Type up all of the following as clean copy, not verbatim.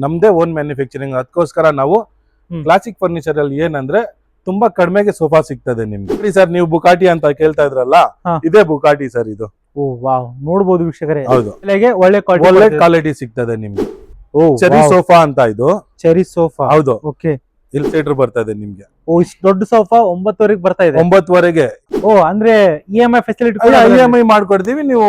ನಮ್ದೇ own manufacturing. ಅದಕ್ಕೋಸ್ಕರ ನಾವು ಕ್ಲಾಸಿಕ್ ಫರ್ನಿಚರ್ ಅಲ್ಲಿ ಏನಂದ್ರೆ ತುಂಬಾ ಕಡಿಮೆಗೆ ಸೋಫಾ ಸಿಗ್ತದೆ ನಿಮ್ಗೆ. ಸರ್ ನೀವು ಬುಕಾಟಿ ಅಂತ ಕೇಳ್ತಾ ಇದ್ರಲ್ಲ, ಇದೇ ಬುಕಾಟಿ ಸರ್ ಇದು. ಓ ವಾವ್, ನೋಡಬಹುದು ವೀಕ್ಷಕರೇ. ಹೌದು, ಒಳ್ಳೆ ಕ್ವಾಲಿಟಿ ಸಿಗ್ತದೆ ನಿಮ್ಗೆ. ಚೆರಿ ಸೋಫಾ ಅಂತ ಇದು. ಚೆರಿ ಸೋಫಾ, ಹೌದು. ಓಕೆ, ಇಲ್ಲಿ ಸೀಟರ್ ಬರ್ತದೆ ನಿಮ್ಗೆ. ಓ, ಇಷ್ಟು ದೊಡ್ಡ ಸೋಫಾ 9ವರೆಗೆ ಬರ್ತಾ ಇದೆ. 9ವರೆಗೆ. ಓ, ಅಂದ್ರೆ EMI ಫೆಸಿಲಿಟಿ EMI ಮಾಡ್ಕೊಡ್ತೀವಿ, ನೀವು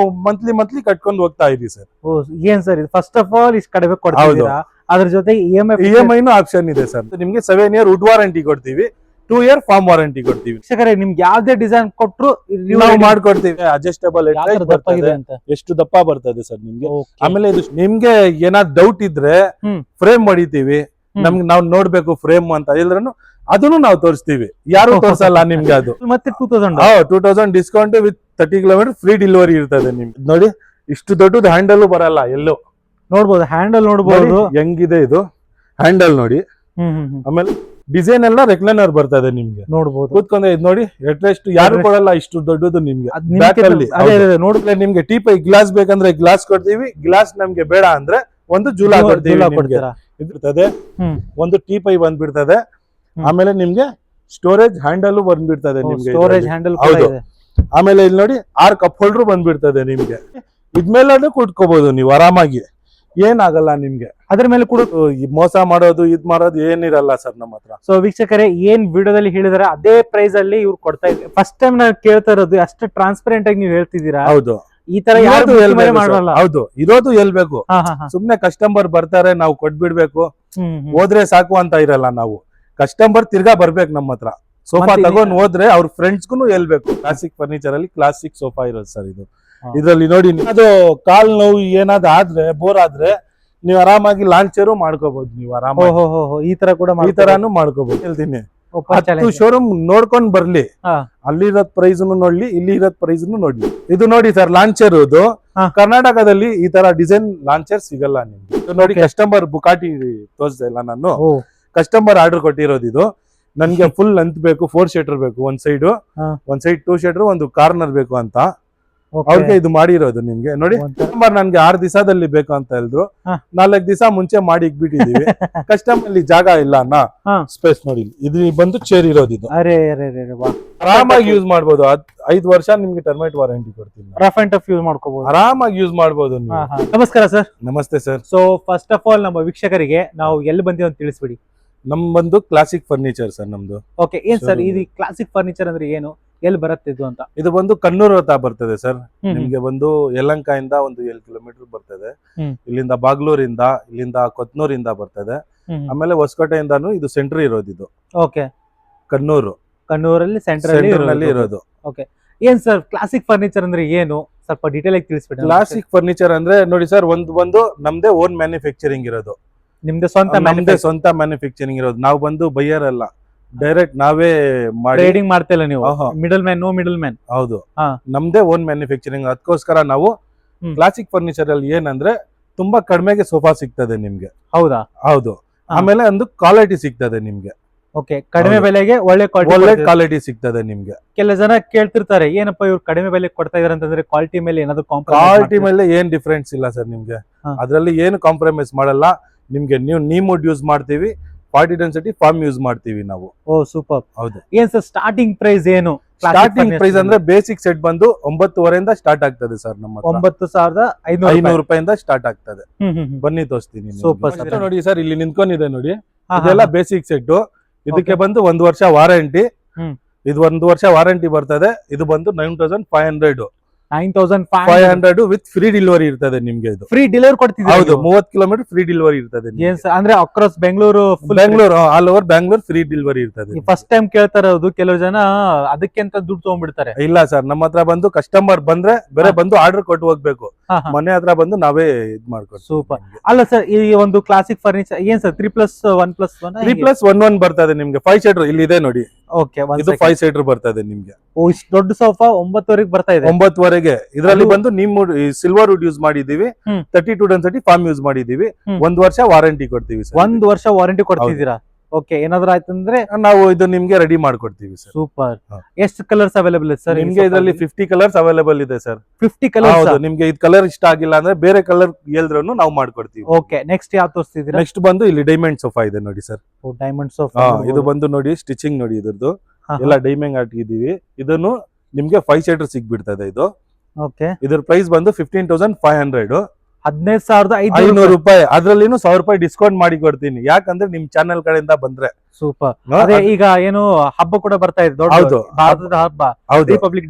ಮಂತ್ಲಿ ಕಟ್ಕೊಂಡು ಹೋಗ್ತಾ ಇರಿ ಸರ್. ಓ, ಏನ್ ಸರ್ ಇದು, ಫಸ್ಟ್ ಆಫ್ ಆಲ್ ಇಷ್ಟು ಕಡಿಮೆ ಕೊಡ್ತೀರಾ, ಅದ್ರ ಜೊತೆ EMI ಆಪ್ಷನ್ ಇದೆ ಸರ್. ನಿಮ್ಗೆ 7 year ವುಡ್ ವಾರಂಟಿ ಕೊಡ್ತೀವಿ, 2 year ಫಾರ್ಮ್ ವಾರಂಟಿ ಕೊಡ್ತೀವಿ. ವೀಕ್ಷಕರೇ, ನಿಮ್ಗೆ ಯಾವ್ದೇ ಡಿಸೈನ್ ಕೊಟ್ರು ನಾವು ಮಾಡ್ಕೊಡ್ತೀವಿ. ಅಡ್ಜಸ್ಟೇಬಲ್ ಎಷ್ಟು ದಪ್ಪ ಬರ್ತದೆ ಸರ್ ನಿಮ್ಗೆ. ಆಮೇಲೆ ಇದು ನಿಮ್ಗೆ ಏನಾದ್ರು ಡೌಟ್ ಇದ್ರೆ ಫ್ರೇಮ್ ಮಾಡಿತೀವಿ. ನಮ್ಗೆ ನಾವು ನೋಡ್ಬೇಕು ಫ್ರೇಮ್ ಅಂತ ಹೇಳಿದ್ರು ಅದನ್ನು ನಾವು ತೋರಿಸ್ತೀವಿ. ಯಾರು ತೋರ್ಸಲ್ಲ ನಿಮ್ಗೆ. ಅದು ಮತ್ತೆ 2000 discount with 30 kilometre free delivery ಇರ್ತದೆ ನಿಮ್ಗೆ. ನೋಡಿ, ಇಷ್ಟು ದೊಡ್ಡದು ಹ್ಯಾಂಡಲ್ ಬರಲ್ಲ ಎಲ್ಲೋ. ನೋಡ್ಬೋದು, ಹ್ಯಾಂಡಲ್ ನೋಡ್ಬೋದು ಹೆಂಗಿದೆ ಇದು ಹ್ಯಾಂಡಲ್ ನೋಡಿ. ಆಮೇಲೆ ಡಿಸೈನ್ ಎಲ್ಲ ರೆಕ್ಲೈನರ್ ಬರ್ತದೆ ನಿಮ್ಗೆ. ನೋಡ್ಬೋದು, ಕೂತ್ಕೊಂಡೆ ಇದು ನೋಡಿ. ಅಟ್ಲೀಸ್ಟ್ ಯಾರು ಕೊಡಲ್ಲ ಇಷ್ಟು ದೊಡ್ಡದು ನಿಮ್ಗೆ. ನೋಡಿದ್ರೆ ನಿಮ್ಗೆ ಟೀಪೈ ಗ್ಲಾಸ್ ಬೇಕಂದ್ರೆ ಗ್ಲಾಸ್ ಕೊಡ್ತೀವಿ. ಗ್ಲಾಸ್ ನಮ್ಗೆ ಬೇಡ ಅಂದ್ರೆ ಒಂದು ಜೂಲ ಕೊಡ್ತೀವಿ. ಇರ್ತದೆ ಒಂದು ಟೀಪೈ ಬಂದ್ಬಿಡ್ತದೆ. ಆಮೇಲೆ ನಿಮ್ಗೆ ಸ್ಟೋರೇಜ್ ಹ್ಯಾಂಡಲ್ ಬಂದ್ಬಿಡ್ತದೆ ನಿಮ್ಗೆ. Storage handle. ಆಮೇಲೆ ಇಲ್ಲಿ ನೋಡಿ 6 ಕಪ್ ಹೋಲ್ಡರ್ ಬಂದ್ಬಿಡ್ತದೆ ನಿಮ್ಗೆ. ಇದ್ಮೇಲೆ ಕುಟ್ಕೋಬಹುದು ನೀವು ಆರಾಮಾಗಿ, ಏನಾಗಲ್ಲ ನಿಮ್ಗೆ. ಅದ್ರ ಮೇಲೆ ಕೂಡ ಮೋಸ ಮಾಡೋದು ಮಾಡೋದು ಏನಿರಲ್ಲ ಸರ್ ನಮ್ಮ ಹತ್ರ. ಸೊ ವೀಕ್ಷಕರೇ, ಏನ್ ವಿಡಿಯೋದಲ್ಲಿ ಹೇಳಿದಾರೆ ಅದೇ ಪ್ರೈಸ್ ಅಲ್ಲಿ ಇವ್ರು ಕೊಡ್ತಾ ಇದ್ದಾರೆ. ಫಸ್ಟ್ ಟೈಮ್ ನಾವು ಕೇಳ್ತಾ ಇರೋದು, ಅಷ್ಟು ಟ್ರಾನ್ಸ್ಪರೆಂಟ್ ಆಗಿ ನೀವು ಹೇಳ್ತಿದ್ದೀರಾ. ಹೌದು, ಈ ತರ ಯಾರು ಮಾಡಲ್ಲ. ಹೌದು, ಇರೋದು ಹೇಳ್ಬೇಕು. ಸುಮ್ನೆ ಕಸ್ಟಮರ್ ಬರ್ತಾರೆ ನಾವು ಕೊಟ್ಬಿಡ್ಬೇಕು, ಹೋದ್ರೆ ಸಾಕು ಅಂತ ಇರಲ್ಲ. ನಾವು ಕಸ್ಟಮರ್ ತಿರ್ಗಾ ಬರ್ಬೇಕು ನಮ್ಮ ಹತ್ರ. ಸೋಫಾ ತಗೊಂಡ್ ಹೋದ್ರೆ ಅವ್ರ ಫ್ರೆಂಡ್ಸ್ಗೂ ಹೇಳ್ಬೇಕು. ಕ್ಲಾಸಿಕ್ ಫರ್ನಿಚರ್ ಅಲ್ಲಿ ಕ್ಲಾಸಿಕ್ ಸೋಫಾ ಇರೋದು ಸರ್ ಇದು. ಇದ್ರಲ್ಲಿ ನೋಡಿ, ಅದು ಕಾಲ್ ನೋವು ಏನಾದ್ರು ಆದ್ರೆ, ಬೋರ್ ಆದ್ರೆ ನೀವು ಆರಾಮಾಗಿ ಲಾಂಚರು ಮಾಡ್ಕೋಬಹುದು. ನೀವು ಆರಾಮಾಗಿ ಈ ತರ ಕೂಡ ಈ ತರಾನು ಮಾಡ್ಕೋಬಹುದು. ಹೇಳ್ತೀನಿ, 10 ಶೋರೂಮ್ ನೋಡ್ಕೊಂಡ್ ಬರ್ಲಿ. ಅಲ್ಲಿರೋದ್ ಪ್ರೈಸ್ ನೋಡ್ಲಿ, ಇಲ್ಲಿ ಇರೋದ್ ಪ್ರೈಸ್ ನೋಡ್ಲಿ. ಇದು ನೋಡಿ ಸರ್, ಲಾಂಚರ್ ಇದು. ಕರ್ನಾಟಕದಲ್ಲಿ ಈ ತರ ಡಿಸೈನ್ ಲಾಂಚರ್ ಸಿಗಲ್ಲ ನಿಮ್ಗೆ. ನೋಡಿ, ಕಸ್ಟಮರ್ ಬುಕಾಟಿ ತೋರಿಸ್ದೆ ಇಲ್ಲ ನಾನು. ಕಸ್ಟಮರ್ ಆರ್ಡರ್ ಕೊಟ್ಟಿರೋದು ಇದು. ನನ್ಗೆ ಫುಲ್ ಲೆಂತ್ ಬೇಕು, 4 ಶೀಟರ್ ಬೇಕು. ಒಂದ್ ಸೈಡ್ 2 ಶೀಟರ್, ಒಂದು ಕಾರ್ನರ್ ಬೇಕು ಅಂತ ಅವ್ರಿಗೆ ಇದು ಮಾಡಿರೋದು ನಿಮ್ಗೆ. ನೋಡಿ, ಕಸ್ಟಮರ್ ನನ್ಗೆ 6 ದಿವಸದಲ್ಲಿ ಬೇಕು ಅಂತ ಹೇಳಿದ್ರು. 4 ದಿವಸ ಮುಂಚೆ ಮಾಡಿ ಇಕ್ಬಿಟ್ಟಿದೀವಿ. ಕಸ್ಟಮರ್ ಅಲ್ಲಿ ಜಾಗ ಇಲ್ಲ ಅನ್ನ ಸ್ಪೇಸ್ ನೋಡಿ. ಇದು ಬಂದು ಚೇರ್ ಇರೋದು ಇದು. ಆರಾಮಾಗಿ ಯೂಸ್ ಮಾಡ್ಬೋದು. 5 ವರ್ಷ ನಿಮ್ಗೆ ಟರ್ಮೈಟ್ ವಾರಂಟಿ ಕೊಡ್ತೀನಿ. ರಫ್ ಅಂಡ್ ಟಫ್ ಯೂಸ್ ಮಾಡ್ಕೋಬಹುದು, ಆರಾಮಾಗಿ ಯೂಸ್ ಮಾಡ್ಬೋದು. ನಮಸ್ಕಾರ ಸರ್. ನಮಸ್ತೆ sir. So first of all ನಮ್ಮ ವೀಕ್ಷಕರಿಗೆ ನಾವು ಎಲ್ಲಿ ಬಂದಿವಿ ಅಂತ ತಿಳಿಸ್ಬಿಡಿ. ನಮ್ ಬಂದು ಕ್ಲಾಸಿಕ್ ಫರ್ನಿಚರ್ ಸರ್ ನಮ್ದು. ಓಕೆ, ಏನ್ ಸರ್ ಇದು ಕ್ಲಾಸಿಕ್ ಫರ್ನಿಚರ್ ಅಂದ್ರೆ ಏನು, ಎಲ್ಲಿ ಬರುತ್ತೆ ಇದು ಅಂತ? ಇದು ಬಂದು ಕಣ್ಣೂರು ಹತ್ರ ಬರ್ತದೆ ಸರ್. ನಿಮ್ಗೆ ಬಂದು ಯಲಹಂಕದಿಂದ ಒಂದು 7 ಕಿಲೋಮೀಟರ್ ಬರ್ತದೆ. ಇಲ್ಲಿಂದ ಬಾಗ್ಲೂರಿಂದ, ಇಲ್ಲಿಂದ ಕೊತ್ನೂರಿಂದ ಬರ್ತದೆ. ಆಮೇಲೆ ಹೊಸಕೋಟೆಯಿಂದಾನು ಇದು ಸೆಂಟರ್ ಇರೋದು ಇದು. ಓಕೆ, ಕಣ್ಣೂರಲ್ಲಿ ಸೆಂಟರ್ ಇರೋದು. ಓಕೆ, ಏನ್ ಸರ್ ಕ್ಲಾಸಿಕ್ ಫರ್ನಿಚರ್ ಅಂದ್ರೆ ಏನು, ಸ್ವಲ್ಪ ಡೀಟೇಲ್ ಆಗಿ ತಿಳಿಸ್ಬಿಡಿ. ಕ್ಲಾಸಿಕ್ ಫರ್ನಿಚರ್ ಅಂದ್ರೆ ನೋಡಿ ಸರ್, ಒಂದು ನಮ್ದೇ ಓನ್ ಮ್ಯಾನುಫ್ಯಾಕ್ಚರಿಂಗ್ ಇರೋದು. ನಿಮ್ದೇ ಸ್ವಂತ ಮ್ಯಾನುಫ್ಯಾಕ್ಚರಿಂಗ್ ಇರೋದು. ನಾವು ಬಂದು ಬೈಯರ್ ಅಲ್ಲ, ಡೈರೆಕ್ಟ್ ನಾವೇ ಟ್ರೇಡಿಂಗ್ ಮಾಡ್ತಿಲ್ಲ ನೀವು. Middle man, no middle man. ಹೌದು, ನಮ್ದೇ ಓನ್ ಮ್ಯಾನುಫ್ಯಾಕ್ಚರಿಂಗ್. ಅದಕ್ಕೋಸ್ಕರ ನಾವು ಕ್ಲಾಸಿಕ್ ಫರ್ನಿಚರ್ ಅಲ್ಲಿ ಏನಂದ್ರೆ ತುಂಬಾ ಕಡಿಮೆಗೆ ಸೋಫಾ ಸಿಗ್ತದೆ ನಿಮ್ಗೆ. ಹೌದಾ? ಹೌದು. ಆಮೇಲೆ ಒಂದು ಕ್ವಾಲಿಟಿ ಸಿಗ್ತದೆ ನಿಮ್ಗೆ. ಓಕೆ, ಕಡಿಮೆ ಬೆಲೆಗೆ ಒಳ್ಳೆ ಕ್ವಾಲಿಟಿ ಸಿಗ್ತದೆ ನಿಮ್ಗೆ. ಕೆಲ ಜನ ಕೇಳ್ತಿರ್ತಾರೆ, ಏನಪ್ಪಾ ಇವ್ರು ಕಡಿಮೆ ಬೆಲೆ ಕೊಡ್ತಾ ಇದಾರೆ ಅಂತಂದ್ರೆ ಕ್ವಾಲಿಟಿ ಮೇಲೆ ಏನಾದ್ರು ಕ್ವಾಲಿಟಿ ಮೇಲೆ ಏನ್ ಡಿಫ್ರೆನ್ಸ್ ಇಲ್ಲ ಸರ್ ನಿಮ್ಗೆ. ಅದ್ರಲ್ಲಿ ಏನು ಕಾಂಪ್ರಮೈಸ್ ಮಾಡಲ್ಲ ನಿಮ್ಗೆ. ನೀವು ವುಡ್ ಯೂಸ್ ಮಾಡ್ತೀವಿ, 40 ಡೆನ್ಸಿಟಿ ಫಾರ್ಮ್ ಯೂಸ್ ಮಾಡ್ತೀವಿ ನಾವು. ಓ ಸೂಪರ್. ಹೌದು. ಏನ್ ಸರ್ ಸ್ಟಾರ್ಟಿಂಗ್ ಪ್ರೈಸ್ ಏನು? ಸ್ಟಾರ್ಟಿಂಗ್ ಪ್ರೈಸ್ ಅಂದ್ರೆ ಬೇಸಿಕ್ ಸೆಟ್ ಬಂದು 9,500 ಸ್ಟಾರ್ಟ್ ಆಗ್ತದೆ ಸರ್. ನಮ್ಮ 9,500 ರೂಪಾಯಿಂದ ಸ್ಟಾರ್ಟ್ ಆಗ್ತದೆ. ಬನ್ನಿ ತೋರಿಸ್ತೀನಿ. ಸೂಪರ್ ನೋಡಿ ಸರ್, ಇಲ್ಲಿ ನಿಂತ್ಕೊಂಡಿದೆ ನೋಡಿ. ಇದೆಲ್ಲ ಬೇಸಿಕ್ ಸೆಟ್. ಇದಕ್ಕೆ ಬಂದು 1 ವರ್ಷ ವಾರಂಟಿ. ಇದು 1 ವರ್ಷ ವಾರಂಟಿ ಬರ್ತದೆ. ಇದು ಬಂದು 9,500 ವಿತ್ ಫ್ರೀ ಡೆಲಿವರಿ ಇರ್ತದೆ ನಿಮ್ಗೆ. ಇದು ಫ್ರೀ ಡೆಲಿವರಿ ಕೊಡ್ತಿದ್ದೀರಾ? ಹೌದು, 30 ಕಿಲೋಮೀಟರ್ ಫ್ರೀ ಡೆಲಿವರಿ ಇರ್ತದೆ. ಅಂದ್ರೆ across Bengaluru, all over Bangalore free delivery ಇರ್ತದೆ. ಫಸ್ಟ್ ಟೈಮ್ ಕೇಳ್ತಾ ಇರೋದು, ಕೆಲವು ಜನ ಅದಕ್ಕೆ ಅಂತ ದುಡ್ಡು ತಗೊಂಡ್ಬಿಡ್ತಾರೆ. ಇಲ್ಲ ಸರ್, ನಮ್ಮ ಹತ್ರ ಬಂದು ಕಸ್ಟಮರ್ ಬಂದ್ರೆ ಬೇರೆ ಬಂದು ಆರ್ಡರ್ ಕೊಟ್ಟು ಹೋಗ್ಬೇಕು. ಮನೆ ಹತ್ರ ಬಂದು ನಾವೇ ಇದ್ ಮಾಡ್ಕೊಡ್ತೀವಿ. ಸೂಪರ್. ಅಲ್ಲ ಸರ್, ಈ ಒಂದು ಕ್ಲಾಸಿಕ್ ಫರ್ನಿಚರ್ ಏನ್ ಸರ್ 3+1+1 3+1 ಬರ್ತದೆ ನಿಮ್ಗೆ. 5 ಸೀಟರ್ ಇಲ್ಲಿ ಇದೆ ನೋಡಿ. ಓಕೆ, ಇದು 5 ಸೀಟರ್ ಬರ್ತದೆ ನಿಮ್ಗೆ. ಓ, ಇಷ್ಟು ದೊಡ್ಡ ಸೋಫಾ 9ವರೆಗೆ ಬರ್ತಾ ಇದೆ. 9ವರೆಗೆ. ಇದರಲ್ಲಿ ಬಂದು ಸಿಲ್ವರ್ ವುಡ್ ಯೂಸ್ ಮಾಡಿದೀವಿ, 32 ಡೆನ್ಸಿಟಿ ಫಾರ್ಮ್ ಯೂಸ್ ಮಾಡಿದೀವಿ. 1 ವರ್ಷ ವಾರಂಟಿ ಕೊಡ್ತೀವಿ ಸರ್. 1 ವರ್ಷ ವಾರಂಟಿ ಕೊಡ್ತಿದ್ದೀರಾ? ಓಕೆ ಏನಾದ್ರು ಆಯ್ತಂದ್ರೆ ನಾವು ಇದು ನಿಮ್ಗೆ ರೆಡಿ ಮಾಡ್ಕೊಡ್ತೀವಿ ಸರ್. ಸೂಪರ್. ಹಾ. ಎಷ್ಟು ಕಲರ್ಸ್ ಅವೈಲೇಬಲ್ ಇದೆ ಸರ್ ನಿಮ್ಗೆ ಇದರಲ್ಲಿ 50 ಕಲರ್ಸ್ ಅವೈಲೇಬಲ್ ಇದೆ ಸರ್. 50 ಕಲರ್ಸ್? ಹೌದು, ನಿಮ್ಗೆ ಇದು ಕಲರ್ ಇಷ್ಟ ಆಗಿಲ್ಲ ಅಂದ್ರೆ ಬೇರೆ ಕಲರ್ ಹೇಳಿದ್ರು ನಾವು ಮಾಡ್ಕೊಡ್ತೀವಿ. ಓಕೆ, ನೆಕ್ಸ್ಟ್ ಯಾವ ತೋರಿಸ್ತಿದ್ದೀರಾ? ನೆಕ್ಸ್ಟ್ ಬಂದು ಇಲ್ಲಿ ಡೈಮಂಡ್ ಸೋಫಾ ಇದೆ ನೋಡಿ ಸರ್. Diamond sofa. ಇದು ಬಂದು ನೋಡಿ ಸ್ಟಿಚಿಂಗ್ ನೋಡಿ ಇದ್ರದ್ದು ಎಲ್ಲ ಡೈಮಂಡ್ ಹಾಕಿದೀವಿ. ಇದನ್ನು ನಿಮ್ಗೆ 5 ಸೀಟರ್ ಸಿಗ್ಬಿಡ್ತದೆ ಇದು. ಓಕೆ, ಇದ್ರ ಪ್ರೈಸ್ ಬಂದು 15,500, 15,500 ರೂಪಾಯಿ. ಅದ್ರಲ್ಲಿನೂ 1,000 ರೂಪಾಯಿ ಡಿಸ್ಕೌಂಟ್ ಮಾಡಿ ಕೊಡ್ತೀನಿ, ಯಾಕಂದ್ರೆ ನಿಮ್ ಚಾನೆಲ್ ಕಡೆಯಿಂದ ಬಂದ್ರೆ. ಸೂಪರ್. ಅದೇ ಈಗ ಏನು ಹಬ್ಬ ಕೂಡ ಬರ್ತಾ ಇದೆ, ದೊಡ್ಡ ಹೌದು, ಭಾರತದ ಹಬ್ಬ, ಹೌದು,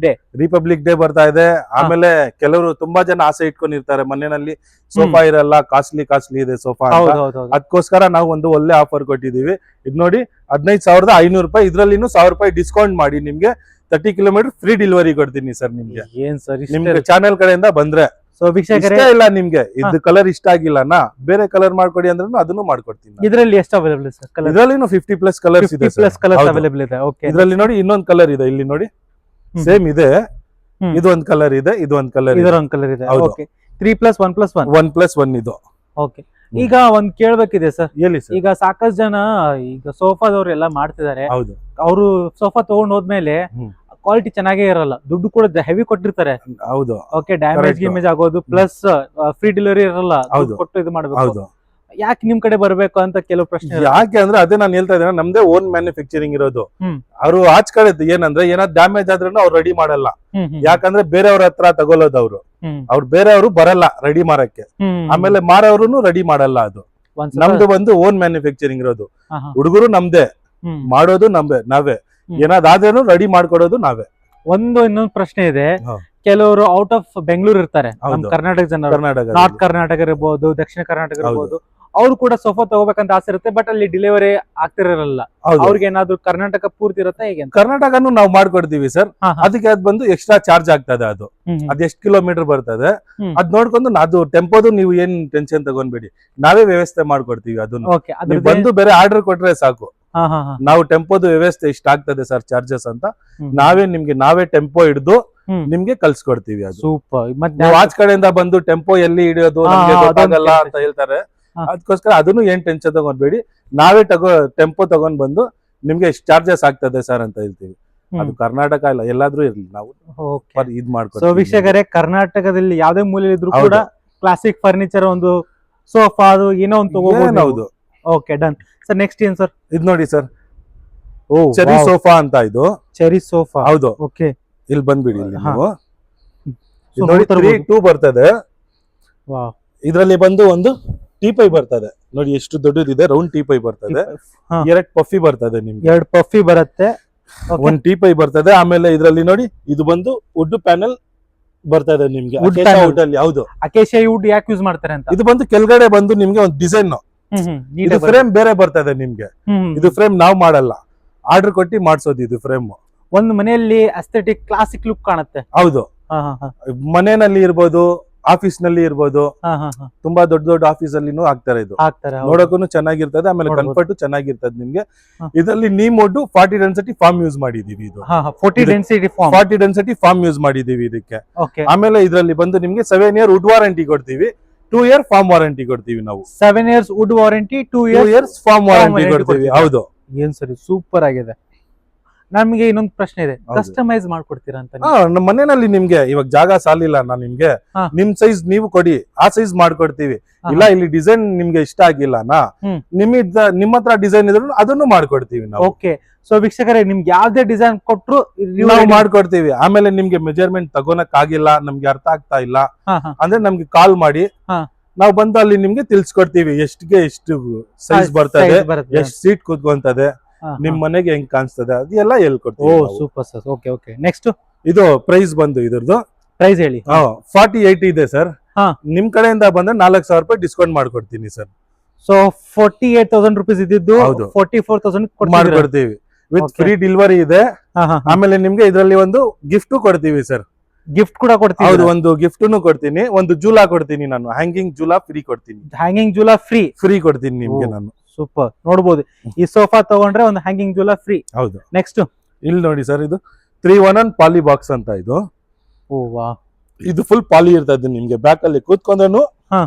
ರಿಪಬ್ಲಿಕ್ ಡೇ ಬರ್ತಾ ಇದೆ. ಆಮೇಲೆ ಕೆಲವರು ತುಂಬಾ ಜನ ಆಸೆ ಇಟ್ಕೊಂಡಿರ್ತಾರೆ, ಮನೆಯಲ್ಲಿ ಸೋಫಾ ಇರಲ್ಲ, ಕಾಸ್ಟ್ಲಿ ಇದೆ ಸೋಫಾ ಅಂತ. ಅದಕ್ಕೋಸ್ಕರ ನಾವು ಒಂದು ಒಳ್ಳೆ ಆಫರ್ ಕೊಟ್ಟಿದೀವಿ. ಇದ್ ನೋಡಿ 15,500 ರೂಪಾಯಿ. ಇದ್ರಲ್ಲಿನೂ 1,000 ರೂಪಾಯಿ ಡಿಸ್ಕೌಂಟ್ ಮಾಡಿ ನಿಮ್ಗೆ 30 ಕಿಲೋಮೀಟರ್ ಫ್ರೀ ಡೆಲಿವರಿ ಕೊಡ್ತೀನಿ ಸರ್ ನಿಮ್ಗೆ. ಏನ್ ಸರ್ ನಿಮ್ಗೆ ಚಾನೆಲ್ ಕಡೆಯಿಂದ ಬಂದ್ರೆ. ಸೊ ವೀಕ್ಷಕರೇ, ಇಷ್ಟ ಇಲ್ಲ ನಿಮ್ಗೆ ಇದು ಕಲರ್ ಇಷ್ಟ ಆಗಿಲ್ಲನಾ, ಬೇರೆ ಕಲರ್ ಮಾಡ್ಕೊಡಿ ಅಂದ್ರೆ ಅದನ್ನು ಮಾಡ್ಕೊಡ್ತೀನಿ. ಇದರಲ್ಲಿ ಎಷ್ಟು ಅವೈಲೇಬಲ್ ಇದೆ ಸರ್? ಇದರಲ್ಲಿ 50+ ಕಲರ್ಸ್ ಇದೆ ಪ್ಲಸ್ ಕಲರ್ಸ್ ಅವೈಲೇಬಲ್ ಇದೆ. ಓಕೆ, ಇದರಲ್ಲಿ ನೋಡಿ ಇನ್ನೊಂದು ಕಲರ್ ಇದೆ, ಇಲ್ಲಿ ನೋಡಿ ಸೇಮ್ ಇದೆ. ಇದು ಒಂದು ಕಲರ್ ಇದೆ, ಇದು ಒಂದು ಕಲರ್, ಇದರ ಒಂದು ಕಲರ್ ಇದೆ. ಓಕೆ, 3+1+1 1+1 ಇದು. ಓಕೆ, ಈಗ ಒಂದ್ ಕೇಳ್ಬೇಕಿದೆ ಸರ್. ಹೇಳಿ ಸರ್. ಈಗ ಸಾಕಷ್ಟು ಜನ ಈಗ ಸೋಫಾದವ್ರು ಎಲ್ಲ ಮಾಡ್ತಿದ್ದಾರೆ. ಹೌದು, ಅವರು ಸೋಫಾ ತಗೊಂಡ್ ಹೋದ್ಮೇಲೆ ಕ್ವಾಲಿಟಿ ಚೆನ್ನಾಗೇ ಇರಲ್ಲ, ದುಡ್ಡು ಕೂಡ ಹೆವಿ ಕೊಟ್ಟಿರ್ತಾರೆ. ಹೌದು, ಓಕೆ, ಡ್ಯಾಮೇಜ್ ಗಿಮೇಜ್ ಆಗೋದು, ಪ್ಲಸ್ ಫ್ರೀ ಡೆಲಿವರಿ ಇರಲ್ಲ, ಕೊಟ್ಟು ಇದು ಮಾಡ್ಬೇಕು. ಹೌದು. ಯಾಕೆ ನಿಮ್ ಕಡೆ ಬರ್ಬೇಕು ಅಂತ ಕೆಲವು ಪ್ರಶ್ನೆ. ಯಾಕೆ ಅಂದ್ರೆ ಅದೇ ನಾನು ಹೇಳ್ತಾ ಇದ್ದೇನೆ, ನಮ್ದೇ ಓನ್ ಮ್ಯಾನುಫ್ಯಾಕ್ಚರಿಂಗ್ ಇರೋದು. ಅವರು ಆಚ್ ಕಡೆ ಏನಂದ್ರೆ ಏನಾದ್ರು ಡ್ಯಾಮೇಜ್ ಆದ್ರೂ ಅವ್ರು ರೆಡಿ ಮಾಡಲ್ಲ. ಯಾಕಂದ್ರೆ ಬೇರೆಯವ್ರ ಹತ್ರ ತಗೊಳ್ಳೋದು ಅವ್ರು ಬೇರೆಯವರು ಬರಲ್ಲ ರೆಡಿ ಮಾರಕ್ಕೆ. ಆಮೇಲೆ ಮಾರವ್ರು ರೆಡಿ ಮಾಡಲ್ಲ. ಅದು ನಮ್ದು ಬಂದು ಓನ್ ಮ್ಯಾನುಫ್ಯಾಕ್ಚರಿಂಗ್ ಇರೋದು. ಹುಡುಗರು ನಮ್ದೇ, ಮಾಡೋದು ನಾವೇ, ಏನಾದ್ರೂ ರೆಡಿ ಮಾಡ್ಕೊಡೋದು ನಾವೇ. ಇನ್ನೊಂದು ಪ್ರಶ್ನೆ ಇದೆ. ಕೆಲವರು ಔಟ್ ಆಫ್ ಬೆಂಗಳೂರು ಇರ್ತಾರೆ, ನಮ್ಮ ಕರ್ನಾಟಕ ಜನರು, ನಾರ್ತ್ ಕರ್ನಾಟಕ ಇರ್ಬೋದು, ದಕ್ಷಿಣ ಕರ್ನಾಟಕ ಇರ್ಬೋದು, ಅವ್ರು ಕೂಡ ಸೋಫಾ ತಗೋಬೇಕಂತ ಆಸೆ ಇರುತ್ತೆ, ಬಟ್ ಅಲ್ಲಿ ಡೆಲಿವರಿ ಆಗ್ತಿರಲ್ಲ. ಅವ್ರಿಗೆ ಏನಾದ್ರು ಕರ್ನಾಟಕ ಪೂರ್ತಿ ಇರುತ್ತೆ ಹೇಗೆ? ಕರ್ನಾಟಕನು ನಾವು ಮಾಡ್ಕೊಡ್ತೀವಿ ಸರ್. ಅದಕ್ಕೆ ಅದ್ ಬಂದು ಎಕ್ಸ್ಟ್ರಾ ಚಾರ್ಜ್ ಆಗ್ತದೆ. ಅದ್ ಎಷ್ಟು ಕಿಲೋಮೀಟರ್ ಬರ್ತದೆ ಅದ್ ನೋಡ್ಕೊಂಡು ಅದು ಟೆಂಪೋದು ನೀವು ಏನ್ ಟೆನ್ಷನ್ ತಗೊಂಡ್ಬೇಡಿ, ನಾವೇ ವ್ಯವಸ್ಥೆ ಮಾಡ್ಕೊಡ್ತೀವಿ. ಅದನ್ನು ಬಂದು ಬೇರೆ ಆರ್ಡರ್ ಕೊಟ್ರೆ ಸಾಕು. ನಾವು ಟೆಂಪೋದು ವ್ಯವಸ್ಥೆ ಇಷ್ಟ ಆಗ್ತದೆ ಸರ್ ಚಾರ್ಜಸ್ ಅಂತ, ನಾವೇ ಟೆಂಪೋ ಹಿಡಿದು ನಿಮ್ಗೆ ಕಲ್ಸ್ಕೊಡ್ತೀವಿ. ಅದು ಸೂಪರ್. ಆಚ್ ಕಡೆಯಿಂದ ಬಂದು ಟೆಂಪೋ ಎಲ್ಲಿ ಹಿಡಿಯೋದು ನಮ್ಗೆ ಗೊತ್ತಾಗಲ್ಲ ಅಂತ ಹೇಳ್ತಾರೆ. ಅದಕ್ಕೋಸ್ಕರ ಅದನ್ನು ಏನ್ ಟೆನ್ಷನ್ ತಗೊಂಡ್ಬೇಡಿ, ನಾವೇ ಟೆಂಪೋ ತಗೊಂಡ್ ಬಂದು ನಿಮ್ಗೆ ಎಷ್ಟು ಚಾರ್ಜಸ್ ಆಗ್ತದೆ ಸರ್ ಅಂತ ಹೇಳ್ತೀವಿ. ಅದು ಕರ್ನಾಟಕ ಇಲ್ಲ, ಎಲ್ಲಾದ್ರೂ ಇರ್ಲಿ ನಾವು ಇದ್ ಮಾಡ್ಕೊಡ್ತೀವಿ. ಸೊ ವೀಕ್ಷಕರೇ, ಕರ್ನಾಟಕದಲ್ಲಿ ಯಾವ್ದೇ ಮೂಲೆಯಲ್ಲಿ ಇದ್ರು ಕೂಡ ಕ್ಲಾಸಿಕ್ ಫರ್ನಿಚರ್ ಒಂದು ಸೋಫಾ ಅದು ಏನೋ ಒಂದು ತಗೋಬಹುದು. ಹೌದು. Okay, done sir. ನೆಕ್ಸ್ಟ್ ಏನ್ ಸರ್? ಇದು ನೋಡಿ ಸರ್, ಚೆರಿ ಸೋಫಾ ಅಂತ. ಇದು ಚೆರಿ ಸೋಫಾ. ಹೌದು. ಓಕೆ, ಇಲ್ಲಿ ಬಂದ್ಬಿಡಿ. ಇಲ್ಲಿ ನೀವು ನೋಡಿ 3-2 ಬರ್ತದೆ. ಇದ್ರಲ್ಲಿ ಬಂದು ಒಂದು ಟೀಪೈ ಬರ್ತದೆ ನೋಡಿ, ಎಷ್ಟು ದೊಡ್ಡದಿದೆ. ರೌಂಡ್ ಟೀಪೈ ಬರ್ತದೆ. 2 ಪಫಿ ಬರ್ತದೆ ನಿಮ್ಗೆ. 2 ಪಫಿ ಬರುತ್ತೆ, 1 ಟೀಪೈ ಬರ್ತದೆ. ಆಮೇಲೆ ಇದ್ರಲ್ಲಿ ನೋಡಿ ಇದು ಬಂದು ವುಡ್ ಪ್ಯಾನೆಲ್ ಬರ್ತದೆ ನಿಮ್ಗೆ. ವುಡ್ ಅಲ್ಲಿ. ಹೌದು, ಅಕೇಶಿಯಾ ವುಡ್ ಯಾಕೆ ಯೂಸ್ ಮಾಡ್ತಾರೆ ಅಂತ. ಇದು ಬಂದು ಕೆಳಗಡೆ ಬಂದು ನಿಮ್ಗೆ ಒಂದು ಡಿಸೈನ್, ಇದು ಫ್ರೇಮ್ ಬೇರೆ ಬರ್ತದೆ ನಿಮ್ಗೆ. ಇದು ಫ್ರೇಮ್ ನಾವ್ ಮಾಡಲ್ಲ, ಆರ್ಡರ್ ಕೊಟ್ಟಿ ಮಾಡ್ಸೋದು. ಇದು ಫ್ರೇಮ್ ಒಂದು ಮನೆಯಲ್ಲಿ ಅಸ್ಥೆಟಿಕ್ ಕ್ಲಾಸಿಕ್ ಲುಕ್ ಕಾಣುತ್ತೆ. ಹೌದು, ಮನೆಯಲ್ಲಿ ಇರ್ಬೋದು, ಆಫೀಸ್ ನಲ್ಲಿ ಇರ್ಬೋದು, ತುಂಬಾ ದೊಡ್ಡ ಆಫೀಸ್ ಅಲ್ಲಿನೂ ಹಾಕ್ತಾರೆ. ಇದು ನೋಡಕ್ಕೂ ಚೆನ್ನಾಗಿರ್ತದೆ, ಆಮೇಲೆ ಕಂಫರ್ಟ್ ಚೆನ್ನಾಗಿರ್ತದೆ ನಿಮ್ಗೆ. ಇದರಲ್ಲಿ neem wood 40 density foam use ಮಾಡಿದೀವಿ. ಇದು 40 ಡೆನ್ಸಿಟಿ ಫಾರ್ಮ್ ಯೂಸ್ ಮಾಡಿದೀವಿ ಇದಕ್ಕೆ. ಆಮೇಲೆ ಇದರಲ್ಲಿ ಬಂದು ನಿಮ್ಗೆ 7 ಇಯರ್ ವುಡ್ ವಾರಂಟಿ ಕೊಡ್ತೀವಿ, 2 ಇಯರ್ ಫಾರ್ಮ್ ವಾರಂಟಿ ಕೊಡ್ತೀವಿ ನಾವು. 7 years wood warranty, 2 years foam warranty ಕೊಡ್ತೀವಿ. ಹೌದು. ಏನ್ ಸರಿ, ಸೂಪರ್ ಆಗಿದೆ. ನಮ್ಗೆ ಇನ್ನೊಂದು ಪ್ರಶ್ನೆ ಇದೆ, ಕಸ್ಟಮೈಸ್ ಮಾಡ್ಕೊಡ್ತೀರಾ ಅಂತ? ನಮ್ಮ ಮನೆಯಲ್ಲಿ ನಿಮ್ಗೆ ಇವಾಗ ಜಾಗ ಸಾಲಿಲ್ಲ, ನಿಮ್ಗೆ ನಿಮ್ ಸೈಜ್ ನೀವು ಕೊಡಿ, ಆ ಸೈಜ್ ಮಾಡ್ಕೊಡ್ತೀವಿ. ಇಲ್ಲ ಇಲ್ಲಿ ಡಿಸೈನ್ ನಿಮ್ಗೆ ಇಷ್ಟ ಆಗಿಲ್ಲನಾ, ನಿಮ್ಮ ಹತ್ರ ಡಿಸೈನ್ ಇದ್ರು ಅದನ್ನು ಮಾಡ್ಕೊಡ್ತೀವಿ ನಾವು. ಓಕೆ, ಸೊ ವೀಕ್ಷಕರೇ, ನಿಮ್ಗೆ ಯಾವ್ದೇ ಡಿಸೈನ್ ಕೊಟ್ರು ನಾವು ಮಾಡ್ಕೊಡ್ತೀವಿ. ಆಮೇಲೆ ನಿಮ್ಗೆ ಮೆಜರ್ಮೆಂಟ್ ತಗೋನಕ್ ಆಗಿಲ್ಲ, ನಮ್ಗೆ ಅರ್ಥ ಆಗ್ತಾ ಇಲ್ಲ ಅಂದ್ರೆ ನಮ್ಗೆ ಕಾಲ್ ಮಾಡಿ, ನಾವು ಬಂದು ಅಲ್ಲಿ ನಿಮ್ಗೆ ತಿಳ್ಸ್ಕೊಡ್ತೀವಿ. ಎಷ್ಟು ಸೈಜ್ ಬರ್ತದೆ, ಎಷ್ಟು ಸೀಟ್ ಕೂತ್ಕೊಂತದೆ, ನಿಮ್ ಮನೆಗೆ ಹೆಂಗ್ ಕಾಣಿಸ್ತದೆ, ಅದೆಲ್ಲ ಹೇಳ್ಕೊಡ್ತೀವಿ. Super sir. Okay okay, next ಇದು ಪ್ರೈಸ್ ಬಂದು ಇದ್ರದ್ದು ಪ್ರೈಸ್ ಹೇಳಿ. 48 ಇದೆ ಸರ್. ನಿಮ್ ಕಡೆಯಿಂದ ಬಂದ್ರೆ 4,000 ರೂಪಾಯಿ ಡಿಸ್ಕೌಂಟ್ ಮಾಡ್ಕೊಡ್ತೀನಿ ಸರ್. ಸೊ 48,000 ರೂಪೀಸ್ ಇದ್ದಿದ್ದು 44,000 ಮಾಡ್ಕೊಡ್ತೀವಿ ವಿತ್ ಫ್ರೀ ಡೆಲಿವರಿ ಇದೆ. ಆಮೇಲೆ ನಿಮ್ಗೆ ಇದರಲ್ಲಿ ಒಂದು ಗಿಫ್ಟ್ ಕೊಡ್ತೀವಿ ಸರ್. ಗಿಫ್ಟ್ ಕೂಡ ಕೊಡ್ತೀವಿ? ಹೌದು, ಒಂದು ಗಿಫ್ಟ್ ಕೊಡ್ತೀನಿ, ಒಂದು ಜೂಲಾ ಕೊಡ್ತೀನಿ ನಾನು, ಹ್ಯಾಂಗಿಂಗ್ ಜೂಲಾ ಫ್ರೀ ಕೊಡ್ತೀನಿ. ಹ್ಯಾಂಗಿಂಗ್ ಜೂಲಾ ಫ್ರೀ ಕೊಡ್ತೀನಿ ನಿಮ್ಗೆ ನಾನು. ಸೂಪರ್. ನೋಡ್ಬೋದು, ಈ ಸೋಫಾ ತಗೊಂಡ್ರೆ ಒಂದು ಹ್ಯಾಂಗಿಂಗ್ ಜೂಲಾ ಫ್ರೀ. ಹೌದು. ನೆಕ್ಸ್ಟ್ ಇಲ್ಲಿ ನೋಡಿ ಸರ್, ಇದು 3-1 ಪಾಲಿ ಬಾಕ್ಸ್ ಅಂತ. ಇದು ಇದು ಫುಲ್ ಪಾಲಿ ಇರ್ತದೆ ನಿಮ್ಗೆ. ಬ್ಯಾಕ್ ಅಲ್ಲಿ ಕೂತ್ಕೊಂಡ್ರು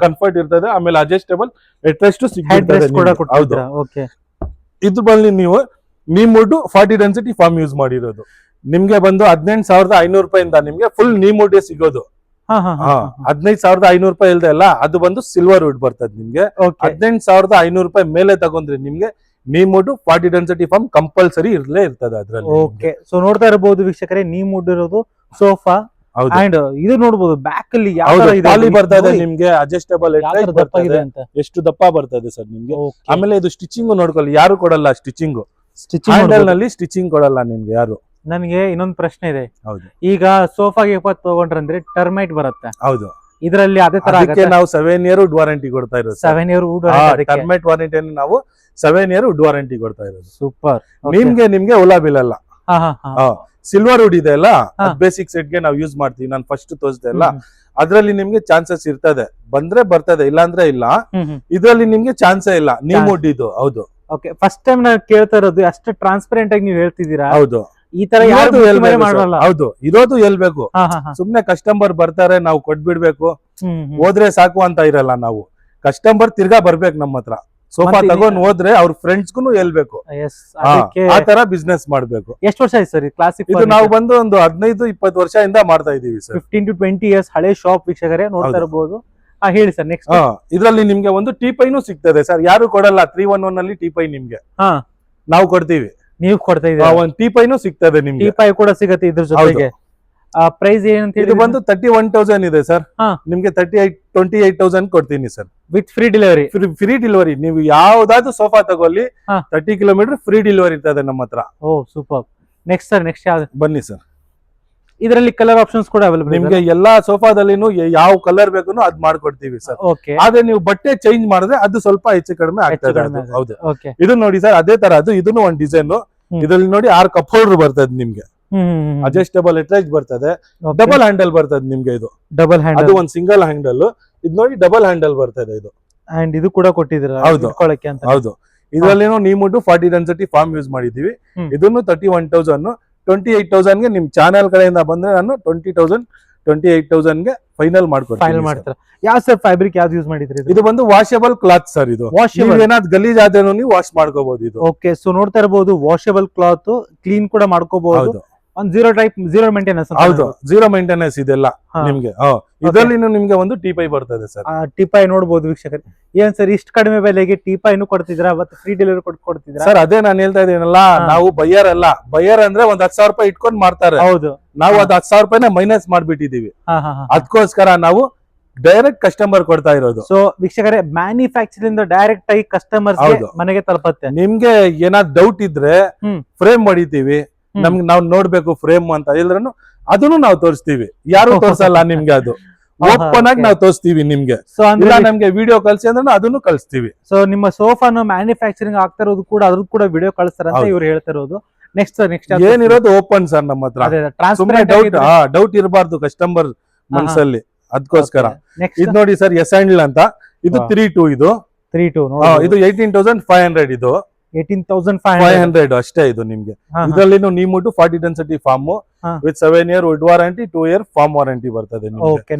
ಕಂಫರ್ಟ್ ಇರ್ತದೆ, ಆಮೇಲೆ ಅಡ್ಜಸ್ಟೇಬಲ್ ಹೆಡ್ ರೆಸ್ಟ್ ಸಿಗುತ್ತೆ. ಇದ್ರ ಬಂದು ನೀವು ನೀಮುಡ್ 40 ಡೆನ್ಸಿಟಿ ಫಾರ್ಮ್ ಯೂಸ್ ಮಾಡಿರೋದು. ನಿಮ್ಗೆ ಬಂದು 18,500 ರೂಪಾಯಿಂದ ನಿಮ್ಗೆ ಫುಲ್ ನೀಮುಡ್ ಸಿಗೋದು. 15,500 ರೂಪಾಯಿ ಇಲ್ದೆ ಅಲ್ಲ, ಅದು ಬಂದು ಸಿಲ್ವರ್ ವುಡ್ ಬರ್ತದೆ ನಿಮ್ಗೆ. 18,500 ರೂಪಾಯಿ ಮೇಲೆ ತಗೊಂಡ್ರೆ ನಿಮ್ಗೆ ನೀಮುಡ್ 40 ಡೆನ್ಸಿಟಿ ಫಾರ್ಮ್ ಕಂಪಲ್ಸರಿ ಇರ್ಲೇ ಇರ್ತದೆ ಅದ್ರಲ್ಲಿ. ಓಕೆ, ಸೊ ನೋಡ್ತಾ ಇರಬಹುದು ವೀಕ್ಷಕರೇ, ನೀಮುಡ್ ಇರೋದು ಸೋಫಾ. ಅಂಡ್ ಇದು ನೋಡಬಹುದು ಬ್ಯಾಕ್ ಅಲ್ಲಿ ಪಾಲಿ ಬರ್ತದೆ ನಿಮ್ಗೆ, ಅಡ್ಜಸ್ಟಬಲ್ ಎಷ್ಟು ದಪ್ಪ ಬರ್ತದೆ ಸರ್ ನಿಮ್ಗೆ. ಆಮೇಲೆ ಇದು ಸ್ಟಿಚಿಂಗ್ ನೋಡ್ಕೊಳ್ಳಿ, ಯಾರು ಕೊಡಲ್ಲ ಸ್ಟಿಚಿಂಗ್. ಹ್ಯಾಂಡಲ್ ನಲ್ಲಿ ಸ್ಟಿಚಿಂಗ್ ಕೊಡಲ್ಲ ನಿಮ್ಗೆ ಯಾರು. ನನಗೆ ಇನ್ನೊಂದು ಪ್ರಶ್ನೆ ಇದೆ. ಹೌದು, ಈಗ ಸೋಫಾಗೆ 20 ತಗೊಂಡ್ರಂದ್ರೆ ಟರ್ಮೈಟ್ ಬರುತ್ತೆ. ಹೌದು, ಇದರಲ್ಲಿ ಅದೇ ತರ ನಾವು 7 ಇಯರ್ ವುಡ್ ವಾರಂಟಿ ಕೊಡ್ತಾ ಇರೋದು. 7 ಇಯರ್ ವುಡ್ ಟರ್ಮೈಟ್ ವಾರಂಟಿಯನ್ನು ನಾವು 7 ಇಯರ್ ವುಡ್ ವಾರಂಟಿ ಕೊಡ್ತಾ ಇರೋದು. ಸೂಪರ್. ನಿಮ್ಗೆ ಓಲಾ ಬಿಲ್ ಅಲ್ಲ. ಸಿಲ್ವರ್ ವುಡ್ ಇದೆ ಅಲ್ಲ, ಬೇಸಿಕ್ ಸೆಟ್ ಗೆ ನಾವು ಯೂಸ್ ಮಾಡ್ತೀವಿ. ನಾನು ಫಸ್ಟ್ ತೋರಿಸ್ದೆ ಅಲ್ಲ, ಅದ್ರಲ್ಲಿ ನಿಮ್ಗೆ ಚಾನ್ಸಸ್ ಇರ್ತದೆ, ಬಂದ್ರೆ ಬರ್ತದೆ, ಇಲ್ಲ ಅಂದ್ರೆ ಇಲ್ಲ. ಇದ್ರಲ್ಲಿ ನಿಮ್ಗೆ ಚಾನ್ಸೇ ಇಲ್ಲ, ನೀಮುಡ್ ಇದು. ಹೌದು, ಓಕೆ, ಫಸ್ಟ್ ಟೈಮ್ ನಾನು ಕೇಳ್ತಾ ಇರೋದು. ಅಷ್ಟು ಟ್ರಾನ್ಸ್ಪರೆಂಟ್ ಆಗಿ ನೀವು ಹೇಳ್ತಿದ್ದೀರಾ. ಹೌದು, ಈ ತರ ಯಾರು ಮಾಡಲ್ಲ. ಹೌದು, ಇರೋದು ಹೇಳ್ಬೇಕು. ಸುಮ್ನೆ ಕಸ್ಟಮರ್ ಬರ್ತಾರೆ, ನಾವು ಕೊಟ್ಬಿಡ್ಬೇಕು, ಹೋದ್ರೆ ಸಾಕು ಅಂತ ಇರಲ್ಲ. ನಾವು ಕಸ್ಟಮರ್ ತಿರ್ಗಾ ಬರ್ಬೇಕು ನಮ್ಮ ಹತ್ರ. ಸೋಫಾ ತಗೊಂಡ್ ಹೋದ್ರೆ ಅವ್ರ ಫ್ರೆಂಡ್ಸ್ಗೂ ಹೇಳ್ಬೇಕು. ಆ ತರ ಬಿಸ್ನೆಸ್ ಮಾಡ್ಬೇಕು. ಎಷ್ಟು ವರ್ಷ ಆಯ್ತು ಸರ್ ಕ್ಲಾಸಿಕ್? ಇದು ನಾವು ಬಂದು ಒಂದು 15-20 ವರ್ಷದಿಂದ ಮಾಡ್ತಾ ಇದೀವಿ ಸರ್. 15 to 20 ಇಯರ್ಸ್ ಹಳೆ ಶಾಪ್ ವೀಕ್ಷಕರೇ ನೋಡ್ತಾ ಇರಬಹುದು. ಹೇಳಿ ಸರ್ ನೆಕ್ಸ್ಟ್. ಇದ್ರಲ್ಲಿ ನಿಮ್ಗೆ ಒಂದು ಟೀಪೈನು ಸಿಗ್ತದೆ ಸರ್, ಯಾರು ಕೊಡಲ್ಲ. 311 ಅಲ್ಲಿ ಟೀಪೈ ನಿಮ್ಗೆ ನಾವು ಕೊಡ್ತೀವಿ. ನೀವು ಕೊಡ್ತಾ ಇದ್ದೀರಾ? ಒಂದು ಟೀಪೈನು ಸಿಗ್ತದೆ ನಿಮ್ಗೆ. ಟೀಪೈ ಕೂಡ ಸಿಗುತ್ತೆ ಇದ್ರ ಜೊತೆಗೆ. ಪ್ರೈಸ್ ಏನಂತ ಹೇಳಿ? ಇದು ಬಂದು 31,000 ಇದೆ ಸರ್. ನಿಮ್ಗೆ 28,000 ಕೊಡ್ತೀನಿ sir, with free delivery. Free delivery. ನೀವು ಯಾವ್ದಾದ್ರು ಸೋಫಾ ತಗೊಳ್ಳಿ, 30 ಕಿಲೋಮೀಟರ್ ಫ್ರೀ ಡೆಲಿವರಿ ಇರ್ತದೆ ನಮ್ಮ ಹತ್ರ. ಓ ಸೂಪರ್. ನೆಕ್ಸ್ಟ್ ಸರ್, ನೆಕ್ಸ್ಟ್ ಯಾವ್ದು? ಬನ್ನಿ ಸರ್. ಇದರಲ್ಲಿ ಕಲರ್ ಆಪ್ಷನ್ಸ್ ಕೂಡ ಅವೈಲೇಬಲ್. ನಿಮ್ಗೆ ಎಲ್ಲಾ ಸೋಫಾದಲ್ಲಿನೂ ಯಾವ ಕಲರ್ ಬೇಕು ಅದ್ ಮಾಡ್ಕೊಡ್ತೀವಿ ಸರ್. ಆದ್ರೆ ನೀವು ಬಟ್ಟೆ ಚೇಂಜ್ ಮಾಡಿದ್ರೆ ಅದು ಸ್ವಲ್ಪ ಹೆಚ್ಚು ಕಡಿಮೆ ಆಗ್ತದೆ. ಹೌದು, ಇದು ನೋಡಿ ಸರ್, ಅದೇ ತರ ಅದು ಇದನ್ನು ಒಂದು ಡಿಸೈನ್. ಇದ್ರಲ್ಲಿ ನೋಡಿ 6 ಕಪ್ ಹೋಲ್ಡರ್ ಬರ್ತದೆ ನಿಮ್ಗೆ, ಅಡ್ಜಸ್ಟಬಲ್ ಅಟ್ಯಾಚ್ ಬರ್ತದೆ, ಡಬಲ್ ಹ್ಯಾಂಡಲ್ ಬರ್ತದೆ ನಿಮ್ಗೆ. ಇದು ಡಬಲ್ ಹ್ಯಾಂಡಲ್, ಅದು ಒಂದು ಸಿಂಗಲ್ ಹ್ಯಾಂಡಲ್. ಇದು ನೋಡಿ ಡಬಲ್ ಹ್ಯಾಂಡಲ್ ಬರ್ತದೆ ಇದು. ಅಂಡ್ ಇದು ಕೂಡ ಕೊಟ್ಟಿದ್ದೀರಾ? ಹೌದು, ಹೌದು. ಇದರಲ್ಲಿ ನೀಮುಡ್ 40 ಡೆನ್ಸಿಟಿ ಫಾರ್ಮ್ ಯೂಸ್ ಮಾಡಿದೀವಿ. ಇದನ್ನು 31,000. 28,000 ಗೆ ನಿಮ್ ಚಾನೆಲ್ ಕಡೆಯಿಂದ ಬಂದ್ರೆ ನಾನು 20,000 28,000 ಗೆ ಫೈನಲ್ ಮಾಡ್ಕೊಡ್ತೀನಿ. ಯಾವ ಸರ್ ಫ್ಯಾಬ್ರಿಕ್ ಯಾವ್ದು ಯೂಸ್ ಮಾಡಿದ್ರಿ? ಇದು ಬಂದು ವಾಷಬಲ್ ಕ್ಲಾತ್ ಸರ್. ಇದು ಏನಾದ್ರು ಗಲೀಜ್ ಆದ್ರೂ ನೀವು ವಾಶ್ ಮಾಡ್ಕೋಬಹುದು ಇದು. ಓಕೆ, ಸೊ ನೋಡ್ತಾ ಇರಬಹುದು ವಾಷಬಲ್ ಕ್ಲಾತ್, ಕ್ಲೀನ್ ಕೂಡ ಮಾಡ್ಕೋಬಹುದು. ಒಂದು ಝೀರೋ ಮೇಂಟೆನೆನ್ಸ್. ಹೌದು, ಝೀರೋ ಮೇಂಟೆನೆನ್ಸ್ ಇದೆಲ್ಲ ನಿಮ್ಗೆ. ಇದರಲ್ಲಿ ನಿಮ್ಗೆ ಒಂದು ಟೀಪೈ ಬರ್ತದೆ ಸರ್. ಟೀಪೈ ನೋಡಬಹುದು ವೀಕ್ಷಕರು. ಏನ್ ಸರ್ ಇಷ್ಟು ಕಡಿಮೆ ಬೆಲೆಗೆ ಟೀಪೈನು ಕೊಡ್ತಿದ್ರಾ ಮತ್ತೆ ಫ್ರೀ ಡೆಲಿವರಿ ಕೊಡ್ತಿದ್ರಾ? ಸರ್ ಅದೇ ನಾನು ಹೇಳ್ತಾ ಇದ್ದೀನಲ್ಲ, ನಾವು ಬೈಯರ್ ಅಲ್ಲ. ಬೈಯರ್ ಅಂದ್ರೆ ಒಂದ್ 10,000 ರೂಪಾಯಿ ಇಟ್ಕೊಂಡ್ ಮಾಡ್ತಾರೆ. ಹೌದು, ನಾವು ಅದ್ 10,000 ರೂಪಾಯಿನ ಮೈನಸ್ ಮಾಡ್ಬಿಟ್ಟಿದೀವಿ. ಅದಕ್ಕೋಸ್ಕರ ನಾವು ಡೈರೆಕ್ಟ್ ಕಸ್ಟಮರ್ ಕೊಡ್ತಾ ಇರೋದು. ಸೊ ವೀಕ್ಷಕರೇ, ಮ್ಯಾನುಫ್ಯಾಕ್ಚರಿಂಗ್ ಡೈರೆಕ್ಟ್ ಆಗಿ ಕಸ್ಟಮರ್ ಮನೆಗೆ ತಲುಪತ್ತೆ. ನಿಮ್ಗೆ ಏನಾದ್ರು ಡೌಟ್ ಇದ್ರೆ ಫ್ರೇಮ್ ಹೊಡಿತೀವಿ, ನಮ್ಗೆ ನಾವು ನೋಡ್ಬೇಕು ಫ್ರೇಮ್ ಅಂತ ಹೇಳಿದ್ರು ಅದನ್ನು ನಾವು ತೋರಿಸ್ತೀವಿ. ಯಾರು ತೋರ್ಸಲ್ಲ ನಿಮ್ಗೆ, ಅದು ಓಪನ್ ಆಗಿ ನಾವು ತೋರಿಸ್ತೀವಿ ನಿಮ್ಗೆ. ನಮ್ಗೆ ವಿಡಿಯೋ ಕಳ್ಸಿ ಅಂದ್ರೆ ಅದನ್ನು ಕಳಿಸ್ತೀವಿ. ಸೊ ನಿಮ್ಮ ಸೋಫಾನು ಮ್ಯಾನುಫ್ಯಾಕ್ಚರಿಂಗ್ ಆಗ್ತಾ ಇರೋದು ಕೂಡ ಅದ್ರದ್ದು ಕೂಡ ವಿಡಿಯೋ ಕಳಿಸ್ತಾರೆ ಅಂತ ಇವ್ರು ಹೇಳ್ತಾ ಇರೋದು. ನೆಕ್ಸ್ಟ್ ಏನಿರೋದು ಓಪನ್ ಸರ್ ನಮ್ಮ ಹತ್ರ. ಡೌಟ್ ಇರಬಾರ್ದು ಕಸ್ಟಮರ್ ಮನಸ್ಸಲ್ಲಿ, ಅದಕ್ಕೋಸ್ಕರ. ಇದು ನೋಡಿ ಸರ್, ಎಸ್ ಹ್ಯಾಂಡಲ್ ಅಂತ. ಇದು 3.2. ಇದು 18,500. ಇದು 18,500 ಅಷ್ಟೇ. ಇದು ನಿಮ್ಗೆ ಇದರಲ್ಲಿ neem wood 40 density foam with 7 year wood warranty, 2 year foam warranty ಬರ್ತದೆ.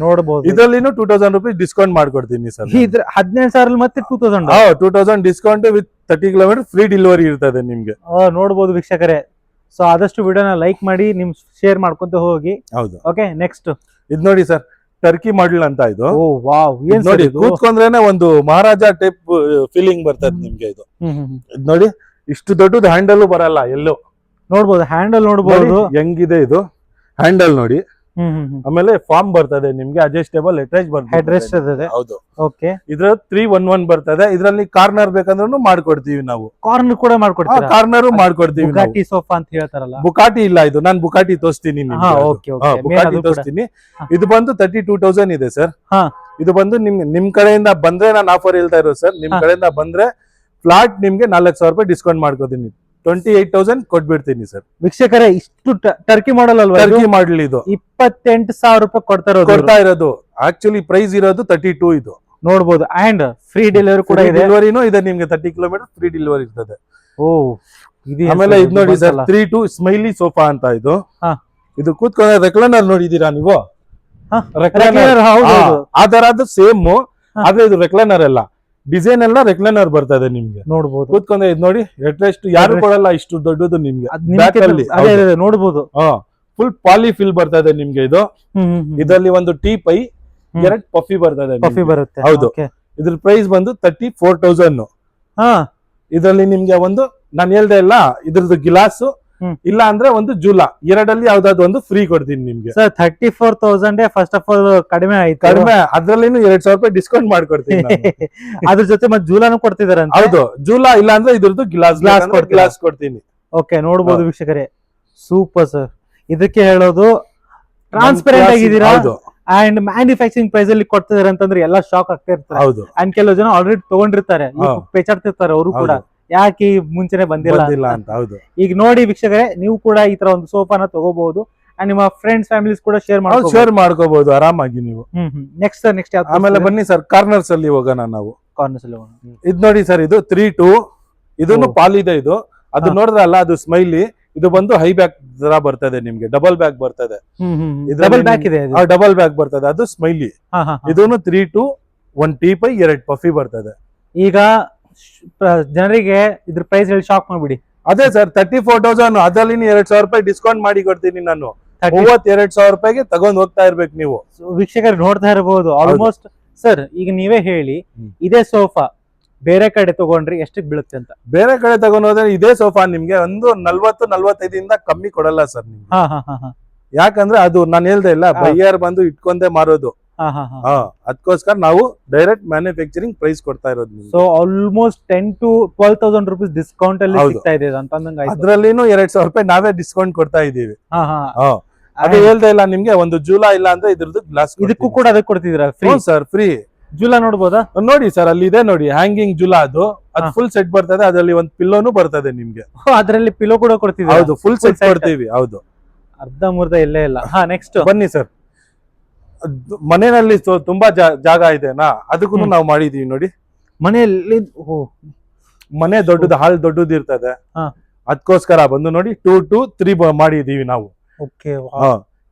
ಇದರಲ್ಲಿ 2,000 ರೂಪಾಯಿ ಡಿಸ್ಕೌಂಟ್ ಮಾಡ್ಕೊಡ್ತೀನಿ ಸರ್. 17,000 ಮತ್ತೆ 2,000. 2,000 discount with 30 kilometre free delivery ಇರ್ತದೆ ನಿಮ್ಗೆ. ನೋಡಬಹುದು ವೀಕ್ಷಕರೇ. ಸೊ ಆದಷ್ಟು ವಿಡಿಯೋನ ಲೈಕ್ ಮಾಡಿ, ನಿಮ್ ಶೇರ್ ಮಾಡ್ಕೊಂತ ಹೋಗಿ. ಹೌದು, ಓಕೆ. ನೆಕ್ಸ್ಟ್ ಇದು ನೋಡಿ ಸರ್, ಟರ್ಕಿ ಮಾಡೆಲ್ ಅಂತ. ಇದು ಏನ್ ನೋಡಿ, ಕೂತ್ಕೊಂಡ್ರೇನೆ ಒಂದು ಮಹಾರಾಜ ಟೈಪ್ ಫೀಲಿಂಗ್ ಬರ್ತದೆ ನಿಮ್ಗೆ. ಇದು ನೋಡಿ, ಇಷ್ಟು ದೊಡ್ಡದು ಹ್ಯಾಂಡಲ್ ಬರಲ್ಲ ಎಲ್ಲೋ. ನೋಡ್ಬೋದು, ಹ್ಯಾಂಡಲ್ ನೋಡ್ಬೋದು ಹೆಂಗಿದೆ ಇದು ಹ್ಯಾಂಡಲ್ ನೋಡಿ. ಆಮೇಲೆ ಫಾರ್ಮ್ ಬರ್ತದೆ ನಿಮ್ಗೆ, ಅಡ್ಜಸ್ಟೇಬಲ್ ಬರ್ತದೆ. ಹೌದು, ಓಕೆ. ಇದ್ರ 311 ಬರ್ತದೆ. ಇದ್ರಲ್ಲಿ ಕಾರ್ನರ್ ಬೇಕಂದ್ರೂ ಮಾಡ್ಕೊಡ್ತೀವಿ ನಾವು. ಕಾರ್ನರ್ ಕೂಡ ಮಾಡ್ಕೊಡ್ತೀವಿ. ಕಾರ್ನರ್ ಮಾಡ್ಕೊಡ್ತೀವಿ. ಬುಗಾಟಿ ಸೋಫಾ ಅಂತ ಹೇಳ್ತಾರಲ್ಲ. ಬುಕಾಟಿ ಇಲ್ಲ, ಇದು ನಾನು ಬುಕಾಟಿ ತೋರಿಸ್ತೀನಿ. ಬುಕಾಟಿ ತೋರಿಸ್ತೀನಿ. ಇದು ಬಂದು 32,000 ಇದೆ ಸರ್. ಇದು ಬಂದು ನಿಮ್ ಕಡೆಯಿಂದ ಬಂದ್ರೆ ನಾನು ಆಫರ್ ಹೇಳ್ತಾ ಇರೋದು ಸರ್. ನಿಮ್ ಕಡೆಯಿಂದ ಬಂದ್ರೆ ಫ್ಲಾಟ್ ನಿಮ್ಗೆ 4,000 ರೂಪಾಯಿ ಡಿಸ್ಕೌಂಟ್ ಮಾಡ್ಕೋತೀನಿ. 28,000 ಕೊಟ್ಬಿಡ್ತೀನಿ ಸರ್. ವೀಕ್ಷಕರೇ, ಇಷ್ಟು ಟರ್ಕಿ ಮಾಡಲ್ ಅಲ್ವಾ? ಟರ್ಕಿ ಮಾಡಲ್ ಇದು 28,000 ರೂಪಾಯಿ ಕೊಡ್ತಾ ಇರೋದು. ಆಕ್ಚುಲಿ ಪ್ರೈಸ್ ಇರೋದು 32. ಇದು ನೋಡ್ಬೋದು. ಅಂಡ್ ಫ್ರೀ ಡೆಲಿವರಿ ಕೂಡ ಇದೆ. ಡೆಲಿವರಿನೂ ಇದೆ ನಿಮ್ಗೆ, 30 ಕಿಲೋಮೀಟರ್ ಫ್ರೀ ಡೆಲಿವರಿ ಇರ್ತದೆ. ಆಮೇಲೆ ಇದು ನೋಡಿ ಸರ್, 3.2 ಸ್ಮೈಲಿ ಸೋಫಾ ಅಂತ. ಇದು ಕೂತ್ಕೊಂಡ್ರೆ ರೆಕ್ಲೈನರ್ ನೋಡಿದೀರಾ ನೀವು? ಆ ತರ ಅದು ಸೇಮ್, ಆದ್ರೆ ಇದು ರೆಕ್ಲೈನರ್ ಅಲ್ಲ. ಡಿಸೈನ್ ಎಲ್ಲ ರೆಕ್ಲೈನರ್ ಬರ್ತದೆ ನಿಮ್ಗೆ. ನೋಡ್ಬೋದು ಕೂತ್ಕೊಂಡೆ ಇದ್ ನೋಡಿ ಅಟ್ಲೀಸ್ಟ್ ಯಾರು ಕೊಡಲ್ಲ ಇಷ್ಟು ದೊಡ್ಡದು ನಿಮ್ಗೆ. Back ಅಲ್ಲಿ ನೋಡ್ಬೋದು ಫುಲ್ ಪಾಲಿ ಫಿಲ್ ಬರ್ತದೆ ನಿಮ್ಗೆ. ಇದು ಇದರಲ್ಲಿ ಒಂದು ಟೀ ಪೈ 2 ಪಫಿ ಬರ್ತದೆ. ಪಫಿ ಬರುತ್ತೆ. ಹೌದು. ಇದ್ರ ಪ್ರೈಸ್ ಬಂದು 34,000. ಇದರಲ್ಲಿ ನಿಮ್ಗೆ ಒಂದು ನಾನು ಹೇಳ್ದೆ ಇಲ್ಲ ಇದ್ರದ್ದು ಗಿಲಾಸ್ ಇಲ್ಲ ಅಂದ್ರೆ ಒಂದು ಜೂಲ ಎರಡಲ್ಲಿ ಯಾವ್ದಾದ್ರು ಒಂದು ಫ್ರೀ ಕೊಡ್ತೀನಿ ನಿಮ್ಗೆ. ಸರ್ 34,000 ಫಸ್ಟ್ ಆಫ್ ಆಲ್ ಕಡಿಮೆ ಆಯ್ತು. ಕಡಿಮೆ ಅದ್ರಲ್ಲಿ 2,000 ರೂಪಾಯಿ ಡಿಸ್ಕೌಂಟ್ ಮಾಡ್ಕೊಡ್ತೀನಿ. ಅದ್ರ ಜೊತೆ ಮತ್ತೆ ಜೂಲಾನು ಕೊಡ್ತಿದಾರೆ. ಹೌದು, ಜೂಲ ಇಲ್ಲ ಅಂದ್ರೆ ಇದ್ರದ್ದು ಗ್ಲಾಸ್ ಕೊಡ್ತೀನಿ. ಓಕೆ, ನೋಡ್ಬೋದು ವೀಕ್ಷಕರೇ. Super sir. ಇದಕ್ಕೆ ಹೇಳೋದು ಟ್ರಾನ್ಸ್ಪರೆಂಟ್ ಆಗಿದ್ದೀರಾ ಅಂಡ್ ಮ್ಯಾನುಫ್ಯಾಕ್ಚರಿಂಗ್ ಪ್ರೈಸ್ ಅಲ್ಲಿ ಕೊಡ್ತಿದಾರೆ ಅಂತಂದ್ರೆ ಎಲ್ಲ ಶಾಕ್ ಆಗ್ತಾ ಇರ್ತಾರೆ. ಹೌದು. ಅಂಡ್ ಕೆಲವು ಜನ ಆಲ್ರೆಡಿ ತಗೊಂಡಿರ್ತಾರೆ, ಪೇಚಾಡ್ತಿರ್ತಾರೆ ಅವರು ಕೂಡ ಯಾಕೆ ಮುಂಚೆನೆ ಬಂದಿಲ್ಲ ಅಂತ. ಹೌದು. ಈಗ ನೋಡಿ ವೀಕ್ಷಕರೇ, ನೀವು ಕೂಡ ಈ ತರ ಒಂದು ಸೋಫಾನ ತಗೋಬಹುದು ಅಂಡ್ ನಿಮ್ಮ ಫ್ರೆಂಡ್ಸ್ ಫ್ಯಾಮಿಲೀಸ್ ಕೂಡ ಶೇರ್ ಮಾಡ್ಕೋಬಹುದು ಆರಾಮಾಗಿ ನೀವು. ನೆಕ್ಸ್ಟ್ ಆಮೇಲೆ ಬನ್ನಿ ಸರ್, ಕಾರ್ನರ್ಸ್ ಅಲ್ಲಿ ಹೋಗೋಣ ನಾವು. ಕಾರ್ನರ್ಸ್ ಅಲ್ಲಿ ಇದು ನೋಡಿ ಸರ್, ಇದು 3-2 ಇದನ್ನು ಪಾಲ್ ಇದೆ. ಇದು ಅದು ನೋಡಿದ್ರಲ್ಲ, ಅದು ಸ್ಮೈಲಿ. ಇದು ಬಂದು ಹೈ ಬ್ಯಾಕ್ ತರ ಬರ್ತದೆ ನಿಮ್ಗೆ, ಡಬಲ್ ಬ್ಯಾಕ್ ಬರ್ತದೆ. ಡಬಲ್ ಬ್ಯಾಕ್ ಇದೆ, ಡಬಲ್ ಬ್ಯಾಕ್ ಬರ್ತದೆ, ಅದು ಸ್ಮೈಲಿ. ಇದನ್ನು 3-2 1 ಟೀ ಪೈ 2 ಪಫಿ ಬರ್ತದೆ. ಈಗ ಜನರಿಗೆ ಇದ್ರ ಪ್ರೈಸ್ ಹೇಳಿ ಶಾಕ್ ಮಾಡ್ಬಿಡಿ. ಅದೇ ಸರ್ 34,000, ಅದರಲ್ಲಿ 2,000 ರೂಪಾಯಿ ಡಿಸ್ಕೌಂಟ್ ಮಾಡಿ ಕೊಡ್ತೀನಿ ನಾನು. 32,000 ರೂಪಾಯಿಗೆ ತಗೊಂಡ್ ಹೋಗ್ತಾ ಇರ್ಬೇಕು ನೀವು. ವೀಕ್ಷಕರು ನೋಡ್ತಾ ಇರಬಹುದು ಆಲ್ಮೋಸ್ಟ್. ಸರ್ ಈಗ ನೀವೇ ಹೇಳಿ, ಇದೇ ಸೋಫಾ ಬೇರೆ ಕಡೆ ತಗೊಂಡ್ರೆ ಎಷ್ಟು ಬೀಳುತ್ತೆ ಅಂತ? ಬೇರೆ ಕಡೆ ತಗೊಂಡೋದ್ರೆ ಇದೇ ಸೋಫಾ ನಿಮ್ಗೆ ಒಂದು 40-45 ಕಮ್ಮಿ ಕೊಡಲ್ಲ ಸರ್ ನಿಮ್ಗೆ. ಯಾಕಂದ್ರೆ ಅದು ನಾನು ಹೇಳ್ದೆ ಇಲ್ಲ, ಬೈಯರ್ ಬಂದು ಇಟ್ಕೊಂಡೆ ಮಾರೋದು. ಅದಕ್ಕೋಸ್ಕರ ನಾವು ಡೈರೆಕ್ಟ್ ಮ್ಯಾನುಫ್ಯಾಕ್ಚರಿಂಗ್ ಪ್ರೈಸ್ ಕೊಡ್ತಾ ಇರೋದು. So almost 10,000 to 12,000 rupees discount ಅಲ್ಲಿ ಸಿಗ್ತಾ ಇದೆ ಅಂತ ಅಂದಂಗ. ಅದ್ರಲ್ಲಿನೂ 2,000 ರೂಪಾಯಿ ನಾವೇ ಡಿಸ್ಕೌಂಟ್ ಕೊಡ್ತಾ ಇದೀವಿ. ಅದು ಹೇಳ್ದೆ ಇಲ್ಲ ನಿಮ್ಗೆ, ಒಂದು ಜೂಲಾ ಇಲ್ಲ ಅಂದ್ರೆ ಇದ್ರದ್ದು ಗ್ಲಾಸ್. ಇದಕ್ಕೂ ಕೂಡ ಅದಕ್ಕೆ ಕೊಡ್ತಿದ್ದೀರಾ? ಫ್ರೀ ಸರ್, ಫ್ರೀ ಜೂಲಾ ನೋಡ್ಬೋದಾ? ನೋಡಿ ಸರ್, ಅಲ್ಲಿ ಇದೆ ನೋಡಿ ಹ್ಯಾಂಗಿಂಗ್ ಜೂಲಾ. ಅದು ಫುಲ್ ಸೆಟ್ ಬರ್ತದೆ, ಅದರಲ್ಲಿ ಒಂದು ಪಿಲ್ಲೋನು ಬರ್ತದೆ ನಿಮ್ಗೆ. ಅದರಲ್ಲಿ ಪಿಲ್ಲೋ ಕೂಡ ಕೊಡ್ತೀವಿ. ಹೌದು, ಫುಲ್ ಸೆಟ್ ಕೊಡ್ತೀವಿ. ಹೌದು, ಅರ್ಧ ಮುರ್ಧ ಇಲ್ಲೇ ಇಲ್ಲ. ನೆಕ್ಸ್ಟ್ ಬನ್ನಿ ಸರ್. ಮನೆಯಲ್ಲಿ ತುಂಬಾ ಜಾಗ ಇದೆನಾ, ಅದಕ್ಕೂ ನಾವು ಮಾಡಿದೀವಿ ನೋಡಿ. ಮನೆಯಲ್ಲಿ ಮನೆ ದೊಡ್ಡದು, ಹಾಲ್ ದೊಡ್ಡದು ಇರ್ತದೆ. ಅದಕ್ಕೋಸ್ಕರ ಬಂದು ನೋಡಿ 2 to 3 ಮಾಡಿದೀವಿ ನಾವು.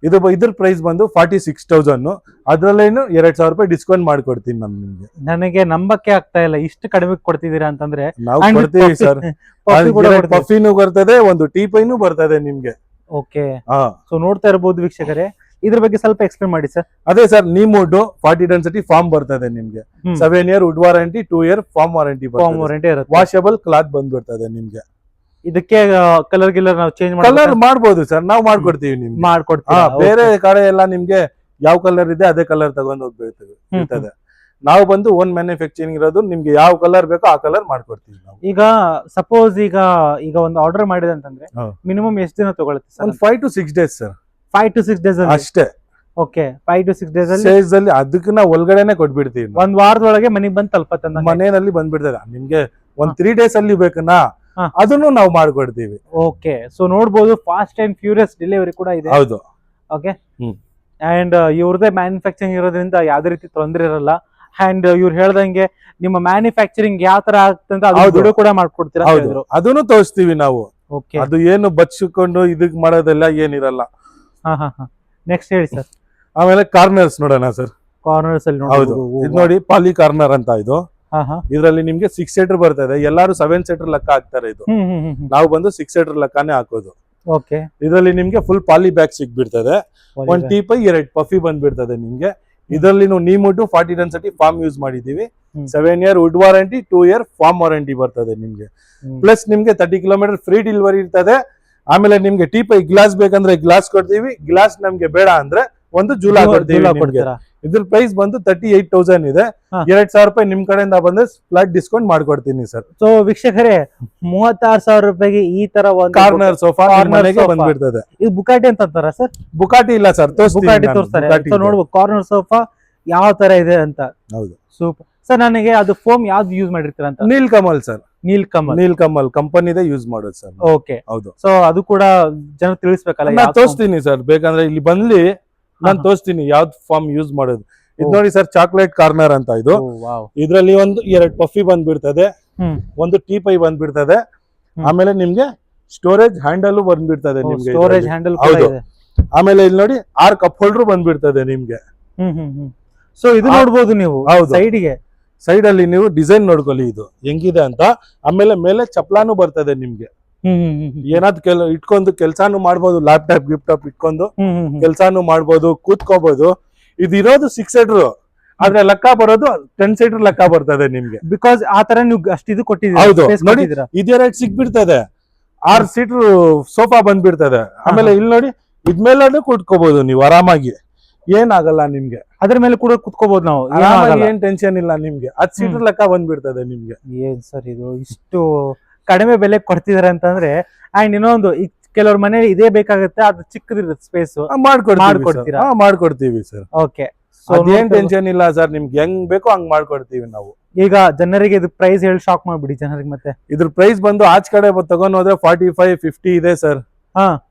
ಇದ್ರ ಪ್ರೈಸ್ ಬಂದು 46,000. ಅದ್ರಲ್ಲೇನು 2,000 ರೂಪಾಯಿ ಡಿಸ್ಕೌಂಟ್ ಮಾಡ್ಕೊಡ್ತೀನಿ ನಾನು ನಿಮ್ಗೆ. ನನಗೆ ನಂಬಕ್ಕೆ ಆಗ್ತಾ ಇಲ್ಲ, ಇಷ್ಟು ಕಡಿಮೆ ಕೊಡ್ತಿದ್ದೀರಾ ಅಂತಂದ್ರೆ. ನಾವು ಕೊಡ್ತೀವಿ ಸರ್. ಪಫಿನೂ ಬರ್ತದೆ, ಒಂದು ಟೀ ಪೈನು ಬರ್ತದೆ ನಿಮ್ಗೆ. ಓಕೆ, ಸೊ ನೋಡ್ತಾ ಇರಬಹುದು ವೀಕ್ಷಕರೇ. ಇದ್ರ ಬಗ್ಗೆ ಸ್ವಲ್ಪ ಎಕ್ಸ್ಪ್ಲೇನ್ ಮಾಡಿ ಸರ್. ಅದೇ ಸರ್, ನೀಮುಡ್ 40 ಡೆನ್ಸಿಟಿ ಫಾರ್ಮ್ ಬರ್ತದೆ ನಿಮ್ಗೆ. 7 year wood warranty, 2 year foam warranty ಬರ್ತದೆ. ವಾಷಬಲ್ ಕ್ಲಾತ್ ಬಂದ್ಬಿಡ್ತದೆ ನಿಮ್ಗೆ. ಇದಕ್ಕೆ ಕಲರ್ ಗಿಲ್ಲರ್ ನಾವು ಚೇಂಜ್ ಮಾಡ್ಬೋದು ಸರ್, ನಾವು ಮಾಡ್ಕೊಡ್ತೀವಿ ನಿಮ್ಗೆ. ಮಾಡ್ಕೊಡ್ತೀವಿ. ಬೇರೆ ಕಡೆ ಎಲ್ಲ ನಿಮ್ಗೆ ಯಾವ ಕಲರ್ ಇದೆ ಅದೇ ಕಲರ್ ತಗೊಂಡ್ ಹೋಗ್ಬೇಕು. ನಾವು ಬಂದು ಓನ್ ಮ್ಯಾನುಫ್ಯಾಕ್ಚರಿಂಗ್ ಇರೋದು, ನಿಮ್ಗೆ ಯಾವ ಕಲರ್ ಬೇಕೋ ಆ ಕಲರ್ ಮಾಡ್ಕೊಡ್ತೀವಿ ನಾವು. ಈಗ ಸಪೋಸ್ ಈಗ ಒಂದು ಆರ್ಡರ್ ಮಾಡಿದೆ ಅಂತಂದ್ರೆ ಮಿನಿಮಮ್ ಎಷ್ಟು ದಿನ ತಗೊಳುತ್ತೆ sir? 5 to 6 days sir. 5 to 6 days ಅಷ್ಟೇ. ಓಕೆ, 5 to 6 days ಅಲ್ಲಿ ಅದಕ್ಕೆ ನಾವು ಒಳಗಡೆನೆ ಕೊಟ್ಬಿಡ್ತೀವಿ. ಒಂದ್ ವಾರದೊಳಗೆ ಮನೆಗೆ ಬಂದು ತಲುಪತ್ತೆ, ಮನೆಯಲ್ಲಿ ಬಂದ್ಬಿಡ್ತದೆ. ನಿಮ್ಗೆ ಒಂದ್ 3 days ಅಲ್ಲಿ ಬೇಕನಾ, ಅದನ್ನು ನಾವು ಮಾಡ್ಕೊಡ್ತೀವಿ. ಓಕೆ, ಸೊ ನೋಡ್ಬೋದು ಫಾಸ್ಟ್ ಅಂಡ್ ಫ್ಯೂರಿಯಸ್ ಡೆಲಿವರಿ ಕೂಡ ಇದೆ. ಹೌದು. ಓಕೆ, ಅಂಡ್ ಇವ್ರದೇ ಮ್ಯಾನುಫ್ಯಾಕ್ಚರಿಂಗ್ ಇರೋದ್ರಿಂದ ಯಾವ್ದೇ ರೀತಿ ತೊಂದರೆ ಇರಲ್ಲ. ಅಂಡ್ ಇವ್ರು ಹೇಳ್ದಂಗೆ ನಿಮ್ಮ ಮ್ಯಾನುಫ್ಯಾಕ್ಚರಿಂಗ್ ಯಾವ ತರ ಆಗ್ತಂತ ವಿಡಿಯೋ ಕೂಡ ಮಾಡ್ಕೊಡ್ತೀರಾ? ಅದನ್ನು ತೋರಿಸ್ತೀವಿ ನಾವು. ಓಕೆ, ಅದು ಏನು ಬಚ್ಚಿಕೊಂಡು ಇದಕ್ ಮಾಡೋದೆಲ್ಲ ಏನಿರಲ್ಲ. ನೆಕ್ಸ್ಟ್ ಹೇಳಿ ಸರ್. ಆಮೇಲೆ ಕಾರ್ನರ್ಸ್ ನೋಡೋಣ ಸರ್. ಕಾರ್ನರ್ಸ್ ಅಲ್ಲಿ ಹೌದು, ಇದು ನೋಡಿ ಪಾಲಿ ಕಾರ್ನರ್ ಅಂತ. ಇದು ಇದ್ರಲ್ಲಿ ನಿಮ್ಗೆ 6 seater ಬರ್ತದೆ. ಎಲ್ಲಾರು 7 seater ಲೆಕ್ಕ ಹಾಕ್ತಾರೆ. ಇದು ನಾವು ಬಂದು 6 seater ಲೆಕ್ಕಾನೇ ಹಾಕೋದು. ಓಕೆ, ಇದರಲ್ಲಿ ನಿಮ್ಗೆ ಫುಲ್ ಪಾಲಿ ಬ್ಯಾಗ್ ಸಿಗ್ಬಿಡ್ತದೆ. 1 ಟೀ ಪೈ 2 ಪಫಿ ಬಂದ್ಬಿಡ್ತದೆ ನಿಮ್ಗೆ. ಇದರಲ್ಲಿ ನಾವು ನೀಮುಡ್ 40 ಡೆನ್ಸಿಟಿ ಫಾರ್ಮ್ ಯೂಸ್ ಮಾಡಿದೀವಿ. 7 year wood warranty, 2 year foam warranty ಬರ್ತದೆ ನಿಮ್ಗೆ. ಪ್ಲಸ್ ನಿಮ್ಗೆ 30 kilometer ಫ್ರೀ ಡೆಲಿವರಿ ಇರ್ತದೆ. ಆಮೇಲೆ ನಿಮ್ಗೆ ಟೀ ಪೈ ಗ್ಲಾಸ್ ಬೇಕಂದ್ರೆ ಗ್ಲಾಸ್ ಕೊಡ್ತೀವಿ. ಗ್ಲಾಸ್ ನಮ್ಗೆ ಬೇಡ ಅಂದ್ರೆ ಒಂದು ಜೂಲಾ ಕೊಡ್ತೀವಿ. ಇದ್ರ ಪ್ರೈಸ್ ಬಂದು 38,000 ಇದೆ. 2,000 ರೂಪಾಯಿ ನಿಮ್ ಕಡೆಯಿಂದ ಬಂದ್ರೆ ಫ್ಲಾಟ್ ಡಿಸ್ಕೌಂಟ್ ಮಾಡ್ಕೊಡ್ತೀನಿ ಸರ್. ಸೊ ವೀಕ್ಷಕರೇ, 36,000 ರೂಪಾಯಿಗೆ ಈ ತರ ಒಂದು ಕಾರ್ನರ್ ಸೋಫಾ ಮನೆಗೆ ಬಂದ್ಬಿಡ್ತದೆ. ಇದು ಬುಕಾಟಿ ಅಂತ ಅಂತಾರ ಸರ್? ಬುಕಾಟಿ ಇಲ್ಲ ಸರ್, ಬುಕಾಟಿ ತೋರಿಸ್ತಾರೆ. ಸೊ ನೋಡ್ಬೋದು ಕಾರ್ನರ್ ಸೋಫಾ ಯಾವ ತರ ಇದೆ ಅಂತ. ಹೌದು, ಸೂಪರ್ ಸರ್. ನನಗೆ ಅದು ಫೋಮ್ ಯಾವ್ದು ಯೂಸ್ ಮಾಡಿರ್ತೀರ ಅಂತ? ನೀಲ್ ಕಮಲ್ ಸರ್. ನೀಲ್ ಕಮಲ್ ಕಂಪನಿದೆ ಯೂಸ್ ಮಾಡೋದು ಸರ್. ಓಕೆ, ಹೌದು. ಸೊ ಅದು ಕೂಡ ಜನ ತಿಳಿಸ್ಬೇಕಲ್ಲ. ನಾನು ತೋರಿಸ್ತೀನಿ ಸರ್, ಬೇಕಂದ್ರೆ ಇಲ್ಲಿ ಬಂದ್ಲಿ ನಾನು ತೋರಿಸ್ತೀನಿ ಯಾವ್ದು ಫಾರ್ಮ್ ಯೂಸ್ ಮಾಡೋದು. ಇದು ನೋಡಿ ಸರ್, ಚಾಕ್ಲೇಟ್ ಕಾರ್ನರ್ ಅಂತ. ಇದು ಇದ್ರಲ್ಲಿ ಒಂದು 2 ಪಫಿ ಬಂದ್ಬಿಡ್ತದೆ, ಒಂದು ಟೀ ಪೈ ಬಂದ್ಬಿಡ್ತದೆ. ಆಮೇಲೆ ನಿಮ್ಗೆ ಸ್ಟೋರೇಜ್ ಹ್ಯಾಂಡಲ್ ಬಂದ್ಬಿಡ್ತದೆ ನಿಮ್ಗೆ. Storage handle. ಹೌದು. ಆಮೇಲೆ ಇಲ್ಲಿ ನೋಡಿ 6 ಕಪ್ ಹೋಲ್ಡರ್ ಬಂದ್ಬಿಡ್ತದೆ ನಿಮ್ಗೆ. ಸೊ ಇದು ನೋಡ್ಬೋದು ನೀವು ಸೈಡ್ಗೆ. ಸೈಡ್ ಅಲ್ಲಿ ನೀವು ಡಿಸೈನ್ ನೋಡ್ಕೊಳ್ಳಿ ಇದು ಹೆಂಗಿದೆ ಅಂತ. ಆಮೇಲೆ ಮೇಲೆ ಚಪ್ಲಾನು ಬರ್ತದೆ ನಿಮ್ಗೆ. ಏನಾದ್ರು ಇಟ್ಕೊಂಡು ಕೆಲ್ಸಾನು ಮಾಡ್ಬೋದು, ಲ್ಯಾಪ್ಟಾಪ್ ಗಿಫ್ಟಾಪ್ ಇಟ್ಕೊಂಡು ಕೆಲ್ಸಾನು ಮಾಡ್ಬೋದು, ಕೂತ್ಕೋಬಹುದು. ಇದಿರೋದು 6 ಸೀಟರ್, ಆದ್ರೆ ಲೆಕ್ಕ ಬರೋದು 10 ಸೀಟರ್ ಲೆಕ್ಕ ಬರ್ತದೆ ನಿಮ್ಗೆ. ಬಿಕಾಸ್ ಆತರ ನೀವು ಅಷ್ಟು ಇದು ಕೊಟ್ಟಿದ್ದೀರಾ. ಹೌದು ನೋಡಿ, ಇದೇ ರೇಟ್ ಸಿಗ್ಬಿಡ್ತದೆ. 6 ಸೀಟರ್ ಸೋಫಾ ಬಂದ್ಬಿಡ್ತದೆ. ಆಮೇಲೆ ಇಲ್ಲಿ ನೋಡಿ, ಇದ್ಮೇಲೆ ಕೂತ್ಕೋಬಹುದು ನೀವು ಆರಾಮಾಗಿ, ಏನಾಗಲ್ಲ ನಿಮ್ಗೆ. ಅದ್ರ ಮೇಲೆ ಕೂಡ ಕುತ್ಕೋಬಹುದು ನಾವು, ಏನ್ ಟೆನ್ಷನ್ ಇಲ್ಲ ನಿಮ್ಗೆ. 10 ಸೀಟರ್ ಲೆಕ್ಕ ಬಂದ್ಬಿಡ್ತದೆ ನಿಮ್ಗೆ. ಏನ್ ಸರ್ ಇದು ಇಷ್ಟು ಕಡಿಮೆ ಬೆಲೆ ಕೊಡ್ತಿದಾರೆ ಅಂತಂದ್ರೆ. ಅಂಡ್ ಇನ್ನೊಂದು, ಕೆಲವ್ರ ಮನೇಲಿ ಇದೇ ಬೇಕಾಗುತ್ತೆ, ಅದು ಚಿಕ್ಕದಿರುತ್ತೆ ಸ್ಪೇಸ್, ಮಾಡ್ಕೊಡ್ತೀವಿ ಸರ್. ಓಕೆ, ಏನ್ ಟೆನ್ಷನ್ ಇಲ್ಲ ಸರ್, ನಿಮ್ಗೆ ಹೆಂಗ್ ಬೇಕೋ ಹಂಗ್ ಮಾಡ್ಕೊಡ್ತೀವಿ ನಾವು. ಈಗ ಜನರಿಗೆ ಇದು ಪ್ರೈಸ್ ಹೇಳಿ ಶಾಕ್ ಮಾಡ್ಬಿಡಿ ಜನರಿಗೆ. ಮತ್ತೆ ಇದ್ರ ಪ್ರೈಸ್ ಬಂದು ಆಚ ಕಡೆ ತಗೊಂಡ್ ಹೋದ್ರೆ 45-50 ಇದೆ ಸರ್.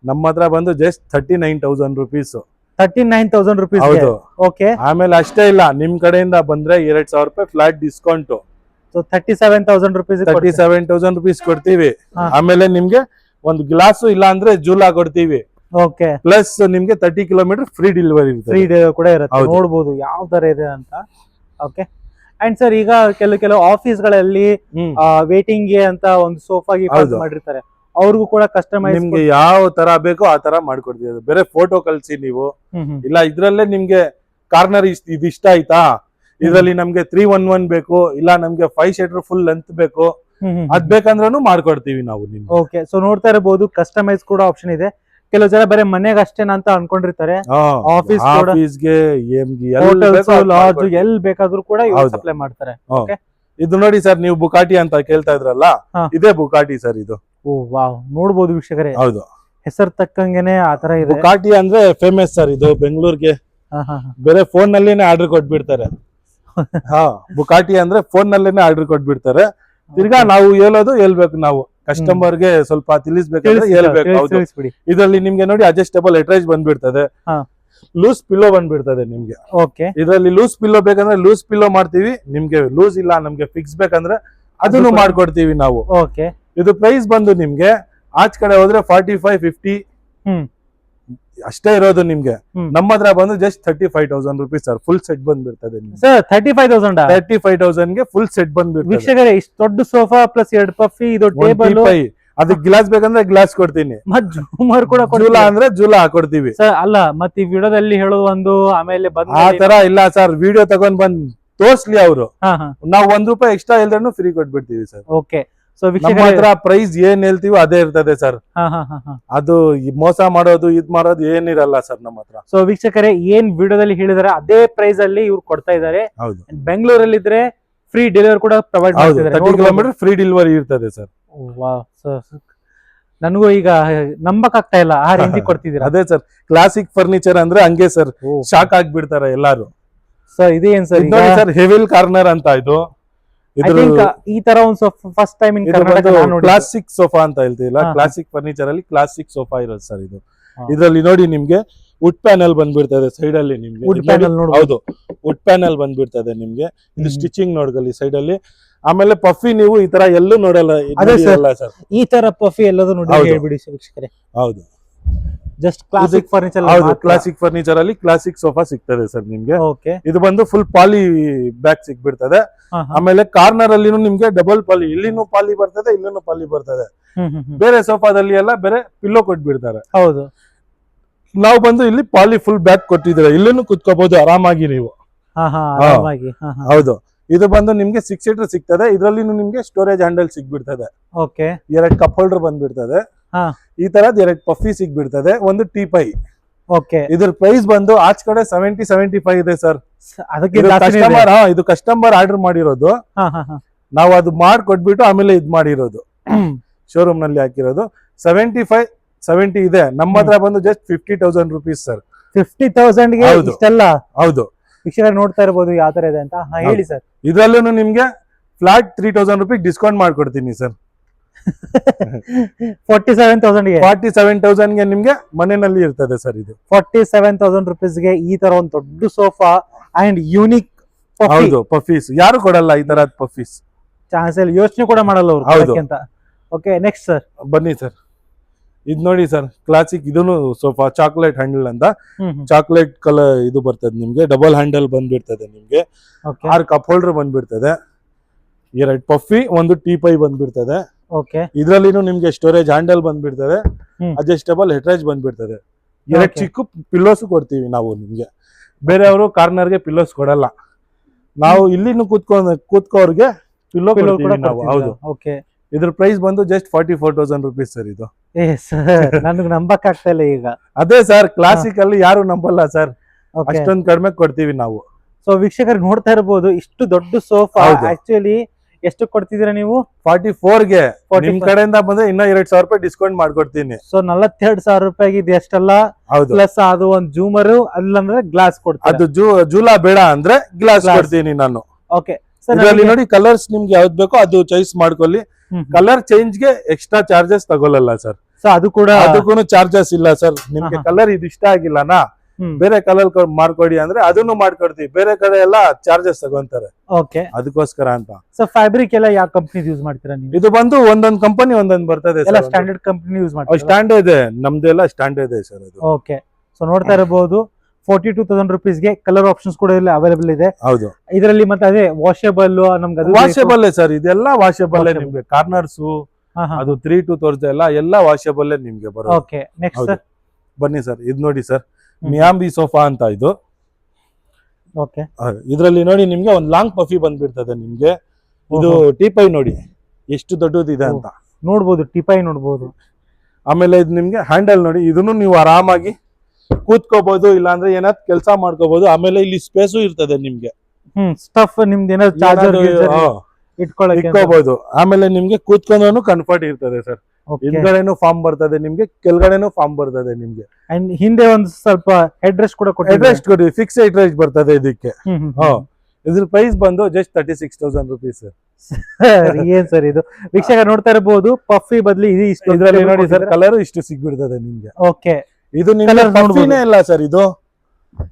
ನಮ್ಮ ಹತ್ರ ಬಂದು ಜಸ್ಟ್ 39,000 rupees. 39,000 rupees. ಹೌದು. ಓಕೆ, ಆಮೇಲೆ ಅಷ್ಟೇ ಇಲ್ಲ, ನಿಮ್ ಕಡೆಯಿಂದ ಬಂದ್ರೆ 2,000 ರೂಪಾಯಿ ಫ್ಲಾಟ್ ಡಿಸ್ಕೌಂಟ್. 37,000 rupees. 37,000 rupees ಕೊಡ್ತೀವಿ. ಆಮೇಲೆ ನಿಮ್ಗೆ ಒಂದು ಗ್ಲಾಸ್ ಇಲ್ಲ ಅಂದ್ರೆ ಜೂಲಾ ಕೊಡ್ತೀವಿ. ಓಕೆ, ಪ್ಲಸ್ ನಿಮ್ಗೆ 30 ಕಿಲೋಮೀಟರ್ ಫ್ರೀ ಡೆಲಿವರಿ ಕೂಡ ಇರುತ್ತೆ. ನೋಡ್ಬೋದು ಯಾವ ತರ ಇದೆ ಅಂತ. ಓಕೆ, ಅಂಡ್ ಸರ್ ಈಗ ಕೆಲವು ಆಫೀಸ್ ಗಳಲ್ಲಿ ವೇಟಿಂಗ್ ಗೆ ಅಂತ ಒಂದು ಸೋಫಾ ಮಾಡಿರ್ತಾರೆ, ಅವ್ರಿಗೂ ಕೂಡ ಕಸ್ಟಮೈಸ್ ನಿಮ್ಗೆ ಯಾವ ತರ ಬೇಕೋ ಆ ತರ ಮಾಡ್ಕೊಡ್ತೀವಿ. ಬೇರೆ ಫೋಟೋ ಕಳ್ಸಿ ನೀವು, ಇಲ್ಲ ಇದ್ರಲ್ಲೇ ನಿಮ್ಗೆ ಕಾರ್ನರ್ ಇಷ್ಟ ಆಯ್ತಾ, ಇದ್ರಲ್ಲಿ ನಮ್ಗೆ 311 ಬೇಕು, ಇಲ್ಲ ನಮ್ಗೆ 5 ಸೀಟರ್ ಫುಲ್ ಲೆಂತ್ ಬೇಕು, ಅದ್ ಬೇಕಂದ್ರೂ ಮಾಡ್ಕೊಡ್ತೀವಿ ನಾವು ನಿಮ್ಗೆ. ಓಕೆ, ಸೊ ನೋಡ್ತಾ ಇರಬಹುದು ಕಸ್ಟಮೈಸ್ ಕೂಡ ಆಪ್ಷನ್ ಇದೆ. ಕೆಲವು ಜನ ಬರೀ ಮನೆಗೆ ಅಷ್ಟೇನ ಅಂತ ಅನ್ಕೊಂಡಿರ್ತಾರೆ, ಆಫೀಸ್ಗೆ ಲಾಡ್ಜ್ ಎಲ್ಲಿ ಬೇಕಾದ್ರೂ ಕೂಡ ಸಪ್ಲೈ ಮಾಡ್ತಾರೆ. ಇದು ನೋಡಿ ಸರ್, ನೀವು ಬುಕಾಟಿ ಅಂತ ಕೇಳ್ತಾ ಇದ್ರಲ್ಲ, ಇದೇ ಬುಕಾಟಿ ಸರ್ ಇದು. ಓ ವಾವ್, ನೋಡ್ಬೋದು ವೀಕ್ಷಕರೇ. ಹೌದು, ಹೆಸರು ತಕ್ಕಂಗೆನೆ ಆತರ ಇದೆ. ಬುಕಾಟಿ ಅಂದ್ರೆ ಫೇಮಸ್ ಸರ್ ಇದು ಬೆಂಗಳೂರಿಗೆ. ಬೇರೆ ಫೋನ್ ನಲ್ಲೇನೆ ಆರ್ಡರ್ ಕೊಟ್ಬಿಡ್ತಾರೆ. ಬುಕಾಟಿ ಅಂದ್ರೆ ಫೋನ್ ನಲ್ಲೇನೆ ಆರ್ಡರ್ ಕೊಟ್ಬಿಡ್ತಾರೆ. ತಿರ್ಗಾ ನಾವು ಹೇಳ್ಬೇಕು, ನಾವು ಕಸ್ಟಮರ್ ಗೆ ಸ್ವಲ್ಪ ತಿಳಿಸ್ಬೇಕಂದ್ರೆ ಹೇಳ್ಬೇಕು. ಇದರಲ್ಲಿ ನಿಮ್ಗೆ ನೋಡಿ ಅಡ್ಜಸ್ಟಬಲ್ ಎಟ್ರೇಜ್ ಬಂದ್ಬಿಡ್ತದೆ, ಲೂಸ್ ಪಿಲ್ಲೋ ಬಂದ್ಬಿಡ್ತದೆ ನಿಮ್ಗೆ. ಓಕೆ, ಇದರಲ್ಲಿ ಲೂಸ್ ಪಿಲ್ಲೋ ಬೇಕಂದ್ರೆ ಲೂಸ್ ಪಿಲ್ಲೋ ಮಾಡ್ತೀವಿ. ನಿಮ್ಗೆ ಲೂಸ್ ಇಲ್ಲ, ನಮ್ಗೆ ಫಿಕ್ಸ್ ಬೇಕಂದ್ರೆ ಅದನ್ನು ಮಾಡ್ಕೊಡ್ತೀವಿ ನಾವು. ಓಕೆ, ಇದು ಪ್ರೈಸ್ ಬಂದು ನಿಮ್ಗೆ ಆಚ್ ಕಡೆ ಹೋದ್ರೆ 45-50 ಅಷ್ಟೇ ಇರೋದು ನಿಮ್ಗೆ. ನಮ್ಮ ಹತ್ರ ಬಂದು just 35,000 rupees sir, full set ಬಂದ್ಬಿಡ್ತದೆ. ಸರ್ 35,000 ಗೆ ಫುಲ್ ಸೆಟ್ ಬಂದ್ಬಿಡ್ತದೆ. ವೀಕ್ಷಕರೇ, ಇಷ್ಟು ದೊಡ್ಡ ಸೋಫಾ ಪ್ಲಸ್ 2 ಪಫಿ, ಇದು ಟೇಬಲ್, ಅದಕ್ಕೆ ಗ್ಲಾಸ್ ಬೇಕಂದ್ರೆ ಗ್ಲಾಸ್ ಕೊಡ್ತೀನಿ, ಜೂಮರ್ ಕೂಡ ಜೂಲಾ ಅಂದ್ರೆ ಜೂಲಾ ಹಾಕೊಡ್ತೀವಿ ಸರ್. ಅಲ್ಲ, ಮತ್ತೆ ಈ ವಿಡಿಯೋದಲ್ಲಿ ಹೇಳೋದು ಒಂದು, ಆಮೇಲೆ ಆ ತರ ಇಲ್ಲ ಸರ್. ವಿಡಿಯೋ ತಗೊಂಡ್ ಬಂದ್ ತೋರ್ಸ್ಲಿ ಅವರು, ನಾವು 1 ರೂಪಾಯಿ ಎಕ್ಸ್ಟ್ರಾ ಇಲ್ದ್ರೂ ಫ್ರೀ ಕೊಟ್ಬಿಡ್ತೀವಿ ಸರ್. ಓಕೆ, ಸೊ ನಮ್ಮ ಹತ್ರ ಪ್ರೈಸ್ ಏನ್ ಹೇಳ್ತೀವೋ ಅದೇ ಇರ್ತದೆ ಸರ್. ಅದು ಮೋಸ ಮಾಡೋದು ಇದ್ ಮಾಡೋದು ಏನಿರಲ್ಲ ಸರ್ ನಮ್ಮ ಹತ್ರ. ಸೊ ವೀಕ್ಷಕರೇ, ಏನ್ ವಿಡಿಯೋದಲ್ಲಿ ಹೇಳಿದಾರೆ ಅದೇ ಪ್ರೈಸ್ ಅಲ್ಲಿ ಇವ್ರು ಕೊಡ್ತಾ ಇದಾರೆ. ಹೌದು, ಬೆಂಗಳೂರಲ್ಲಿ ಇದ್ರೆ ಫ್ರೀ ಡೆಲಿವರಿ ಕೂಡ ಪ್ರೊವೈಡ್ ಮಾಡ್ತಿದ್ದಾರೆ. 30 ಕಿಲೋಮೀಟರ್ ಫ್ರೀ ಡೆಲಿವರಿ ಇರ್ತದೆ ಸರ್. ನನಗೂ ಈಗ ನಂಬಕ್ ಆಗ್ತಾ ಇಲ್ಲ, ಆ ರೇಂಜ್ ಕೊಡ್ತಿದ್ದೀರಾ. ಅದೇ ಸರ್, ಕ್ಲಾಸಿಕ್ ಫರ್ನಿಚರ್ ಅಂದ್ರೆ ಹಂಗೆ ಸರ್, ಶಾಕ್ ಆಗ್ಬಿಡ್ತಾರೆ ಎಲ್ಲಾರು. ಸರ್ ಇದೇನ್ ಸರ್ ಸರ್, ಹೆವಿಲ್ ಕಾರ್ನರ್ ಅಂತ ಇದು. ಈ ತರ ಒಂದು first time in Karnataka classic sofa ಅಂತ ಹೇಳ್ತೀವಿಲ್ಲ, ಕ್ಲಾಸಿಕ್ ಫರ್ನಿಚರ್ ಅಲ್ಲಿ ಕ್ಲಾಸಿಕ್ ಸೋಫಾ ಇರೋದು ಸರ್ ಇದು. ಇದ್ರಲ್ಲಿ ನೋಡಿ ನಿಮ್ಗೆ ವುಡ್ ಪ್ಯಾನಲ್ ಬಂದ್ಬಿಡ್ತದೆ ಸೈಡ್ ಅಲ್ಲಿ ನಿಮ್ಗೆ. ಹೌದು, ವುಡ್ ಪ್ಯಾನಲ್ ಬಂದ್ಬಿಡ್ತದೆ ನಿಮ್ಗೆ. ಇದು ಸ್ಟಿಚಿಂಗ್ ನೋಡ್ಕೊಳ್ಳಿ ಸೈಡ್ ಅಲ್ಲಿ. ಆಮೇಲೆ ಪಫಿ ನೀವು ಈ ತರ ಎಲ್ಲೂ ನೋಡಲ್ಲ ಸರ್. ಈ ತರ ಪಫಿ ಎಲ್ಲದೂ ನೋಡಿ ಹೇಳ್ಬಿಡಿ ವೀಕ್ಷಕರೇ. ಹೌದು, ಜಸ್ಟ್ ಕ್ಲಾಸಿಕ್ ಫರ್ನಿಚರ್. ಹೌದು, ಕ್ಲಾಸಿಕ್ ಫರ್ನಿಚರ್ ಅಲ್ಲಿ ಕ್ಲಾಸಿಕ್ ಸೋಫಾ ಸಿಗ್ತದೆ ಸರ್ ನಿಮ್ಗೆ. ಓಕೆ, ಇದು ಬಂದು ಫುಲ್ ಪಾಲಿ ಬ್ಯಾಕ್ ಸಿಗ್ಬಿಡ್ತದೆ. ಆಮೇಲೆ ಕಾರ್ನರ್ ಅಲ್ಲಿ ನಿಮ್ಗೆ ಡಬಲ್ ಪಾಲಿ, ಇಲ್ಲಿನೂ ಪಾಲಿ ಬರ್ತದೆ, ಇಲ್ಲಿನೂ ಪಾಲಿ ಬರ್ತದೆ. ಬೇರೆ ಸೋಫಾದಲ್ಲಿ ಎಲ್ಲ ಬೇರೆ ಪಿಲ್ಲೋ ಕೊಟ್ಬಿಡ್ತಾರೆ. ಹೌದು, ನಾವು ಬಂದು ಇಲ್ಲಿ ಪಾಲಿ ಫುಲ್ ಬ್ಯಾಕ್ ಕೊಟ್ಟಿದ್ರೆ ಇಲ್ಲಿನೂ ಕುತ್ಕೋಬಹುದು ಆರಾಮಾಗಿ ನೀವು. ಹೌದು, ಇದು ಬಂದು ನಿಮ್ಗೆ 6 ಸೀಟರ್ ಸಿಗ್ತದೆ. ಇದ್ರಲ್ಲಿ ನಿಮ್ಗೆ ಸ್ಟೋರೇಜ್ ಹ್ಯಾಂಡಲ್ ಸಿಗ್ಬಿಡ್ತದೆ. ಓಕೆ, 2 ಕಪ್ ಹೋಲ್ಡರ್ ಬಂದ್ಬಿಡ್ತದೆ. ಈ ತರದ್ 2 ಪಫಿ ಸಿಗ್ಬಿಡ್ತದೆ, ಒಂದು ಟೀಪೈ. ಓಕೆ, ಇದ್ರ ಪ್ರೈಸ್ ಬಂದು ಆಚ್ ಕಡೆ 70-75 ಇದೆ ಸರ್. ಇದು ಕಸ್ಟಮರ್ ಆರ್ಡರ್ ಮಾಡಿರೋದು, ನಾವು ಅದು ಮಾಡ್ಕೊಟ್ಬಿಟ್ಟು ಆಮೇಲೆ ಇದ್ ಮಾಡಿರೋದು, ಶೋರೂಮ್ ನಲ್ಲಿ ಹಾಕಿರೋದು. 75-70 ಇದೆ. ನಮ್ಮ ಹತ್ರ ಬಂದು ಜಸ್ಟ್ 50,000 rupees ಸರ್. 50,000 ಗೆ ಇಷ್ಟೆಲ್ಲ? ಹೌದು, ವೀಕ್ಷಕರು ನೋಡ್ತಾ ಇರಬಹುದು ಯಾವ ತರ ಇದೆ ಅಂತ. ಹೇಳಿ ಸರ್. ಇದ್ರಲ್ಲೂ ನಿಮ್ಗೆ ಫ್ಲಾಟ್ 3,000 rupees ಡಿಸ್ಕೌಂಟ್ ಮಾಡ್ಕೊಡ್ತೀನಿ ಸರ್. 47,000 ಗೆ ನಿಮ್ಗೆ ಮನೆಯಲ್ಲಿ ಇರ್ತದೆ ಸರ್. ಇದು 47,000 rupees ಗೆ ಈ ತರ ಒಂದು ದೊಡ್ಡ ಸೋಫಾ ಅಂಡ್ ಯೂನಿಕ್. ಹೌದು, ಪಫೀಸ್ ಯಾರು ಕೊಡಲ್ಲ ಈ ತರದ್ ಪಫೀಸ್. ಚಾನ್ಸ್ ಯೋಚನೆ ಕೂಡ ಮಾಡಲ್ಲ ಅವ್ರು ಅಂತ. ಓಕೆ, ನೆಕ್ಸ್ಟ್ ಸರ್ ಬನ್ನಿ ಸರ್. ಇದ್ ನೋಡಿ ಸರ್ ಕ್ಲಾಸಿಕ್ ಇದೂನು ಸೋಫಾ ಚಾಕ್ಲೇಟ್ ಹ್ಯಾಂಡಲ್ ಅಂತ ಚಾಕ್ಲೇಟ್ ಕಲರ್ ಇದು ಬರ್ತದೆ ನಿಮ್ಗೆ ಡಬಲ್ ಹ್ಯಾಂಡಲ್ ಬಂದ್ಬಿಡ್ತದೆ ನಿಮ್ಗೆ 6 ಕಪ್ ಹೋಲ್ಡರ್ ಬಂದ್ಬಿಡ್ತದೆ 2 ಪಫಿ ಒಂದು ಟೀ ಪೈ ಬಂದ್ಬಿಡ್ತದೆ ಇದ್ರಲ್ಲಿನೂ ನಿಮ್ಗೆ ಸ್ಟೋರೇಜ್ ಹ್ಯಾಂಡಲ್ ಬಂದ್ಬಿಡ್ತದೆ ಅಡ್ಜಸ್ಟಬಲ್ ಹೆಟ್ರೇಜ್ ಬಂದ್ಬಿಡ್ತದೆ 2 ಚಿಕ್ಕ ಪಿಲ್ಲೋಸ್ ಕೊಡ್ತೀವಿ ನಾವು ನಿಮ್ಗೆ ಬೇರೆಯವರು ಕಾರ್ನರ್ಗೆ ಪಿಲ್ಲೋಸ್ ಕೊಡಲ್ಲ ನಾವು ಇಲ್ಲಿನೂ ಕೂತ್ಕೋರ್ಗೆ ಪಿಲ್ಲೋ ಕೊಡ್ತೀವಿ ನಾವು ಹೌದು ಇದ್ರ ಪ್ರೈಸ್ ಬಂದು ಜಸ್ಟ್ 44,000 rupees ಸರ್ ಇದು ನನಗೆ ನಂಬಕ್ ಆಗ್ತಾ ಇಲ್ಲ ಈಗ ಅದೇ ಸರ್ ಕ್ಲಾಸಿಕ್ ಅಲ್ಲಿ ಯಾರು ನಂಬಲ್ಲ ಸರ್ ಅಷ್ಟೊಂದು ಕಡಿಮೆ ಕೊಡ್ತೀವಿ ನಾವು ಸೊ ವೀಕ್ಷಕರು ನೋಡ್ತಾ ಇರಬಹುದು ಇಷ್ಟು ದೊಡ್ಡ ಸೋಫಾ ಆಕ್ಚುಲಿ ಎಷ್ಟು ಕೊಡ್ತಿದ್ದೀರಾ ನೀವು 44ಗೆ ನಿಮ್ ಕಡೆಯಿಂದ ಬಂದ್ರೆ ಇನ್ನ 2,000 ರೂಪಾಯಿ ಡಿಸ್ಕೌಂಟ್ ಮಾಡ್ಕೊಡ್ತೀನಿ ಸೊ 42,000 ರೂಪಾಯಿಗೆ ಇದು ಎಷ್ಟಲ್ಲ ಪ್ಲಸ್ ಅದು ಒಂದು ಜೂಮರು ಅಲ್ಲಂದ್ರೆ ಗ್ಲಾಸ್ ಕೊಡ್ತೀನಿ ಅದು ಜೂಲಾ ಬೇಡ ಅಂದ್ರೆ ಗ್ಲಾಸ್ ಕೊಡ್ತೀನಿ ನಾನು ಓಕೆ ಇದರಲ್ಲಿ ನೋಡಿ ಕಲರ್ಸ್ ನಿಮ್ಗೆ ಯಾವ್ದು ಬೇಕೋ ಅದು ಚಾಯ್ಸ್ ಮಾಡ್ಕೊಳ್ಳಿ ಕಲರ್ ಚೇಂಜ್ ಗೆ ಎಕ್ಸ್ಟ್ರಾ ಚಾರ್ಜಸ್ ತಗೊಳ್ಳಲ್ಲ ಸರ್ ಸೊ ಅದಕ್ಕೂ ಚಾರ್ಜಸ್ ಇಲ್ಲ ಸರ್ ನಿಮ್ಗೆ ಕಲರ್ ಇದು ಇಷ್ಟ ಆಗಿಲ್ಲನಾ ಬೇರೆ ಕಲರ್ ಮಾಡ್ಕೊಡಿ ಅಂದ್ರೆ ಅದನ್ನು ಮಾಡ್ಕೊಡ್ತೀವಿ ಬೇರೆ ಕಡೆ ಎಲ್ಲ ಚಾರ್ಜಸ್ ತಗೊಂತಾರೆ ಅದಕ್ಕೋಸ್ಕರ ಅಂತ ಸೊ ಫ್ಯಾಬ್ರಿಕ್ ಎಲ್ಲ ಯಾವ ಕಂಪನಿ ಯೂಸ್ ಮಾಡ್ತೀರಾ ನೀವು ಇದು ಬಂದು ಒಂದೊಂದು ಕಂಪನಿ ಒಂದೊಂದು ಬರ್ತದೆ ಸ್ಟ್ಯಾಂಡರ್ಡ್ ಕಂಪನಿ ಯೂಸ್ ಮಾಡ್ತೀರಾ ಸ್ಟ್ಯಾಂಡರ್ಡ್ ಇದೆ ನಮ್ದೆಲ್ಲ ಸ್ಟ್ಯಾಂಡರ್ಡ್ ಇದೆ ಸರ್ ಅದು ಓಕೆ ಸೊ ನೋಡ್ತಾ ಇರಬಹುದು 42,000 rupees ಗೆ ಕಲರ್ ಆಪ್ಷನ್ಸ್ ಕೂಡ ಇಲ್ಲಿ ಅವೈಲೇಬಲ್ ಇದೆ ಹೌದು ಇದರಲ್ಲಿ ಮತ್ತೆ ಅದೇ ವಾಷೇಬಲ್ ನಮ್ಗೆ ವಾಷೇಬಲ್ ಸರ್ ಇದೆಲ್ಲ ವಾಷೇಬಲ್ ನಿಮ್ಗೆ ಕಾರ್ನರ್ಸ್ ಅದು 3-2 ತೋರಿಸ್ದೆ ಎಲ್ಲ ವಾಷೇಬಲ್ ನಿಮ್ಗೆ ಬರೋದು ಓಕೆ ನೆಕ್ಸ್ಟ್ ಬನ್ನಿ ಸರ್ ಇದು ನೋಡಿ ಸರ್ ಮಿಯಾಂಬಿ ಸೋಫಾ ಅಂತ ಇದು ಓಕೆ ಇದರಲ್ಲಿ ನೋಡಿ ನಿಮ್ಗೆ ಒಂದು ಲಾಂಗ್ ಪಫಿ ಬಂದ್ಬಿಡ್ತದೆ ನಿಮ್ಗೆ ಇದು ಟೀಪೈ ನೋಡಿ ಎಷ್ಟು ದೊಡ್ಡದಿದೆ ಅಂತ ನೋಡ್ಬೋದು ಟೀಪೈ ನೋಡ್ಬೋದು ಆಮೇಲೆ ಇದು ನಿಮ್ಗೆ ಹ್ಯಾಂಡಲ್ ನೋಡಿ ಇದನ್ನು ನೀವು ಆರಾಮಾಗಿ ಕೂತ್ಕೋಬಹುದು ಇಲ್ಲಾಂದ್ರೆ ಏನಾದ್ರು ಕೆಲಸ ಮಾಡ್ಕೋಬಹುದು ಆಮೇಲೆ ಇಲ್ಲಿ ಸ್ಪೇಸು ಇರ್ತದೆ ನಿಮ್ಗೆ ಸ್ಟಫ್ ನಿಮ್ದು ಏನಾದ್ರು ಚಾರ್ಜರ್ ಇಟ್ಕೋಬಹುದು ಆಮೇಲೆ ನಿಮ್ಗೆ ಕೂತ್ಕೊಂಡ್ರು ಕಂಫರ್ಟ್ ಇರ್ತದೆ ಸರ್ ಹಿಂದ್ಗಡೆನು ಫಾರ್ಮ್ ಬರ್ತದೆ ನಿಮ್ಗೆ ಕೆಳಗಡೆನು ಫಾರ್ಮ್ ಬರ್ತದೆ ನಿಮ್ಗೆ ಅಂಡ್ ಹಿಂದೆ ಒಂದು ಸ್ವಲ್ಪ ಹೆಡ್ ರೆಸ್ಟ್ ಕೂಡ ರೆಸ್ಟ್ ಕೊಡಿ ಫಿಕ್ಸ್ ಹೆಡ್ ರೆಸ್ಟ್ ಬರ್ತದೆ ಇದಕ್ಕೆ ಇದ್ರ ಪ್ರೈಸ್ ಬಂದು ಜಸ್ಟ್ 36,000 rupees ಏನ್ ಸರ್ ಇದು ವೀಕ್ಷಕ ನೋಡ್ತಾ ಇರಬಹುದು ಪಫಿ ಬದ್ಲಿ ಇದ್ರಲ್ಲಿ ನೋಡಿ ಸರ್ ಕಲರ್ ಇಷ್ಟು ಸಿಗ್ಬಿಡ್ತದೆ ನಿಮ್ಗೆ ಓಕೆ ಇದು ನಿಮ್ಗೆ ಇಲ್ಲ ಸರ್ ಇದು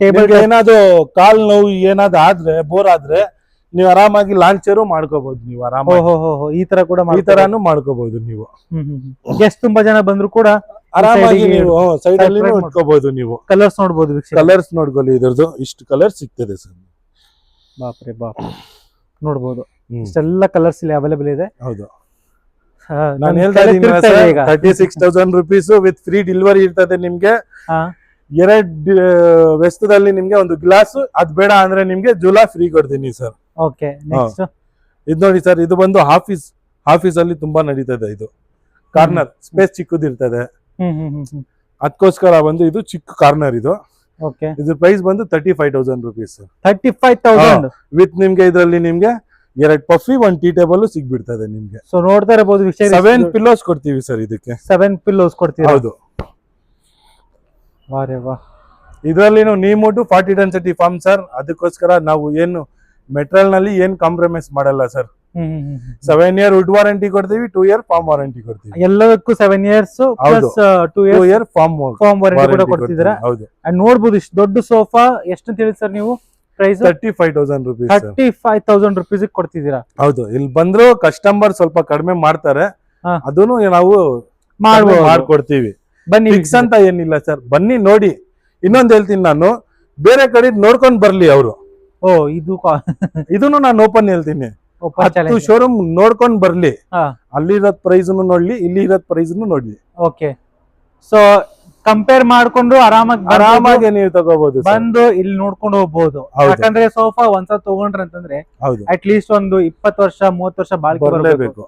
ಟೇಬಲ್ ಏನಾದ್ರು ಕಾಲ್ ನೋವು ಏನಾದ್ರು ಆದ್ರೆ ಬೋರ್ ಆದ್ರೆ ನೀವು ಆರಾಮಾಗಿ ಲಾಂಚರು ಮಾಡ್ಕೋಬಹುದು ನೀವು ಆರಾಮಾಗಿ ಈ ತರ ಕೂಡ ಈ ತರಾನು ಮಾಡ್ಕೋಬಹುದು ನೀವು ಗೆಸ್ಟ್ ತುಂಬಾ ಜನ ಬಂದ್ರು ಕೂಡ ಆರಾಮಾಗಿ ನೀವು ಸೈಡ್ ಅಲ್ಲಿ ಇಟ್ಕೋಬಹುದು ನೀವು ಕಲರ್ಸ್ ನೋಡಬಹುದು ಕಲರ್ಸ್ ನೋಡ್ಕೊಳ್ಳಿ ಇದ್ರದ್ದು ಇಷ್ಟು ಕಲರ್ ಸಿಗ್ತದೆ ಸರ್ ಬಾಪ್ರೆ ಬಾಪ್ ನೋಡಬಹುದು ಇಷ್ಟೆಲ್ಲ ಕಲರ್ಸ್ ಇಲ್ಲಿ ಅವೈಲೇಬಲ್ ಇದೆ ಹೌದು ನಾನು ಹೇಳ್ತಾ ಇದ್ದೀನಿ 36,000 rupees ವಿತ್ ಫ್ರೀ ಡೆಲಿವರಿ ಇರ್ತದೆ ನಿಮ್ಗೆ 2 ವೆಸ್ತದಲ್ಲಿ ನಿಮ್ಗೆ ಒಂದು ಗ್ಲಾಸ್ ಅದ್ ಬೇಡ ಅಂದ್ರೆ ನಿಮ್ಗೆ ಜೂಲಾ ಫ್ರೀ ಕೊಡ್ತೀನಿ ಸರ್ ಓಕೆ ನೆಕ್ಸ್ಟ್ ಇದು ನೋಡಿ ಸರ್ ಇದು ಬಂದು ಆಫೀಸ್ ಅಲ್ಲಿ ತುಂಬಾ ನಡೀತದೆ ಇದು ಕಾರ್ನರ್ ಸ್ಪೇಸ್ ಚಿಕ್ಕದಿರ್ತದೆ ಅದಕ್ಕೋಸ್ಕರ ಬಂದು ಇದು ಚಿಕ್ಕ ಕಾರ್ನರ್ ಇದು ಓಕೆ ಇದ್ರ ಪ್ರೈಸ್ ಬಂದು 35,000 rupees 35,000 ವಿತ್ ನಿಮ್ಗೆ ಇದರಲ್ಲಿ ನಿಮ್ಗೆ 2 ಪಫಿ 1 ಟೀ ಟೇಬಲ್ ಸಿಗ್ಬಿಡ್ತದೆ ನಿಮ್ಗೆ ಸೊ ನೋಡ್ತಾ ಇರಬಹುದು 7 ಪಿಲ್ಲೋಸ್ ಕೊಡ್ತೀವಿ ಸರ್ ಇದಕ್ಕೆ 7 ಪಿಲ್ಲೋಸ್ ಕೊಡ್ತೀವಿ ಹೌದು ವಾರೆ ವಾ ಇದರಲ್ಲಿ ನೀಮೋಟು 40 ಡೆನ್ಸಿಟಿ ಫಾರ್ಮ್ ಸರ್ ಅದಕ್ಕೋಸ್ಕರ ನಾವು ಏನು ಮೆಟೀರಿಯಲ್ ನಲ್ಲಿ ಏನು ಕಾಂಪ್ರಮೈಸ್ ಮಾಡಲ್ಲ ಸರ್ 7 year ವುಡ್ ವಾರಂಟಿ ಕೊಡ್ತೀವಿ 2 year ಫಾರ್ಮ್ ವಾರಂಟಿ ಕೊಡ್ತೀವಿ ಎಲ್ಲದಕ್ಕೂ 7 years plus 2 year foam warranty ಕೂಡ ಕೊಡ್ತಿದ್ದೀರಾ ಹೌದು ಅಂಡ್ ನೋಡಬಹುದು ಇಷ್ಟು ದೊಡ್ಡ ಸೋಫಾ ಎಷ್ಟು ಅಂತ ಹೇಳಿ ಸರ್ ನೀವು ಪ್ರೈಸ್ 35,000 rupees 35,000 rupees ಕೊಡ್ತಿದ್ದೀರಾ ಹೌದು ಇಲ್ಲಿ ಬಂದ್ರು ಕಸ್ಟಮರ್ ಸ್ವಲ್ಪ ಕಡಿಮೆ ಮಾಡ್ತಾರೆ ಅದನ್ನು ನಾವು ಮಾಡ್ಕೊಡ್ತೀವಿ ಬನ್ನಿ ಫಿಕ್ಸ್ ಅಂತ ಏನಿಲ್ಲ ಸರ್ ಬನ್ನಿ ನೋಡಿ ಇನ್ನೊಂದ್ ಹೇಳ್ತೀನಿ ನಾನು ಬೇರೆ ಕಡೆ ನೋಡ್ಕೊಂಡ್ ಬರ್ಲಿ ಅವರು ಇದನ್ನು ನಾನು ಓಪನ್ ಹೇಳ್ತೀನಿ ಶೋರೂಮ್ ನೋಡ್ಕೊಂಡ್ ಬರ್ಲಿ ಅಲ್ಲಿರೋದ್ ಪ್ರೈಸ್ ನೋಡ್ಲಿ ಇಲ್ಲಿ ಇರೋದ್ ಪ್ರೈಸ್ ನೋಡ್ಲಿ ಓಕೆ ಸೊ ಕಂಪೇರ್ ಮಾಡ್ಕೊಂಡು ಆರಾಮಾಗಿ ನೀವು ತಗೋಬಹುದು ಬಂದು ಇಲ್ಲಿ ನೋಡ್ಕೊಂಡು ಹೋಗ್ಬೋದು ಯಾಕಂದ್ರೆ ಸೋಫಾ ಒಂದ್ಸಲ ತಗೊಂಡ್ರೆ ಅಂತಂದ್ರೆ ಅಟ್ ಲೀಸ್ಟ್ ಒಂದು 20 ವರ್ಷ 30 ವರ್ಷ ಬಾಳಿಕೆ ಬರಬೇಕು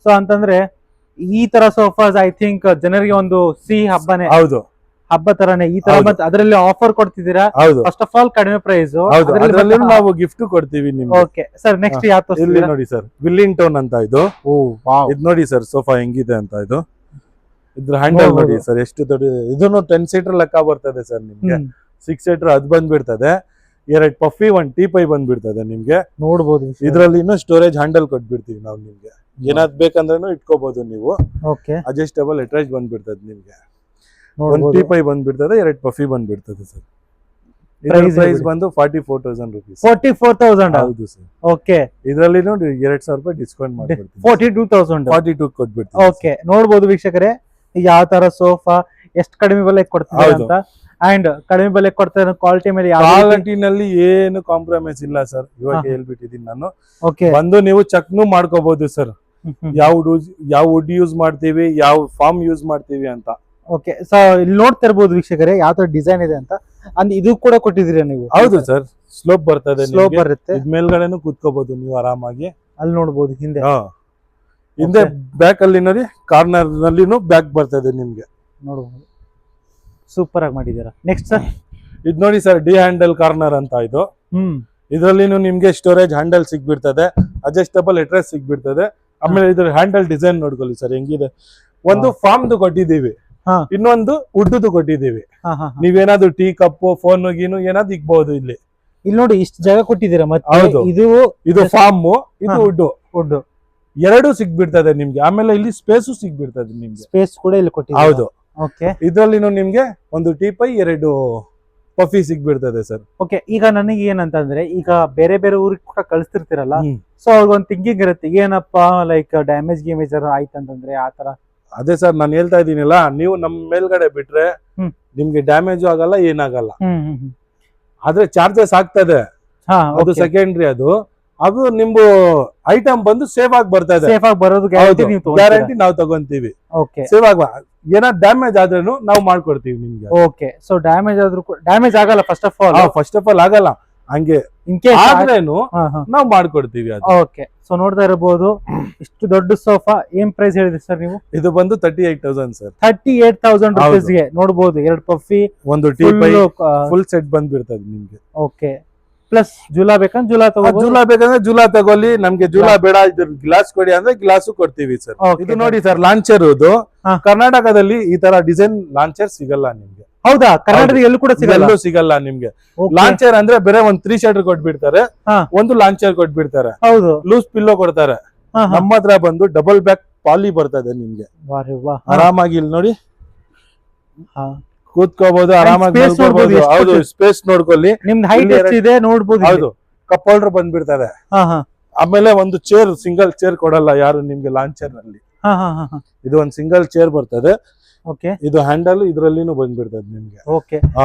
ಸೊ ಅಂತಂದ್ರೆ ಈ ತರ ಸೋಫಾಸ್ ಐ ಥಿಂಕ್ ಜನರಿಗೆ ಒಂದು ಸಿಹಿ ಹಬ್ಬನೇ ಹೌದು ಹಬ್ಬ ತರಾನೇ ಈ ತರ ಮತ್ತೆ ಅದರಲ್ಲಿ ಆಫರ್ ಕೊಡ್ತಿದ್ದೀರಾ ಫಸ್ಟ್ ಆಫ್ ಆಲ್ ಕಡಿಮೆ ಪ್ರೈಸ್ ನಾವು ಗಿಫ್ಟ್ ಕೊಡ್ತೀವಿ ನಿಮ್ಗೆ ಓಕೆ ಸರ್ ನೆಕ್ಸ್ಟ್ ಯಾವ ಇಲ್ಲಿ ನೋಡಿ ಸರ್ ವಿಲ್ಲಿಂಗ್ಟನ್ ಅಂತ ಇದು ಇದು ನೋಡಿ ಸರ್ ಸೋಫಾ ಹೆಂಗಿದೆ ಅಂತ ಇದು ಇದ್ರ ಹ್ಯಾಂಡಲ್ ನೋಡಿ ಸರ್ ಎಷ್ಟು ದೊಡ್ಡ ಇದನ್ನು 10 ಸೀಟರ್ ಲೆಕ್ಕ ಬರ್ತದೆ ಸರ್ ನಿಮ್ಗೆ 6 ಸೀಟರ್ ಅದ್ ಬಂದ್ಬಿಡ್ತದೆ 2 ಪಫಿ 1 ಟೀ ಪೈ ಬಂದ್ಬಿಡ್ತದೆ ನಿಮ್ಗೆ ನೋಡ್ಬೋದು ಇದ್ರಲ್ಲಿ ಇನ್ನೂ ಸ್ಟೋರೇಜ್ ಹ್ಯಾಂಡಲ್ ಕೊಟ್ಬಿಡ್ತೀವಿ ನಾವು ನಿಮ್ಗೆ ಏನಾದ್ ಬೇಕಂದ್ರೂ ಇಟ್ಕೋಬಹುದು ನೀವು ಅಡ್ಜಸ್ಟಬಲ್ ಅಟ್ಯಾಚ್ ಬಂದ್ಬಿಡ್ತದೆ ನಿಮ್ಗೆ 1 ಟೀ ಪೈ ಬಂದ್ಬಿಡ್ತದೆ 2 ಪಫಿ ಬಂದ್ಬಿಡ್ತದೆ ಸರ್ ಪ್ರೈಸ್ ಬಂದು 44,000 rupees 44,000 ಹೌದು ಸರ್ ಓಕೆ ಇದರಲ್ಲಿ ನೋಡಿ 2,000 ರೂಪಾಯಿ ಡಿಸ್ಕೌಂಟ್ ಮಾಡ್ಬಿಡ್ತೀವಿ 42,000 42 ಕೊಟ್ಬಿಡ್ತೀವಿ ಓಕೆ ನೋಡಬಹುದು ವೀಕ್ಷಕರೇ ಯಾವ ತರ ಸೋಫಾ ಎಷ್ಟು ಕಡಿಮೆ ಬೆಲೆ ಕೊಡ್ತಿದ್ದಾರೆ ಹೌದು. ಅಂತ, ಅಂಡ್ ಕಡಿಮೆ ಬೆಲೆ ಕೊಡ್ತಾರೆ ಕ್ವಾಲಿಟಿ ಮೇಲೆ ಕ್ವಾಲಿಟಿನಲ್ಲಿ ಏನು ಕಾಂಪ್ರಮೈಸ್ ಇಲ್ಲ ಸರ್. ಇವಾಗ ಹಾ. ಹೇಳ್ಬಿಟ್ಟಿದೀನಿ ನಾನು. ಓಕೆ ಬಂದು ನೀವು ಚೆಕ್ನು ಮಾಡ್ಕೋಬಹುದು ಸರ್, ಯಾವ ವುಡ್ ಯೂಸ್ ಮಾಡ್ತೀವಿ, ಯಾವ ಫಾರ್ಮ್ ಯೂಸ್ ಮಾಡ್ತೀವಿ ಅಂತ. ಓಕೆ ಸೊ ಇಲ್ಲಿ ನೋಡ್ತಾ ಇರ್ಬೋದು ವೀಕ್ಷಕರೇ ಯಾವ ತರ ಡಿಸೈನ್ ಇದೆ ಅಂತ. ಅಂದ್ ಇದು ಕೂಡ ಕೊಟ್ಟಿದ್ದೀರಾ ನೀವು? ಹೌದು ಸರ್, ಸ್ಲೋಪ್ ಬರ್ತದೆ, ಸ್ಲೋಪ್ ಬರುತ್ತೆ, ಇದ್ ಮೇಲ್ಗಡೆನು ಕೂತ್ಕೋಬಹುದು ನೀವು ಆರಾಮಾಗಿ. ಅಲ್ಲಿ ನೋಡ್ಬೋದು ಹಿಂದೆ. ಹಿಂದೆ ಬ್ಯಾಕ್ ಅಲ್ಲಿ ನೋಡಿ, ಕಾರ್ನರ್ ನಲ್ಲಿನೂ ಬ್ಯಾಕ್ ಬರ್ತದೆ ನಿಮ್ಗೆ. ನೋಡ್ಬೋದು ಸೂಪರ್ ಆಗಿ ಮಾಡಿದ್ದೀರಾ. ನೆಕ್ಸ್ಟ್ ಸರ್ ಇದ್ ನೋಡಿ ಸರ್, ಡಿ ಹ್ಯಾಂಡಲ್ ಕಾರ್ನರ್ ಅಂತ ಇದು. ಇದ್ರಲ್ಲಿನೂ ನಿಮ್ಗೆ ಸ್ಟೋರೇಜ್ ಹ್ಯಾಂಡಲ್ ಸಿಗ್ಬಿಡ್ತದೆ, ಅಡ್ಜಸ್ಟಬಲ್ ಅಡ್ರೆಸ್ ಸಿಗ್ಬಿಡ್ತದೆ. ಆಮೇಲೆ ಇದ್ರ ಹ್ಯಾಂಡಲ್ ಡಿಸೈನ್ ನೋಡ್ಕೊಳ್ಳಿ ಸರ್ ಹೆಂಗಿದೆ. ಒಂದು ಫಾರ್ಮ್ದು ಕೊಟ್ಟಿದ್ದೀವಿ, ಇನ್ನೊಂದು ಉಡ್ಡುದು ಕೊಟ್ಟಿದ್ದೀವಿ. ನೀವೇನಾದ್ರು ಟೀ ಕಪ್ ಫೋನ್ ಗೀನು ಏನಾದ್ರು ಇಕ್ಬಹುದು ಇಲ್ಲಿ. ಇಲ್ಲಿ ನೋಡಿ ಇಷ್ಟು ಜಾಗ ಕೊಟ್ಟಿದ್ದೀರಾ. ಮತ್ತೆ ಹೌದು. ಇದು ಫಾರ್ಮ್, ಇದು ಉಡ್ಡು, ಫುಡ್ ಎರಡು ಸಿಗ್ಬಿಡ್ತದೆ ನಿಮ್ಗೆ. ಆಮೇಲೆ ಇಲ್ಲಿ ಸ್ಪೇಸು ಸಿಗ್ಬಿಡ್ತದೆ ನಿಮ್ಗೆ. ಸ್ಪೇಸ್ ಕೂಡ ಇಲ್ಲಿ ಕೊಟ್ಟಿದ್ದೀರಾ. ಹೌದು. ಓಕೆ ಇದ್ರಲ್ಲಿನೂ ನಿಮ್ಗೆ ಒಂದು ಟೀಪೈ, 2 ಪಫಿ ಸಿಗ್ಬಿಡ್ತದೆ ಸರ್. ಓಕೆ ಈಗ ನನಗೆ ಏನಂತಂದ್ರೆ, ಈಗ ಬೇರೆ ಬೇರೆ ಊರಿಗೆ ಕೂಡ ಕಳಿಸ್ತಿರ್ತೀರಲ್ಲ, ಸೊ ಅವ್ರಿಗೊಂದು ಥಿಂಕಿಂಗ್ ಇರುತ್ತೆ, ಏನಪ್ಪಾ ಲೈಕ್ ಡ್ಯಾಮೇಜ್ ಗೇಮೇಜ್ ಆಯ್ತಂತಂದ್ರೆ ಆ ತರ. ಅದೇ ಸರ್ ನಾನು ಹೇಳ್ತಾ ಇದ್ದೀನಿಲ್ಲ, ನೀವು ನಮ್ ಮೇಲ್ಗಡೆ ಬಿಟ್ರೆ ನಿಮ್ಗೆ ಡ್ಯಾಮೇಜ್ ಆಗಲ್ಲ, ಏನಾಗಲ್ಲ. ಆದ್ರೆ ಚಾರ್ಜಸ್ ಆಗ್ತದೆ, ಅದು ಸೆಕೆಂಡ್ರಿ. ಅದು ನಿಮ್ದು ಐಟಮ್ ಬಂದು ಸೇಫ್ ಆಗಿ ಬರ್ತದೆ. ಸೇಫ್ ಆಗಿ ಬರೋದು ಗ್ಯಾರಂಟಿ ನಾವು ತಗೊಂತೀವಿ. ಓಕೆ ಸೇಫ್ ಆಗಿ ಏನಾದ್ರು ಡ್ಯಾಮೇಜ್ ಆದ್ರೂ ನಾವು ಮಾಡ್ಕೊಡ್ತೀವಿ ನಿಮ್ಗೆ. ಓಕೆ ಸೊ ಡ್ಯಾಮೇಜ್ ಆದ್ರೂ ಡ್ಯಾಮೇಜ್ ಆಗಲ್ಲ ಫಸ್ಟ್ ಆಫ್ ಆಲ್ ಆಗಲ್ಲ, ಹಂಗೆ ಇನ್ ಕೇಸ್ ಆದ್ರೇನು ನಾವು ಮಾಡ್ಕೊಡ್ತೀವಿ ಅದು. ಓಕೆ ಸೊ ನೋಡ್ತಾ ಇರಬಹುದು ಇಷ್ಟು ದೊಡ್ಡ ಸೋಫಾ. ಏನ್ ಪ್ರೈಸ್ ಹೇಳಿದ್ರಿ ಸರ್ ನೀವು? ಇದು ಬಂದು 38,000 ಸರ್. 38,000 rupees ಗೆ ನೋಡಬಹುದು. 2 ಪಫಿ, ಒಂದು ಟೀಪೈ, ಫುಲ್ ಸೆಟ್ ಬಂದ್ಬಿಡ್ತದೆ ನಿಮ್ಗೆ. ಓಕೆ ಪ್ಲಸ್ ಜೂಲಾ ಬೇಕಂದ್ರೆ ಜೂಲಾ ಬೇಕಂದ್ರೆ ಜೂಲಾ ತಗೊಳ್ಳಿ. ನಮ್ಗೆ ಜೂಲಾ ಬೇಡ, ಇದ್ರ ಗ್ಲಾಸ್ ಕೊಡಿ ಅಂದ್ರೆ ಗ್ಲಾಸ್ ಕೊಡ್ತೀವಿ ಸರ್. ಇದು ನೋಡಿ ಸರ್, ಲಾಂಚರ್ ಇದು. ಕರ್ನಾಟಕದಲ್ಲಿ ಈ ತರ ಡಿಸೈನ್ ಲಾಂಚರ್ ಸಿಗಲ್ಲ ನಿಮ್ಗೆ. ಹೌದಾ? ಕರ್ನಾಟಕದಲ್ಲಿ ಎಲ್ಲೂ ಕೂಡ ಸಿಗಲ್ಲ ನಿಮ್ಗೆ. ಲಾಂಚರ್ ಅಂದ್ರೆ ಬೇರೆ ಒಂದ್ 3 ಶಟರ್ ಕೊಟ್ಬಿಡ್ತಾರೆ, ಒಂದು ಲಾಂಚರ್ ಕೊಟ್ಬಿಡ್ತಾರೆ. ಹೌದು, ಲೂಸ್ ಪಿಲ್ಲೋ ಕೊಡ್ತಾರೆ. ನಮ್ಮ ಹತ್ರ ಬಂದು ಡಬಲ್ ಬ್ಯಾಕ್ ಪಾಲಿ ಬರ್ತದೆ ನಿಮ್ಗೆ. ಆರಾಮಾಗಿ ಇಲ್ಲಿ ನೋಡಿ ಕೂತ್ಕೋಬಹುದು, ಆರಾಮಾಗಿ ನೋಡ್ಕೋಬಹುದು. ಹೌದು, ಸ್ಪೇಸ್ ನೋಡ್ಕೊಳ್ಳಿ. ನಿಮ್ದು ಹೈಟ್ ಎಷ್ಟಿದೆ ನೋಡ್ಬೋದು. ಹೌದು, ಕಪ್ ಹೋಲ್ಡರ್ ಬಂದ್ಬಿಡ್ತದೆ. ಆಮೇಲೆ ಒಂದು ಚೇರ್, ಸಿಂಗಲ್ ಚೇರ್ ಕೊಡಲ್ಲ ಯಾರು ನಿಮ್ಗೆ ಲಾಂಚರ್ ನಲ್ಲಿ. ಇದು ಒಂದು ಸಿಂಗಲ್ ಚೇರ್ ಬರ್ತದೆ. ಓಕೆ ಇದು ಹ್ಯಾಂಡಲ್ ಇದ್ರಲ್ಲಿನೂ ಬಂದ್ಬಿಡ್ತದೆ ನಿಮ್ಗೆ. ಓಕೆ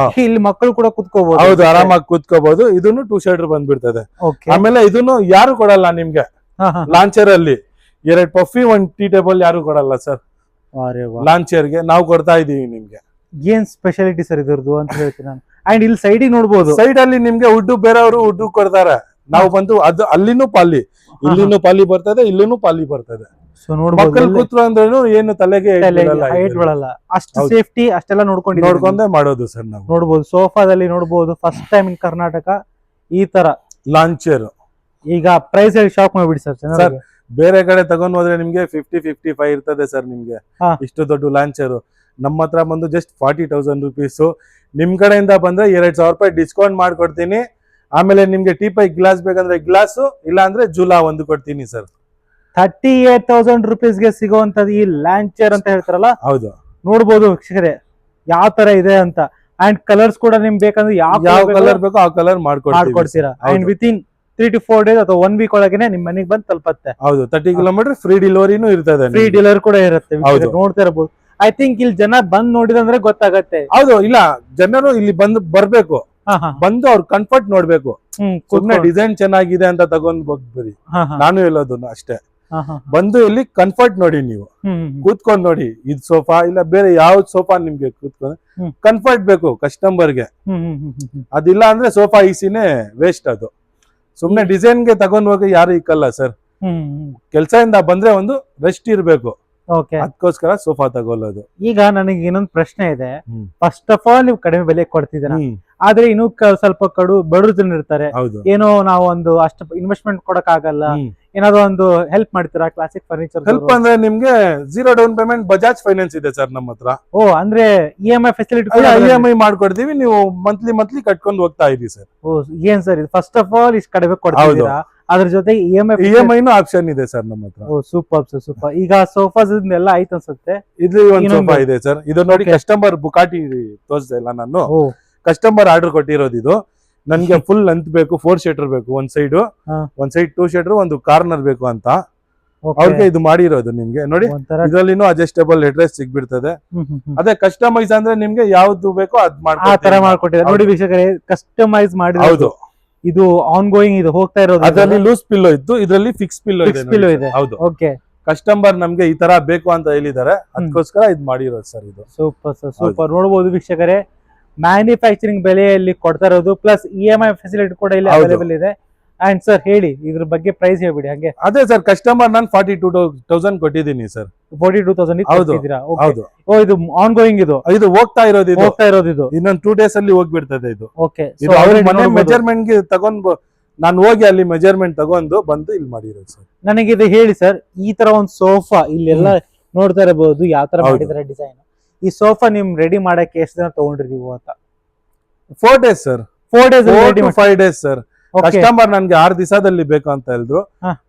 ಇಲ್ಲಿ ಮಕ್ಕಳು ಕೂಡ ಕೂತ್ಕೋಬಹುದು. ಹೌದು, ಆರಾಮಾಗಿ ಕೂತ್ಕೋಬಹುದು. ಇದನ್ನು 2 ಶಟರ್ ಬಂದ್ಬಿಡ್ತದೆ. ಆಮೇಲೆ ಇದನ್ನು ಯಾರು ಕೊಡಲ್ಲ ನಿಮ್ಗೆ ಲಾಂಚರ್ ಅಲ್ಲಿ. 2 ಪಫಿ, 1 ಟೀ ಟೇಬಲ್ ಯಾರು ಕೊಡಲ್ಲ ಸರ್ ಲಾಂಚರ್ ಗೆ. ನಾವು ಕೊಡ್ತಾ ಇದೀವಿ ನಿಮ್ಗೆ. ಏನ್ ಸ್ಪೆಷಾಲಿಟಿ ಸರ್ ಇದ್ರದ್ದು ಅಂತ ಹೇಳ್ತೀನಿ ನಾನು. ಅಂಡ್ ಇಲ್ಲಿ ಸೈಡ್ ನೋಡ್ಬೋದು, ಸೈಡ್ ಅಲ್ಲಿ ನಿಮ್ಗೆ ಉಡ್ಡು ಬೇರೆಯವರು ಉಡ್ಡು ಕೊಡ್ತಾರೆ. ನಾವು ಬಂದು ಅದು ಅಲ್ಲಿನೂ ಪಾಲಿ, ಇಲ್ಲಿನೂ ಪಾಲಿ ಬರ್ತದೆ, ಇಲ್ಲಿನೂ ಪಾಲಿ ಬರ್ತದೆ. ಮಕ್ಕಳು ಕೂತ್ರು ಅಂದ್ರೂ ಏನು ತಲೆಗೆ ಹೈಟ್ ಬೀಳಲ್ಲ. ಅಷ್ಟು ಸೇಫ್ಟಿ ಅಷ್ಟೆಲ್ಲ ನೋಡ್ಕೊಂಡೇ ಮಾಡೋದು ಸರ್. ನಾವು ನೋಡ್ಬೋದು ಸೋಫಾದಲ್ಲಿ ನೋಡ್ಬೋದು ಫಸ್ಟ್ ಟೈಮ್ ಇನ್ ಕರ್ನಾಟಕ ಈ ತರ ಲಾಂಚರ್. ಈಗ ಪ್ರೈಸ್ ಹೇಳಿ ಶಾಕ್ ಮಾಡ್ಬಿಡಿ ಸರ್. ಬೇರೆ ಕಡೆ ತಗೊಂಡ್ ಹೋದ್ರೆ ನಿಮ್ಗೆ 50-55 ಇರ್ತದೆ ಸರ್ ನಿಮ್ಗೆ ಇಷ್ಟು ದೊಡ್ಡ ಲಾಂಚರ್. ನಮ್ಮ ಹತ್ರ ಬಂದು ಜಸ್ಟ್ 40,000 rupees. ನಿಮ್ ಕಡೆಯಿಂದ ಬಂದ್ರೆ 2,000 ರೂಪಾಯಿ ಡಿಸ್ಕೌಂಟ್ ಮಾಡ್ಕೊಡ್ತೀನಿ. ಆಮೇಲೆ ನಿಮ್ಗೆ ಟೀಪೈ ಗ್ಲಾಸ್ ಬೇಕಂದ್ರೆ ಗ್ಲಾಸ್, ಇಲ್ಲ ಅಂದ್ರೆ ಜೂಲಾ ಒಂದು ಕೊಡ್ತೀನಿ ಸರ್. 38,000 rupees ಗೆ ಸಿಗುವಂತದ್ದು ಈ ಲಾಂಚರ್ ಅಂತ ಹೇಳ್ತಾರಲ್ಲ. ಹೌದು, ನೋಡ್ಬೋದು ವೀಕ್ಷಕರೇ ಯಾವ ತರ ಇದೆ ಅಂತ. ಅಂಡ್ ಕಲರ್ಸ್ ಕೂಡ ನಿಮ್ಗೆ ಬೇಕಂದ್ರೆ ಯಾವ ಕಲರ್ ಬೇಕೋ ಆ ಕಲರ್ ಮಾಡ್ಕೊಡ್ತೀರಾ. ಅಂಡ್ ವಿತಿನ್ 3 to 4 days ಅಥವಾ 1 week ಒಳಗೇನೆ ನಿಮ್ ಮನೆಗೆ ಬಂದು ತಲುಪತ್ತೆ. ಹೌದು, 30 ಕಿಲೋಮೀಟರ್ ಫ್ರೀ ಡೆಲಿವರಿನೂ ಇರ್ತದೆ. ಫ್ರೀ ಡೆಲಿವರಿ ಕೂಡ ಇರುತ್ತೆ. ನೋಡ್ತಾ ಇರಬಹುದು. ಐ ಥಿಂಕ್ ಇಲ್ಲಿ ಜನ ಬಂದ್ ನೋಡಿದಂದ್ರೆ ಗೊತ್ತಾಗತ್ತೆ. ಹೌದು, ಇಲ್ಲ ಜನರು ಇಲ್ಲಿ ಬರ್ಬೇಕು, ಬಂದು ಅವ್ರ ಕಂಫರ್ಟ್ ನೋಡ್ಬೇಕು. ಸುಮ್ನೆ ಡಿಸೈನ್ ಚೆನ್ನಾಗಿದೆ ಅಂತ ತಗೊಂಡ್ ಹೋಗ್ಬೇಡಿ, ನಾನು ಹೇಳೋದು ಅಷ್ಟೇ. ಬಂದು ಇಲ್ಲಿ ಕಂಫರ್ಟ್ ನೋಡಿ, ನೀವು ಕೂತ್ಕೊಂಡ್ ನೋಡಿ. ಇದ್ ಸೋಫಾ ಇಲ್ಲ ಬೇರೆ ಯಾವ್ದು ಸೋಫಾ ನಿಮ್ಗೆ ಕೂತ್ಕೊಂಡ್ ಕಂಫರ್ಟ್ ಬೇಕು ಕಸ್ಟಮರ್ಗೆ. ಅದಿಲ್ಲ ಅಂದ್ರೆ ಸೋಫಾ ಈಸಿನೇ ವೇಸ್ಟ್. ಅದು ಸುಮ್ನೆ ಡಿಸೈನ್ ಗೆ ತಗೊಂಡ್ ಹೋಗಿ ಯಾರು ಇಕ್ಕಲ್ಲ ಸರ್. ಕೆಲ್ಸದಿಂದ ಬಂದ್ರೆ ಒಂದು ರೆಸ್ಟ್ ಇರ್ಬೇಕು, ಅದಕ್ಕೋಸ್ಕರ ಸೋಫಾ ತಗೊಳ್ಳೋದು. ಈಗ ನನಗೆ ಇನ್ನೊಂದು ಪ್ರಶ್ನೆ ಇದೆ. ಫಸ್ಟ್ ಆಫ್ ಆಲ್ ನೀವು ಕಡಿಮೆ ಬೆಲೆ ಕೊಡ್ತಿದ್ದೀರಾ, ಆದ್ರೆ ಇನ್ನು ಸ್ವಲ್ಪ ಬಡವರು ಜನ ಇರ್ತಾರೆ. ಏನೋ ನಾವು ಒಂದು ಅಷ್ಟು ಇನ್ವೆಸ್ಟ್ಮೆಂಟ್ ಕೊಡಕ್ ಆಗಲ್ಲ, ಏನಾದ್ರು ಒಂದು ಹೆಲ್ಪ್ ಮಾಡ್ತೀರಾ? ಕ್ಲಾಸಿಕ್ ಫರ್ನಿಚರ್ ಹೆಲ್ಪ್ ಅಂದ್ರೆ ನಿಮ್ಗೆ 0 ಡೌನ್ ಪೇಮೆಂಟ್ ಬಜಾಜ್ ಫೈನಾನ್ಸ್ ಇದೆ ಸರ್ ನಮ್ಮ ಹತ್ರ. ಓ, ಅಂದ್ರೆ EMI ಫೆಸಿಲಿಟಿ EMI ಮಾಡ್ಕೊಡ್ತೀವಿ, ನೀವು ಮಂತ್ಲಿ ಕಟ್ಕೊಂಡು ಹೋಗ್ತಾ ಇದೀವಿ ಸರ್. ಓ, ಏನ್ ಸರ್ ಇದು ಫಸ್ಟ್ ಆಫ್ ಆಲ್ ಇಷ್ಟು ಕಡಿಮೆ ಕೊಡ್ತೀರಾ, ಅದ್ರ ಜೊತೆ EMI ಆಪ್ಷನ್ ಇದೆ ಸರ್ ನಮ್ಮ ಹತ್ರ. ಓ, ಸೂಪರ್. ಈಗ ಸೋಫಾಸ್ ಎಲ್ಲ ಆಯ್ತು ಅನ್ಸುತ್ತೆ. ಇದು ಒಂದು ಸೋಫಾ ಇದೆ ಸರ್. ಇದು ನೋಡಿ, ಕಸ್ಟಮರ್ ಬುಕಾಟಿ ತೋರಿಸ್ದೆ ಇಲ್ಲ ನಾನು, ಕಸ್ಟಮರ್ ಆರ್ಡರ್ ಕೊಟ್ಟಿರೋದು. ಇದು ನನ್ಗೆ ಫುಲ್ ಲೆಂತ್ ಬೇಕು, 4 ಶೀಟರ್ ಬೇಕು. ಒಂದ್ ಸೈಡ್ 2 ಶೀಟರ್, ಒಂದು ಕಾರ್ನರ್ ಬೇಕು ಅಂತ. ಅವ್ರಿಗೆ ಇದು ಮಾಡಿರೋದು ನಿಮ್ಗೆ ನೋಡಿ. ಇದ್ರಲ್ಲಿನೂ ಅಡ್ಜಸ್ಟಬಲ್ ಹೆಡ್ರೆಸ್ಟ್ ಸಿಗ್ಬಿಡ್ತದೆ. ಅದೇ ಕಸ್ಟಮೈಸ್ ಅಂದ್ರೆ ನಿಮ್ಗೆ ಯಾವ್ದು ಬೇಕೋ ಅದ್ ಆ ತರ ಮಾಡ್ಕೊಟ್ಟಿದ್ದಾರೆ ನೋಡಿ ವೀಕ್ಷಕರೇ. ಕಸ್ಟಮೈಸ್ ಮಾಡಿ ಹೌದು. ಇದು ಆನ್ ಗೋಯಿಂಗ್ ಇದು ಹೋಗ್ತಾ ಇರೋದು. ಅದರಲ್ಲಿ ಲೂಸ್ ಪಿಲ್ಲೋ ಇತ್ತು, ಇದರಲ್ಲಿ ಫಿಕ್ಸ್ ಪಿಲ್ಲೋ ಇದೆ. ಹೌದು. ಓಕೆ. ಕಸ್ಟಮರ್ ನಮ್ಗೆ ಈ ತರ ಬೇಕು ಅಂತ ಹೇಳಿದಾರೆ, ಅದಕ್ಕೋಸ್ಕರ ಇದು ಮಾಡಿರೋದು ಸರ್. ಇದು ಸೂಪರ್ ಸರ್, ಸೂಪರ್. ನೋಡಬಹುದು ವೀಕ್ಷಕರೇ, ಮ್ಯಾನುಫ್ಯಾಕ್ಚರಿಂಗ್ ಬೆಲೆಯಲ್ಲಿ ಕೊಡ್ತಾ ಇರೋದು, ಪ್ಲಸ್ EMI ಫೆಸಿಲಿಟಿ ಕೂಡ ಇಲ್ಲಿ ಅವೈಲೇಬಲ್ ಇದೆ. ಅಂಡ್ ಸರ್ ಹೇಳಿ ಇದ್ರ ಬಗ್ಗೆ ಪ್ರೈಸ್ ಹೇಳ್ಬಿಡಿ ಹಂಗೆ. ಅದೇ ಸರ್, ಕಸ್ಟಮರ್ ನಾನು 42,000 ಕೊಟ್ಟಿದ್ದೀನಿ ಸರ್. 42,000 ಕೊಟ್ಟಿದ್ದೀರಾ? ಹೌದು. ಓ, ಇದು ಆನ್ ಗೋಯಿಂಗ್ ಇದು ಹೋಗ್ತಾ ಇರೋದು ಇದು ಇನ್ನೊಂದು 2 days ಅಲ್ಲಿ ಹೋಗ್ಬಿಡ್ತದೆ ಇದು. ಓಕೆ. ಇದು ಅವ್ರ ಮನೆ ಮೆಜರ್ಮೆಂಟ್ ಗೆ ತಗೊಂಡು ನಾನು ಹೋಗಿ ಅಲ್ಲಿ ಮೆಜರ್ಮೆಂಟ್ ತಗೊಂಡು ಬಂದು ಇಲ್ಲಿ ಮಾಡಿರೋದು ಸರ್. ನನಗೆ ಇದು ಹೇಳಿ ಸರ್, ಈ ತರ ಒಂದು ಸೋಫಾ ಇಲ್ಲೆಲ್ಲ ನೋಡ್ತಾ ಇರಬಹುದು ಯಾವ ತರ ಮಾಡಿದ್ರೆ ಡಿಸೈನ್. ಈ ಸೋಫಾ ನಿಮ್ ರೆಡಿ ಮಾಡಕ್ಕೆ ಎಷ್ಟು ದಿನ ತಗೊಂಡ್ರಿ ನೀವು ಅಂತ? 4 days sir. 4 days 4 to 5 days sir. Customer ನನ್ಗೆ 6 ದಿವಸದಲ್ಲಿ ಬೇಕು ಅಂತ ಹೇಳಿದ್ರು,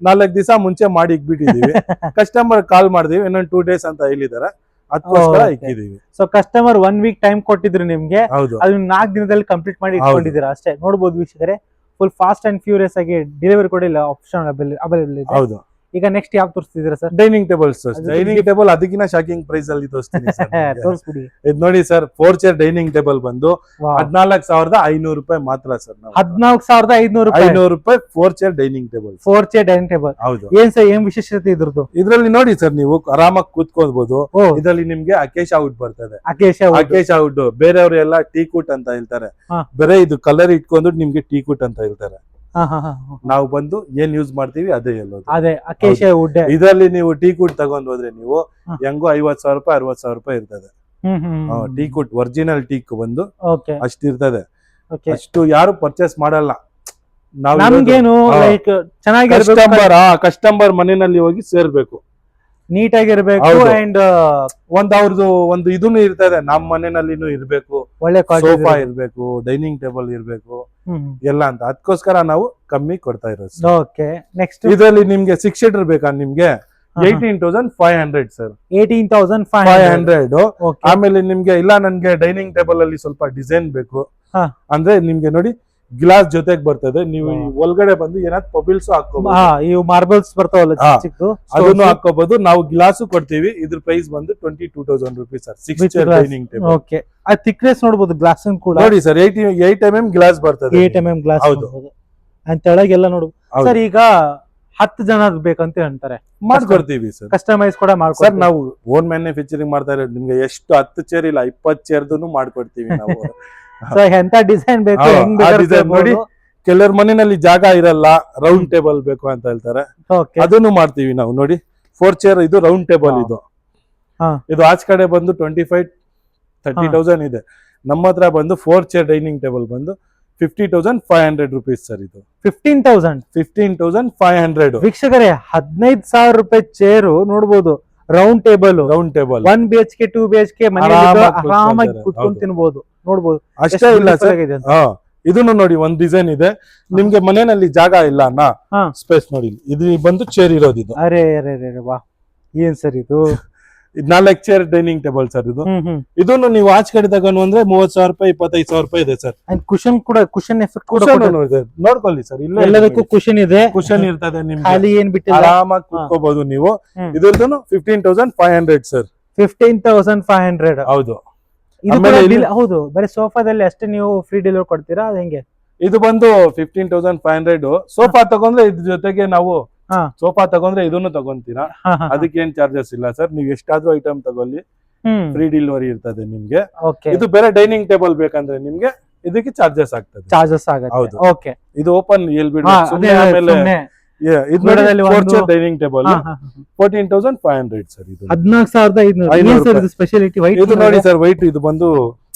4 ದಿವಸ ಮುಂಚೆ ಮಾಡಿ ಇಕ್ಬಿಟ್ಟಿದೀವಿ. ಕಸ್ಟಮರ್ ಕಾಲ್ ಮಾಡಿದೀವಿ, ಇನ್ನೊಂದು 2 days ಅಂತ ಹೇಳಿದಾರೆ, ಅದಕ್ಕೋಸ್ಕರ ಇಕ್ಕಿದೀವಿ. ಸೊ ಕಸ್ಟಮರ್ 1 week ಟೈಮ್ ಕೊಟ್ಟಿದ್ರು ನಿಮ್ಗೆ, ಅದನ್ನ 4 ದಿನದಲ್ಲಿ ಕಂಪ್ಲೀಟ್ ಮಾಡಿ ಇಟ್ಕೊಂಡಿದ್ದೀರಾ ಅಷ್ಟೇ. ನೋಡಬಹುದು ವೀಕ್ಷಕರೇ, ಫುಲ್ ಫಾಸ್ಟ್ ಅಂಡ್ ಫ್ಯೂರಿಯಸ್ ಆಗಿ ಡೆಲಿವರಿ ಕೂಡ ಇಲ್ಲ, ಆಪ್ಷನ್ ಅವೈಲೇಬಲ್ ಇದೆ. ಹೌದು. ಈಗ ನೆಕ್ಸ್ಟ್ ಯಾವ ತೋರಿಸ್ತಿದ್ದೀರಾ sir? Dining table sir. Dining table ಅದಕ್ಕಿಂತ ಶಾಕಿಂಗ್ ಪ್ರೈಸ್ ಅಲ್ಲಿ ತೋರಿಸ್ತೀನಿ ಸರ್. ತೋರಿಸ್ಬಿಡಿ. ಇದು ನೋಡಿ ಸರ್, 4 chair ಡೈನಿಂಗ್ ಟೇಬಲ್ ಬಂದು 14,500 ರೂಪಾಯಿ ಮಾತ್ರ ಸರ್. 14,500 ರೂಪಾಯಿ 4 chair dining table. 4 chair dining table. ಹೌದು. ಏನ್ ಸರ್, ಏನ್ ವಿಶೇಷತೆ ಇದ್ರದ್ದು? ಇದ್ರಲ್ಲಿ ನೋಡಿ ಸರ್, ನೀವು ಆರಾಮಾಗಿ ಕೂತ್ಕೋಬಹುದು. ಇದರಲ್ಲಿ ನಿಮ್ಗೆ ಅಕೇಶಾ ವುಡ್ ಬರ್ತದೆ. ಅಕೇಶಾ ವುಡ್ ಬೇರೆಯವರು ಎಲ್ಲ ಟೀ ಕುಟ್ ಅಂತ ಹೇಳ್ತಾರೆ, ಬೇರೆ ಇದು ಕಲರ್ ಇಟ್ಕೊಂಡು ನಿಮ್ಗೆ ಟೀ ಕುಟ್ ಅಂತ ಹೇಳ್ತಾರೆ. ನಾವು ಬಂದು ಏನ್ ಯೂಸ್ ಮಾಡ್ತೀವಿ ಅದೇ ಹೇಳೋದು. ಅದೇ ಅಕೇಶಿಯಾ ವುಡ್. ಇದರಲ್ಲಿ ನೀವು ಟೀ ಕುಟ್ ತಗೊಂಡ್ ಹೋದ್ರೆ ನೀವು ಹೆಂಗೋ 50,000 ರೂಪಾಯಿ 60,000 ರೂಪಾಯಿ ಇರ್ತದೆ. ಟೀ ಕುಟ್ ಒರಿಜಿನಲ್ ಟೀಕ್ ಬಂದು ಅಷ್ಟಿರ್ತದೆ. ಅಷ್ಟು ಯಾರು ಪರ್ಚೇಸ್ ಮಾಡಲ್ಲ. ನಮ್ಗೇನು ಲೈಕ್ ಕಸ್ಟಮರ್ ಮನೆಯಲ್ಲಿ ಹೋಗಿ ಸೇರ್ಬೇಕು, ನೀಟಾಗಿರ್ಬೇಕು. ಅಂಡ್ ಅವ್ರದ್ದು ಒಂದು ಇದನ್ನು ಇರ್ತದೆ, ನಮ್ಮ ಮನೆಯಲ್ಲಿನೂ ಇರ್ಬೇಕು, ಒಳ್ಳೆ ಸೋಫಾ ಇರ್ಬೇಕು, ಡೈನಿಂಗ್ ಟೇಬಲ್ ಇರ್ಬೇಕು ಎಲ್ಲ ಅಂತ. ಅದಕ್ಕೋಸ್ಕರ ನಾವು ಕಮ್ಮಿ ಕೊಡ್ತಾ ಇರೋದು. ಓಕೆ. ನೆಕ್ಸ್ಟ್ ಇದರಲ್ಲಿ ನಿಮ್ಗೆ 6 seater ಬೇಕಾ ನಿಮ್ಗೆ 18,500 ಸರ್. 18,500. ಆಮೇಲೆ ನಿಮ್ಗೆ ಇಲ್ಲ ನನ್ಗೆ ಡೈನಿಂಗ್ ಟೇಬಲ್ ಅಲ್ಲಿ ಸ್ವಲ್ಪ ಡಿಸೈನ್ ಬೇಕು ಅಂದ್ರೆ ನಿಮ್ಗೆ ನೋಡಿ ಗ್ಲಾಸ್ ಜೊತೆಗೆ ಬರ್ತದೆ. ನೀವು ಒಳಗಡೆ ಬಂದು ಏನಾದ್ರು ಪಬಿಲ್ಸ್ ಹಾಕೋಬಹುದು, ಮಾರ್ಬಲ್ಸ್ ಬರ್ತಾವಲ್ಲ ಅದನ್ನು ಹಾಕೋಬಹುದು. ನಾವು ಗ್ಲಾಸ್ ಕೊಡ್ತೀವಿ. ಇದ್ರ ಪ್ರೈಸ್ ಬಂದು 22,000 rupees sir. 6 chair dining table. Okay. ಆ ಥಿಕ್ನೆಸ್ ನೋಡಬಹುದು, ಗ್ಲಾಸ್ ಕೂಡ ನೋಡಿ ಸರ್, 8 mm ಗ್ಲಾಸ್ ಬರ್ತದೆ. 8 mm ಗ್ಲಾಸ್. ಹೌದು. ಅಂಡ್ ತೆಳಗೆಲ್ಲ ನೋಡು ಸರ್. ಈಗ 10 ಜನ ಬೇಕಂತ ಹೇಳ್ತಾರೆ, ಮಾಡ್ಕೊಡ್ತೀವಿ ಸರ್. ಕಸ್ಟಮೈಸ್ ಕೂಡ ಮಾಡ್ಕೊಡ್ತೀವಿ ಸರ್. ನಾವು ಓನ್ ಮ್ಯಾನುಫ್ಯಾಕ್ಚರಿಂಗ್ ಮಾಡ್ತಾ ಇರೋದು. ನಿಮ್ಗೆ ಎಷ್ಟು 10 chair ಇಲ್ಲ 20 chairದು ಮಾಡ್ಕೊಡ್ತೀವಿ ನಾವು. ಎಂತ ಡಿಸೈನ್ ಬೇಕು ನೋಡಿ. ಕೆಲವ್ರ ಮನೆಯಲ್ಲಿ ಜಾಗ ಇರಲ್ಲ, ರೌಂಡ್ ಟೇಬಲ್ ಬೇಕು ಅಂತ ಹೇಳ್ತಾರೆ, ಅದನ್ನು ಮಾಡ್ತೀವಿ ನಾವು. ನೋಡಿ 4 chair ಇದು ರೌಂಡ್ ಟೇಬಲ್. ಇದು ಆಚ ಕಡೆ ಬಂದು 25,000-30,000 ಇದೆ. ನಮ್ಮ ಹತ್ರ ಬಂದು 4 chair ಡೈನಿಂಗ್ ಟೇಬಲ್ ಬಂದು 50,500 ರೂಪೀಸ್ ಸರ್. ಇದು 15,500. ವೀಕ್ಷಕರೇ, 15,000 ರೂಪಾಯಿ ಚೇರು ನೋಡ್ಬೋದು. ರೌಂಡ್ ಟೇಬಲ್ 1 BHK 2 BHK ಮನೆಯಲ್ಲಿ ಆರಾಮಾಗಿ ಕುತ್ಕೊಂಡು ತಿನ್ಬಹುದು. ನೋಡ್ಬೋದು. ಅಷ್ಟೇ ಇಲ್ಲ ಸರ್, ಇದನ್ನು ನೋಡಿ ಒಂದ್ ಡಿಸೈನ್ ಇದೆ. ನಿಮ್ಗೆ ಮನೆಯಲ್ಲಿ ಜಾಗ ಇಲ್ಲ ಅಣ್ಣ, ಸ್ಪೇಸ್ ನೋಡಿ, ಇದು ಬಂದು ಚೇರ್ ಇರೋದು. ಇದು ಅರೆ ವಾ, ಏನ್ ಸರ್ ಇದು? 4 chair ಡೈನಿಂಗ್ ಟೇಬಲ್ ಸರ್. ಇದನ್ನು ನೀವು ಆಚೆ ಕಡೆ ತಗೊಂಡು ಅಂದ್ರೆ 30,000 ರೂಪಾಯಿ 25,000 ರೂಪಾಯಿ ಇದೆ ಸರ್. ಕುಶನ್ ಕೂಡ, ಕುಶನ್ ಎಫೆಕ್ಟ್ ಕೂಡ ನೋಡ್ಕೊಳ್ಳಿ ಸರ್. ಎಲ್ಲದಕ್ಕೂ ಕುಶನ್ ಇದೆ, ಕುಶನ್ ಇರ್ತದೆ. ನಿಮ್ಗೆ ಖಾಲಿ ಏನ್ ಬಿಟ್ಟು ಆರಾಮಾಗಿ ಕುತ್ಕೋಬಹುದು ನೀವು. ಇದ್ರದ್ದು 15,500 ಸರ್. 15,500. ಹೌದು. ಹೌದು. ಬರೀ ಸೋಫಾದಲ್ಲಿ ಅಷ್ಟೇ ನೀವು ಫ್ರೀ ಡೆಲಿವರಿ ಕೊಡ್ತೀರಾ? ಅದ ಹೆಂಗೆ? ಇದು ಬಂದು 15,500. ಸೋಫಾ ತಗೊಂಡ್ರೆ ಇದ್ರ ಜೊತೆಗೆ ನಾವು ಸೋಫಾ ತಗೊಂಡ್ರೆ ಇದನ್ನು ತಗೊಂತೀರಾ, ಅದಕ್ಕೇನ್ ಚಾರ್ಜಸ್ ಇಲ್ಲ ಸರ್. ನೀವು ಎಷ್ಟಾದ್ರೂ ಐಟಮ್ ತಗೊಳ್ಳಿ, ಫ್ರೀ ಡೆಲಿವರಿ ಇರ್ತದೆ ನಿಮ್ಗೆ. ಇದು ಬೇರೆ ಡೈನಿಂಗ್ ಟೇಬಲ್ ಬೇಕಂದ್ರೆ ನಿಮ್ಗೆ ಇದಕ್ಕೆ ಚಾರ್ಜಸ್ ಆಗ್ತದೆ. ಹೌದು. ಓಕೆ. ಇದು ಓಪನ್ ಹೇಳ್ಬಿಡಿ. ಆಮೇಲೆ ಡೈನಿಂಗ್ ಟೇಬಲ್ 14,500 ಸರ್. ಇದು 14,500 ಸ್ಪೆಷಾಲಿಟಿ. ವೈಟ್ ಇದು ನೋಡಿ ಸರ್, ವೈಟ್ ಇದು ಬಂದು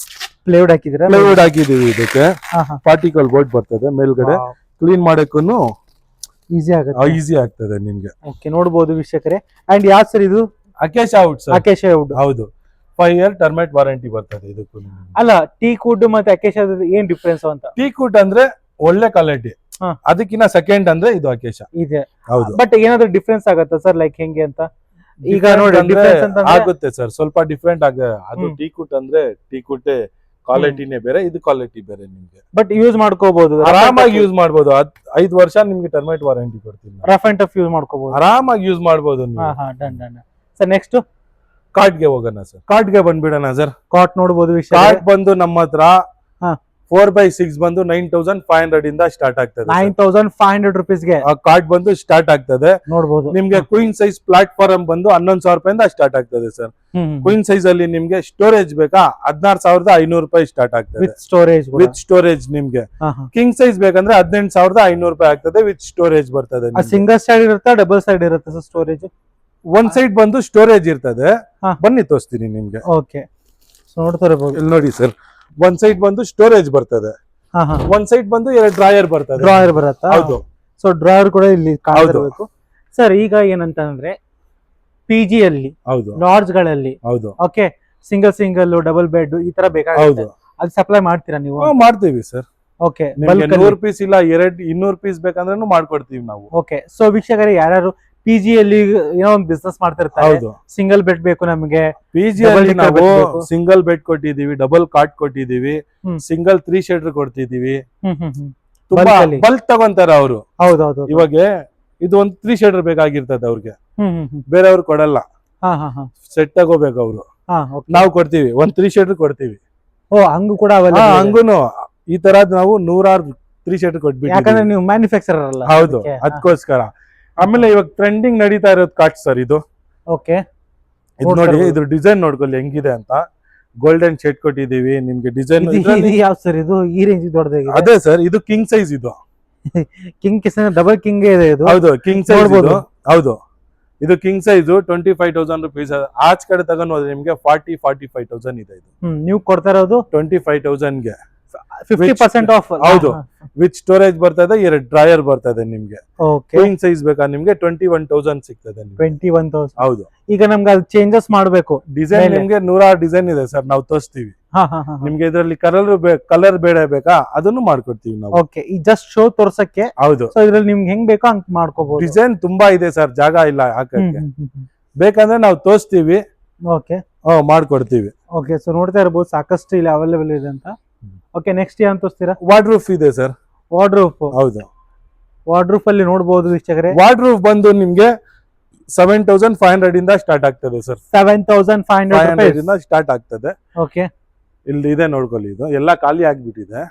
ಪ್ಲೇವುಡ್ ಹಾಕಿದ್ರೆ, ಪ್ಲೇವುಡ್ ಹಾಕಿದೀವಿ. ಇದಕ್ಕೆ ಪಾರ್ಟಿಕಲ್ ಬೋರ್ಡ್ ಬರ್ತದೆ ಮೇಲ್ಗಡೆ. ಕ್ಲೀನ್ ಮಾಡಕ್ಕೂ ಈಸಿ ಆಗ್ತದೆ ನಿಮ್ಗೆ. ಓಕೆ. ನೋಡಬಹುದು ವೀಕ್ಷಕರೇ. ಅಂಡ್ ಯಾವ ಸರ್ ಇದು? ಅಕೇಶಾ ವುಡ್ ಸರ್. ಅಕೇಶಾ ವುಡ್. ಹೌದು. 5 year ಟರ್ಮೈಟ್ ವಾರಂಟಿ ಬರ್ತದೆ ಇದಕ್ಕೂ. ಅಲ್ಲ, ಟೀಕ್ ವುಡ್ ಮತ್ತೆ ಅಕೇಶಾ ಏನ್ ಡಿಫ್ರೆನ್ಸ್ ಅಂತ? ಟೀಕ್ ವುಡ್ ಅಂದ್ರೆ ಒಳ್ಳೆ ಕ್ವಾಲಿಟಿ, ಅದಕ್ಕಿಂತ ಸೆಕೆಂಡ್ ಅಂದ್ರೆ ಇದು ಅಕೇಶಾ ಇದೆ. ಹೌದು. ಬಟ್ ಏನಾದ್ರು ಡಿಫ್ರೆನ್ಸ್ ಆಗುತ್ತಾ ಸರ್? ಲೈಕ್ ಹೆಂಗೆ ಅಂತ? ಈಗ ನೋಡಿ ಡಿಫ್ರೆನ್ಸ್ ಅಂತ ಆಗುತ್ತೆ ಸರ್, ಸ್ವಲ್ಪ ಡಿಫ್ರೆಂಟ್ ಅದು ಟೀಕ್ ವುಡ್ ಅಂದ್ರೆ ಟೀಕ್ ವುಡ್ ಕ್ವಾಲಿಟಿನೇ ಬೇರೆ, ಇದು ಕ್ವಾಲಿಟಿ ಬೇರೆ ನಿಮ್ಗೆ. ಬಟ್ ಯೂಸ್ ಮಾಡ್ಕೋಬಹುದು, ಆರಾಮಾಗಿ ಯೂಸ್ ಮಾಡ್ಬೋದು. 5 ವರ್ಷ ನಿಮ್ಗೆ ಟರ್ಮೈಟ್ ವಾರಂಟಿ ಕೊಡ್ತೀನಿ. ರಫ್ ಅಂಡ್ ಟಫ್ ಯೂಸ್ ಮಾಡ್ಕೋಬಹುದು, ಆರಾಮಾಗಿ ಯೂಸ್ ಮಾಡ್ಬೋದು ನೀವು. Done done sir. ನೆಕ್ಸ್ಟ್ ಕಾರ್ಡ್ಗೆ ಹೋಗೋಣ ಸರ್. ಕಾರ್ಡ್ಗೆ ಬಂದ್ಬಿಡೋಣ ಸರ್. ಕಾಟ್ ನೋಡಬಹುದು. ಕಾರ್ಡ್ ಬಂದು ನಮ್ಮ ಹತ್ರ 4x6 ಬಂದು 9500 ಇಂದ ಸ್ಟಾರ್ಟ್ ಆಗ್ತದೆ. 9500 rupeesಗೆ ಆ ಕಾರ್ಡ್ ಬಂದು ಸ್ಟಾರ್ಟ್ ಆಗ್ತದೆ ನೋಡಬಹುದು. ನಿಮ್ಗೆ ಕ್ವೀನ್ ಸೈಜ್ ಪ್ಲಾಟ್ಫಾರ್ಮ್ ಬಂದು 11000 ರೂಪಾಯಿಂದ ಸ್ಟಾರ್ಟ್ ಆಗ್ತದೆ ಸರ್. ಕ್ವೀನ್ ಸೈಜ್ ಅಲ್ಲಿ ನಿಮ್ಗೆ ಸ್ಟೋರೇಜ್ ಬೇಕಾ 16500 ರೂಪಾಯಿ ಸ್ಟಾರ್ಟ್ ಆಗ್ತದೆ ವಿತ್ ಸ್ಟೋರೇಜ್. ನಿಮ್ಗೆ ಕಿಂಗ್ ಸೈಜ್ ಬೇಕಂದ್ರೆ 18500 ರೂಪಾಯಿ ಆಗ್ತದೆ ವಿತ್ ಸ್ಟೋರೇಜ್ ಬರ್ತದೆ. ಸಿಂಗಲ್ ಸೈಡ್ ಇರುತ್ತೆ, ಡಬಲ್ ಸೈಡ್ ಇರುತ್ತೆ ಸರ್ ಸ್ಟೋರೇಜ್? ಒಂದ್ ಸೈಡ್ ಬಂದು ಸ್ಟೋರೇಜ್ ಇರ್ತದೆ. ಬನ್ನಿ ತೋರಿಸ್ತೀನಿ ನಿಮ್ಗೆ. ಓಕೆ, ನೋಡ್ತಾರೆ ಇಲ್ಲಿ ನೋಡಿ ಸರ್. ಒಂದ್ ಸೈಡ್ ಬಂದು ಸ್ಟೋರೇಜ್ ಬರ್ತದೆ, ಒಂದ್ ಸೈಡ್ ಬಂದು 2 ಡ್ರಾಯರ್ ಬರ್ತದೆ. ಡ್ರಾಯರ್ ಬರುತ್ತಾ? ಹೌದು. ಸೊ ಡ್ರಾಯರ್ ಕೂಡ ಇಲ್ಲಿ ಕಾಣಬೇಕು ಸರ್. ಈಗ ಏನಂತಂದ್ರೆ PG ಅಲ್ಲಿ, ಹೌದು, ಲಾಡ್ಜ್ ಗಳಲ್ಲಿ, ಹೌದು, ಓಕೆ, ಸಿಂಗಲ್ ಡಬಲ್ ಬೆಡ್ ಈ ತರ ಬೇಕಾಗುತ್ತೆ, ಅದು ಸಪ್ಲೈ ಮಾಡ್ತೀರಾ ನೀವು? ಮಾಡ್ತೀವಿ ಸರ್. ಓಕೆ, 100 ಪೀಸ್ ಇಲ್ಲ 200 ಪೀಸ್ ಬೇಕಂದ್ರೂ ಮಾಡ್ಕೊಡ್ತೀವಿ ನಾವು. ಓಕೆ, ಸೊ ವೀಕ್ಷಕರೇ, ಯಾರು PG ಅಲ್ಲಿ ಏನೋ ಒಂದು ಬಿಸ್ನೆಸ್ ಮಾಡ್ತಿರ್ತಾರೆ, ಸಿಂಗಲ್ ಬೆಡ್ ಬೇಕು ನಮಗೆ, PG ಅಲ್ಲಿ ನಾವು ಸಿಂಗಲ್ ಬೆಡ್ ಕೊಟ್ಟಿದೀವಿ, ಡಬಲ್ ಕಾಟ್ ಕೊಟ್ಟಿದೀವಿ, ಸಿಂಗಲ್ 3 ಶೇಡರ್ ಕೊಡ್ತಿದೀವಿ. ತುಂಬಾ ಬಲ್ಕ್ ತಗೊಂತಾರ ಅವರು. ಹೌದೌದು. ಇವಾಗ ಇದು ಒಂದು 3 ಶೇಡರ್ ಬೇಕಾಗಿರ್ತದೆ ಅವ್ರಿಗೆ, ಬೇರೆಯವ್ರು ಕೊಡಲ್ಲ. ಸೆಟ್ ತಗೋಬೇಕು ಅವರು, ನಾವು ಕೊಡ್ತೀವಿ. 3 ಶೇಡರ್ ಕೊಡ್ತೀವಿ. ಓ, ಹಂಗು ಕೂಡ ಹಂಗೂನು ಈ ತರ ನಾವು 100 3 ಶೇಡರ್ ಕೊಟ್ಬಿಟ್ಟು, ಯಾಕಂದ್ರೆ ನೀವು ಮ್ಯಾನುಫ್ಯಾಕ್ಚರರ್ ಅಲ್ಲ. ಹೌದು, ಅದಕ್ಕೋಸ್ಕರ. ಆಮೇಲೆ ಇವಾಗ ಟ್ರೆಂಡಿಂಗ್ ನಡೀತಾ ಇರೋದು ಕಾಟ್ ಸರ್ ಇದು. ಓಕೆ, ಇದು ನೋಡಿ, ಇದ್ರ ಡಿಸೈನ್ ನೋಡ್ಕೊಳ್ಳಿ ಹೆಂಗಿದೆ ಅಂತ. ಗೋಲ್ಡನ್ ಶೇಡ್ ಕೊಟ್ಟಿದೀವಿ ನಿಮ್ಗೆ ಡಿಸೈನ್. ಯಾವ ಸರ್ ಇದು? ಈ ರೇಂಜ್ ದೊಡ್ಡದಾಗಿದೆ. ಅದೇ ಸರ್, ಇದು ಕಿಂಗ್ ಸೈಜ್. ಇದು ಕಿಂಗ್ ಡಬಲ್ ಕಿಂಗ್ ಇದೆ ಇದು. ಹೌದು, ಕಿಂಗ್ ಸೈಜ್. ಹೌದು, ಇದು ಕಿಂಗ್ ಸೈಜ್ 25,000 ರೂಪೀಸ್. ಆಚ್ ಕಡೆ ತಗೊಂಡ್ ಹೋದ್ರೆ ನಿಮ್ಗೆ 45,000 ಇದೆ. ಇದು ನೀವು ಕೊಡ್ತಾ ಇರೋದು 25,000 ಗೆ 50% ಆಫ್. ಹೌದು, ವಿತ್ ಸ್ಟೋರೇಜ್ ಬರ್ತದೆ, 2 ಡ್ರಾಯರ್ ಬರ್ತದೆ ನಿಮ್ಗೆ. ಕ್ವೀನ್ ಸೈಜ್ ಬೇಕಾ ನಿಮ್ಗೆ 21,000 ಸಿಗ್ತದೆ. 21,000. ಹೌದು. ಈಗ ನಮ್ಗೆ ಅದು ಚೇಂಜಸ್ ಮಾಡ್ಬೇಕು. ಡಿಸೈನ್ ನಿಮ್ಗೆ 100 ಡಿಸೈನ್ ಇದೆ ಸರ್, ನಾವು ತೋರಿಸ್ತೀವಿ ನಿಮ್ಗೆ. ಇದ್ರಲ್ಲಿ ಕಲರ್ ಬೇಡ ಬೇಕಾ ಅದನ್ನು ಮಾಡ್ಕೊಡ್ತೀವಿ ನಾವು. ಓಕೆ, ಈ ಜಸ್ಟ್ ಶೋ ತೋರ್ಸಕ್ಕೆ. ಹೌದು. ಸೊ ಇದ್ರಲ್ಲಿ ನಿಮ್ಗೆ ಹೆಂಗ್ ಬೇಕೋ ಹಂಗ್ ಮಾಡ್ಕೋಬಹುದು. ಡಿಸೈನ್ ತುಂಬಾ ಇದೆ ಸರ್, ಜಾಗ ಇಲ್ಲ ಹಾಕಕ್ಕೆ. ಬೇಕಂದ್ರೆ ನಾವು ತೋರಿಸ್ತೀವಿ. ಓಕೆ, ಮಾಡ್ಕೊಡ್ತೀವಿ. ಓಕೆ, ಸೊ ನೋಡ್ತಾ ಇರಬಹುದು ಸಾಕಷ್ಟು ಇಲ್ಲಿ ಅವೈಲೇಬಲ್ ಇದೆ ಅಂತ. ಓಕೆ, ನೆಕ್ಸ್ಟ್ ಏನ್ ತೋರಿಸ್ತೀರಾ? ವಾರ್ಡ್ರೂಫ್ ಇದೆ ಸರ್. ವಾರ್ಡ್ರೂಫ್? ಹೌದು. ವಾರ್ಡ್ರೂಫ್ ಅಲ್ಲಿ ನೋಡಬಹುದು ವೀಕ್ಷಕರೇ, ವಾರ್ಡ್ರೂಫ್ ಬಂದು ನಿಮ್ಗೆ 7,500 ಇಂದ ಸ್ಟಾರ್ಟ್ ಆಗ್ತದೆ ಸರ್. 7,500 ಇಂದ ಸ್ಟಾರ್ಟ್ ಆಗ್ತದೆ. ಓಕೆ, ಇಲ್ಲಿ ಇದೆ ನೋಡ್ಕೊಳ್ಳಿ. ಇದು ಎಲ್ಲ ಖಾಲಿ ಆಗ್ಬಿಟ್ಟಿದೆ.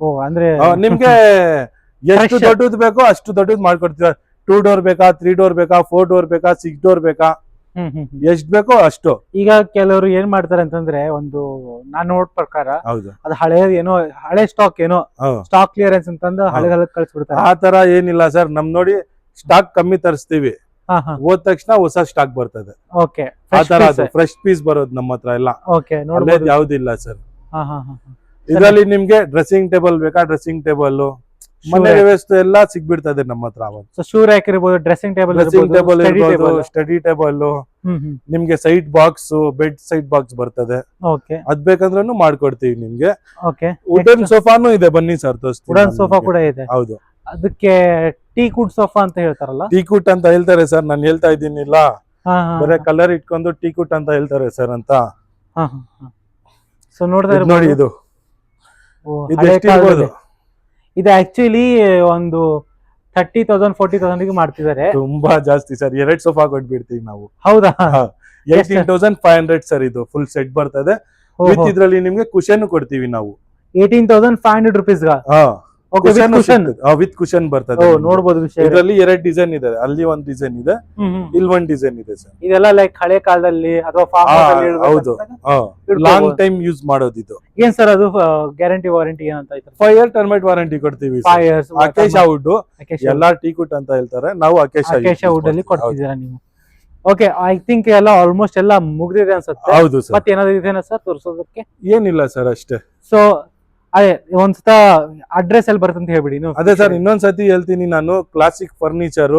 ಓ, ಅಂದ್ರೆ ನಿಮ್ಗೆ ಎಷ್ಟು ದೊಡ್ಡದು ಬೇಕೋ ಅಷ್ಟು ದೊಡ್ಡದು ಮಾಡ್ಕೊಡ್ತೀವಿ. 2 ಡೋರ್ ಬೇಕಾ, 3 ಡೋರ್ ಬೇಕಾ, 4 ಡೋರ್ ಬೇಕಾ, 6 ಡೋರ್ ಬೇಕಾ, ಎಷ್ಟ್ ಬೇಕೋ ಅಷ್ಟು. ಈಗ ಕೆಲವರು ಏನ್ ಮಾಡ್ತಾರೆ ಅಂತಂದ್ರೆ, ಒಂದು ನಾನ್ ನೋಡ್ ಪ್ರಕಾರ, ಹೌದು, ಅದು ಹಳೆ ಸ್ಟಾಕ್ ಏನೋ ಸ್ಟಾಕ್ ಕ್ಲಿಯರೆನ್ಸ್ ಅಂತಂದು ಹಳೆ ಕಳ್ಸಿಬಿಡ್ತಾರೆ. ಆ ತರ ಏನಿಲ್ಲ ಸರ್. ನಮ್ ನೋಡಿ ಸ್ಟಾಕ್ ಕಮ್ಮಿ ತರಿಸ್ತೀವಿ, ಹೋದ ತಕ್ಷಣ ಹೊಸ ಸ್ಟಾಕ್ ಬರ್ತದೆ. ಓಕೆ, ಆ ತರ ಫ್ರೆಶ್ ಪೀಸ್ ಬರೋದು ನಮ್ಮ ಹತ್ರ ಎಲ್ಲ. ಓಕೆ, ಯಾವ್ದಿಲ್ಲ ಸರ್. ಇದರಲ್ಲಿ ನಿಮ್ಗೆ ಡ್ರೆಸ್ಸಿಂಗ್ ಟೇಬಲ್ ಬೇಕಾ, ಡ್ರೆಸ್ಸಿಂಗ್ ಟೇಬಲ್, ಮನೆ ವ್ಯವಸ್ಥೆ ಎಲ್ಲ ಸಿಗ್ಬಿಡ್ತದೆ ನಮ್ಮ ಹತ್ರ. ಶೂ ರ್ಯಾಕ್ ಇರ್ಬೋದು, ಡ್ರೆಸ್ಸಿಂಗ್ ಟೇಬಲ್ ಇರ್ಬೋದು, ಸ್ಟಡಿ ಟೇಬಲ್, ನಿಮ್ಗೆ side box, bed side box ಬರ್ತದೆ. ಓಕೆ, ಅದ್ ಬೇಕಂದ್ರೂ ಮಾಡ್ಕೊಡ್ತೀವಿ ನಿಮ್ಗೆ. ಓಕೆ, ವುಡನ್ ಸೋಫಾನು ಇದೆ, ಬನ್ನಿ ಸರ್ ತೋರಿಸ್ತೀನಿ. ವುಡನ್ ಸೋಫಾ ಕೂಡ ಇದೆ. ಹೌದು, ಅದಕ್ಕೆ ಟೀಕುಡ್ ಸೋಫಾ ಅಂತ ಹೇಳ್ತಾರಲ್ಲ? ಟೀಕುಟ್ ಅಂತ ಹೇಳ್ತಾರೆ ಸರ್, ನಾನು ಹೇಳ್ತಾ ಇದ್ದೀನಿಲ್ಲ. ಬರೇ ಕಲರ್ ಇಟ್ಕೊಂಡು ಟೀಕುಟ್ ಅಂತ ಹೇಳ್ತಾರೆ ಸರ್ ಅಂತ. ಸೊ ನೋಡಿದ್ರೆ ನೋಡಿ, ಇದು ಇದು ಆಕ್ಚುಲಿ ಒಂದು 30,000 40,000 ಮಾಡ್ತಿದ್ದಾರೆ. ತುಂಬಾ ಜಾಸ್ತಿ ಸರ್. 2 ಸೋಫಾ ಕೊಟ್ಬಿಡ್ತೀವಿ ನಾವು. ಹೌದಾ? 18,500 ಸರ್. ಇದು ಫುಲ್ ಸೆಟ್ ಬರ್ತದೆ. ಇದ್ರಲ್ಲಿ ನಿಮ್ಗೆ ಕುಶನ್ ಕೊಡ್ತೀವಿ ನಾವು. 18,500 rupees. ವಿತ್ ಕುಶನ್ ಬರ್ತದೆ. ನೋಡಬಹುದು. ಇದರಲ್ಲಿ 2 ಡಿಸೈನ್ ಇದೆ. ಅಲ್ಲಿ 1 ಡಿಸೈನ್ ಇದೆ, ಇಲ್ಲಿ 1 ಡಿಸೈನ್ ಇದೆ ಸರ್. ಇದೆಲ್ಲ ಲೈಕ್ ಹಳೆ ಕಾಲದಲ್ಲಿ ಅಥವಾ ಹೌದು, ಲಾಂಗ್ ಟೈಮ್ ಯೂಸ್ ಮಾಡೋದು ಇದು. ಏನ್ ಸರ್ ಅದು ಗ್ಯಾರಂಟಿ ವಾರಂಟಿ ಏನಂತ? 5 year ಟರ್ಮೈಟ್ ವಾರಂಟಿ ಕೊಡ್ತೀವಿ. 5 years. ಅಕೇಶಾ ವುಡ್, ಎಲ್ಲಾ ಟೀಕುಟ್ ಅಂತ ಹೇಳ್ತಾರೆ, ನಾವು ಅಕೇಶಾ ವುಡ್ ಅಲ್ಲಿ ಕೊಡ್ತಿದ್ದೀರಾ ನೀವು. ಓಕೆ, ಐ ಥಿಂಕ್ ಎಲ್ಲ ಆಲ್ಮೋಸ್ಟ್ ಎಲ್ಲ ಮುಗ್ದಿದೆ ಅನ್ಸುತ್ತೆ. ಹೌದು ಸರ್. ಮತ್ತೆ ಏನಾದ್ರು ಇದೆನಾ ಸರ್ ತೋರಿಸೋದಕ್ಕೆ? ಏನಿಲ್ಲ ಸರ್, ಅಷ್ಟೇ. ಸೊ ಅದೇ ಒಂದ್ಸತ ಅಡ್ರೆಸ್ ಎಲ್ಲಿ ಬರ್ತಂತ ಹೇಳ್ಬಿಡಿ. ಅದೇ ಸರ್, ಇನ್ನೊಂದ್ಸತಿ ಹೇಳ್ತೀನಿ ನಾನು. ಕ್ಲಾಸಿಕ್ ಫರ್ನಿಚರ್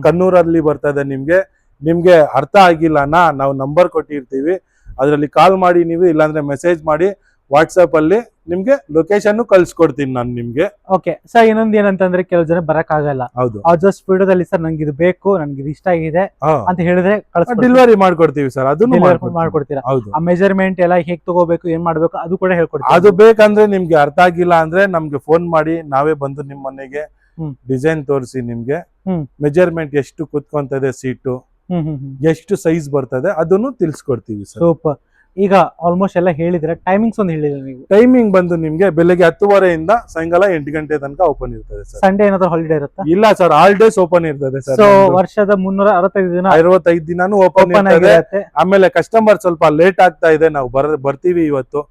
ಕಣ್ಣೂರಲ್ಲಿ ಬರ್ತದೆ. ನಿಮ್ಗೆ ಅರ್ಥ ಆಗಿಲ್ಲನಾ, ನಾವು ನಂಬರ್ ಕೊಟ್ಟಿರ್ತೀವಿ, ಅದ್ರಲ್ಲಿ ಕಾಲ್ ಮಾಡಿ ನೀವು, ಇಲ್ಲಾಂದ್ರೆ ಮೆಸೇಜ್ ಮಾಡಿ ವಾಟ್ಸ್ಆಪ್ ಅಲ್ಲಿ ನಿಮ್ಗೆ ಲೊಕೇಶನ್ ಕಳ್ಸಿಕೊಡ್ತೀನಿ ನಾನು ನಿಮ್ಗೆ. ಓಕೆ ಸರ್, ಇನ್ನೊಂದು ಏನಂತಂದ್ರೆ ಕೆಲವು ಜನ ಬರಕ್ ಆಗಲ್ಲ, ಹೌದು, ಅವ್ರು ಜಸ್ಟ್ ವಿಡಿಯೋದಲ್ಲಿ ಸರ್ ನಂಗೆ ಇದು ಬೇಕು, ನನ್ಗೆ ಇದು ಇಷ್ಟ ಆಗಿದೆ ಅಂತ ಹೇಳಿದ್ರೆ ಡೆಲಿವರಿ ಮಾಡ್ಕೊಡ್ತೀವಿ ಸರ್, ಅದನ್ನು ಮಾಡ್ಕೊಡ್ತೀರಾ? ಹೌದು, ಆ ಮೆಜರ್ಮೆಂಟ್ ಎಲ್ಲ ಹೇಗ್ ತಗೋಬೇಕು, ಏನ್ ಮಾಡ್ಬೇಕು ಅದು ಕೂಡ ಹೇಳ್ಕೊಡ್ತೀವಿ. ಅದು ಬೇಕಂದ್ರೆ ನಿಮ್ಗೆ ಅರ್ಥ ಆಗಿಲ್ಲ ಅಂದ್ರೆ ನಮ್ಗೆ ಫೋನ್ ಮಾಡಿ, ನಾವೇ ಬಂದು ನಿಮ್ ಮನೆಗೆ ಡಿಸೈನ್ ತೋರಿಸಿ, ನಿಮ್ಗೆ ಮೆಜರ್ಮೆಂಟ್ ಎಷ್ಟು ಕುತ್ಕೊಂತದೆ ಸೀಟು, ಎಷ್ಟು ಸೈಜ್ ಬರ್ತದೆ ಅದನ್ನು ತಿಳಿಸ್ಕೊಡ್ತೀವಿ ಸರ್. ಸೂಪರ್. ಈಗ ಆಲ್ಮೋಸ್ಟ್ ಎಲ್ಲ ಹೇಳಿದ್ರೆ ಟೈಮಿಂಗ್ಸ್ ಒಂದು ಹೇಳಿದ್ರೆ ನೀವು. ಟೈಮಿಂಗ್ ಬಂದು ನಿಮ್ಗೆ ಬೆಳಿಗ್ಗೆ 10:30 ಸಾಯಂಕಾಲ 8 ಗಂಟೆ ತನಕ ಓಪನ್ ಇರ್ತದೆ ಸರ್. ಸಂಡೇ ಏನಾದ್ರು ಹಾಲಿಡೇ ಇರುತ್ತಾ? ಇಲ್ಲ ಸರ್, ಆಲ್ ಡೇಸ್ ಓಪನ್ ಇರ್ತದೆ ಸರ್. ಸೊ ವರ್ಷದ 365 ದಿನ 65 ದಿನಾನು ಓಪನ್ ಇರ್ತದೆ. ಆಮೇಲೆ ಕಸ್ಟಮರ್ ಸ್ವಲ್ಪ ಲೇಟ್ ಆಗ್ತಾ ಇದೆ, ನಾವು ಬರ್ತೀವಿ ಇವತ್ತು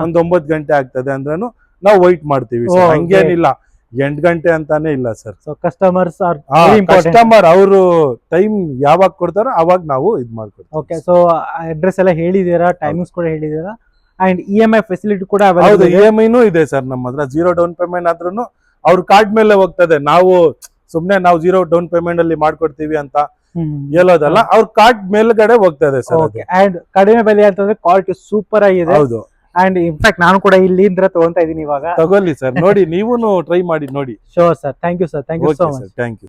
ಒಂದ್ 9 ಗಂಟೆ ಆಗ್ತದೆ ಅಂದ್ರೂ ನಾವು ವೈಟ್ ಮಾಡ್ತೀವಿ ಸರ್. ಹಂಗೇನಿಲ್ಲ, 8 ಗಂಟೆ ಅಂತಾನೆ ಇಲ್ಲ sir. So customers are customer ಅವರು ಟೈಮ್ ಯಾವಾಗ ಕೊಡ್ತಾರೋ ಅವಾಗ ನಾವು ಇದ್ ಮಾಡ್ಕೊಡ್ತೀವಿ. ಓಕೆ, ಸೊ ಅಡ್ರೆಸ್ ಎಲ್ಲ ಹೇಳಿದೀರಾ, ಟೈಮಿಂಗ್ಸ್ ಕೂಡ ಹೇಳಿದೀರಾ, ಅಂಡ್ EMI ಫೆಸಿಲಿಟಿ ಕೂಡ ಹೌದು, EMI ಇದೆ ಸರ್ ನಮ್ಮ ಹತ್ರ. 0 ಡೌನ್ ಪೇಮೆಂಟ್ ಆದ್ರೂ ಅವ್ರ ಕಾರ್ಡ್ ಮೇಲೆ ಹೋಗ್ತದೆ. ನಾವು ಸುಮ್ನೆ ನಾವು 0 ಡೌನ್ ಪೇಮೆಂಟ್ ಅಲ್ಲಿ ಮಾಡ್ಕೊಡ್ತೀವಿ ಅಂತ ಹೇಳೋದಲ್ಲ, ಅವ್ರ ಕಾರ್ಡ್ ಮೇಲ್ಗಡೆ ಹೋಗ್ತದೆ ಸರ್. ಅಂಡ್ ಕಡಿಮೆ ಬೆಲೆ ಅಂತಂದ್ರೆ ಕ್ವಾಲಿಟಿ ಸೂಪರ್ ಆಗಿದೆ. ಹೌದು, ಅಂಡ್ ಇನ್ಫ್ಯಾಕ್ಟ್ ನಾನು ಕೂಡ ಇಲ್ಲಿಂದ ತಗೊಂತಾ ಇದೀನಿ ಇವಾಗ. ತಗೊಳ್ಳಿ ಸರ್, ನೋಡಿ, ನೀವು ಟ್ರೈ ಮಾಡಿ ನೋಡಿ. Sure sir, thank you sir, thank you so much. Thank you.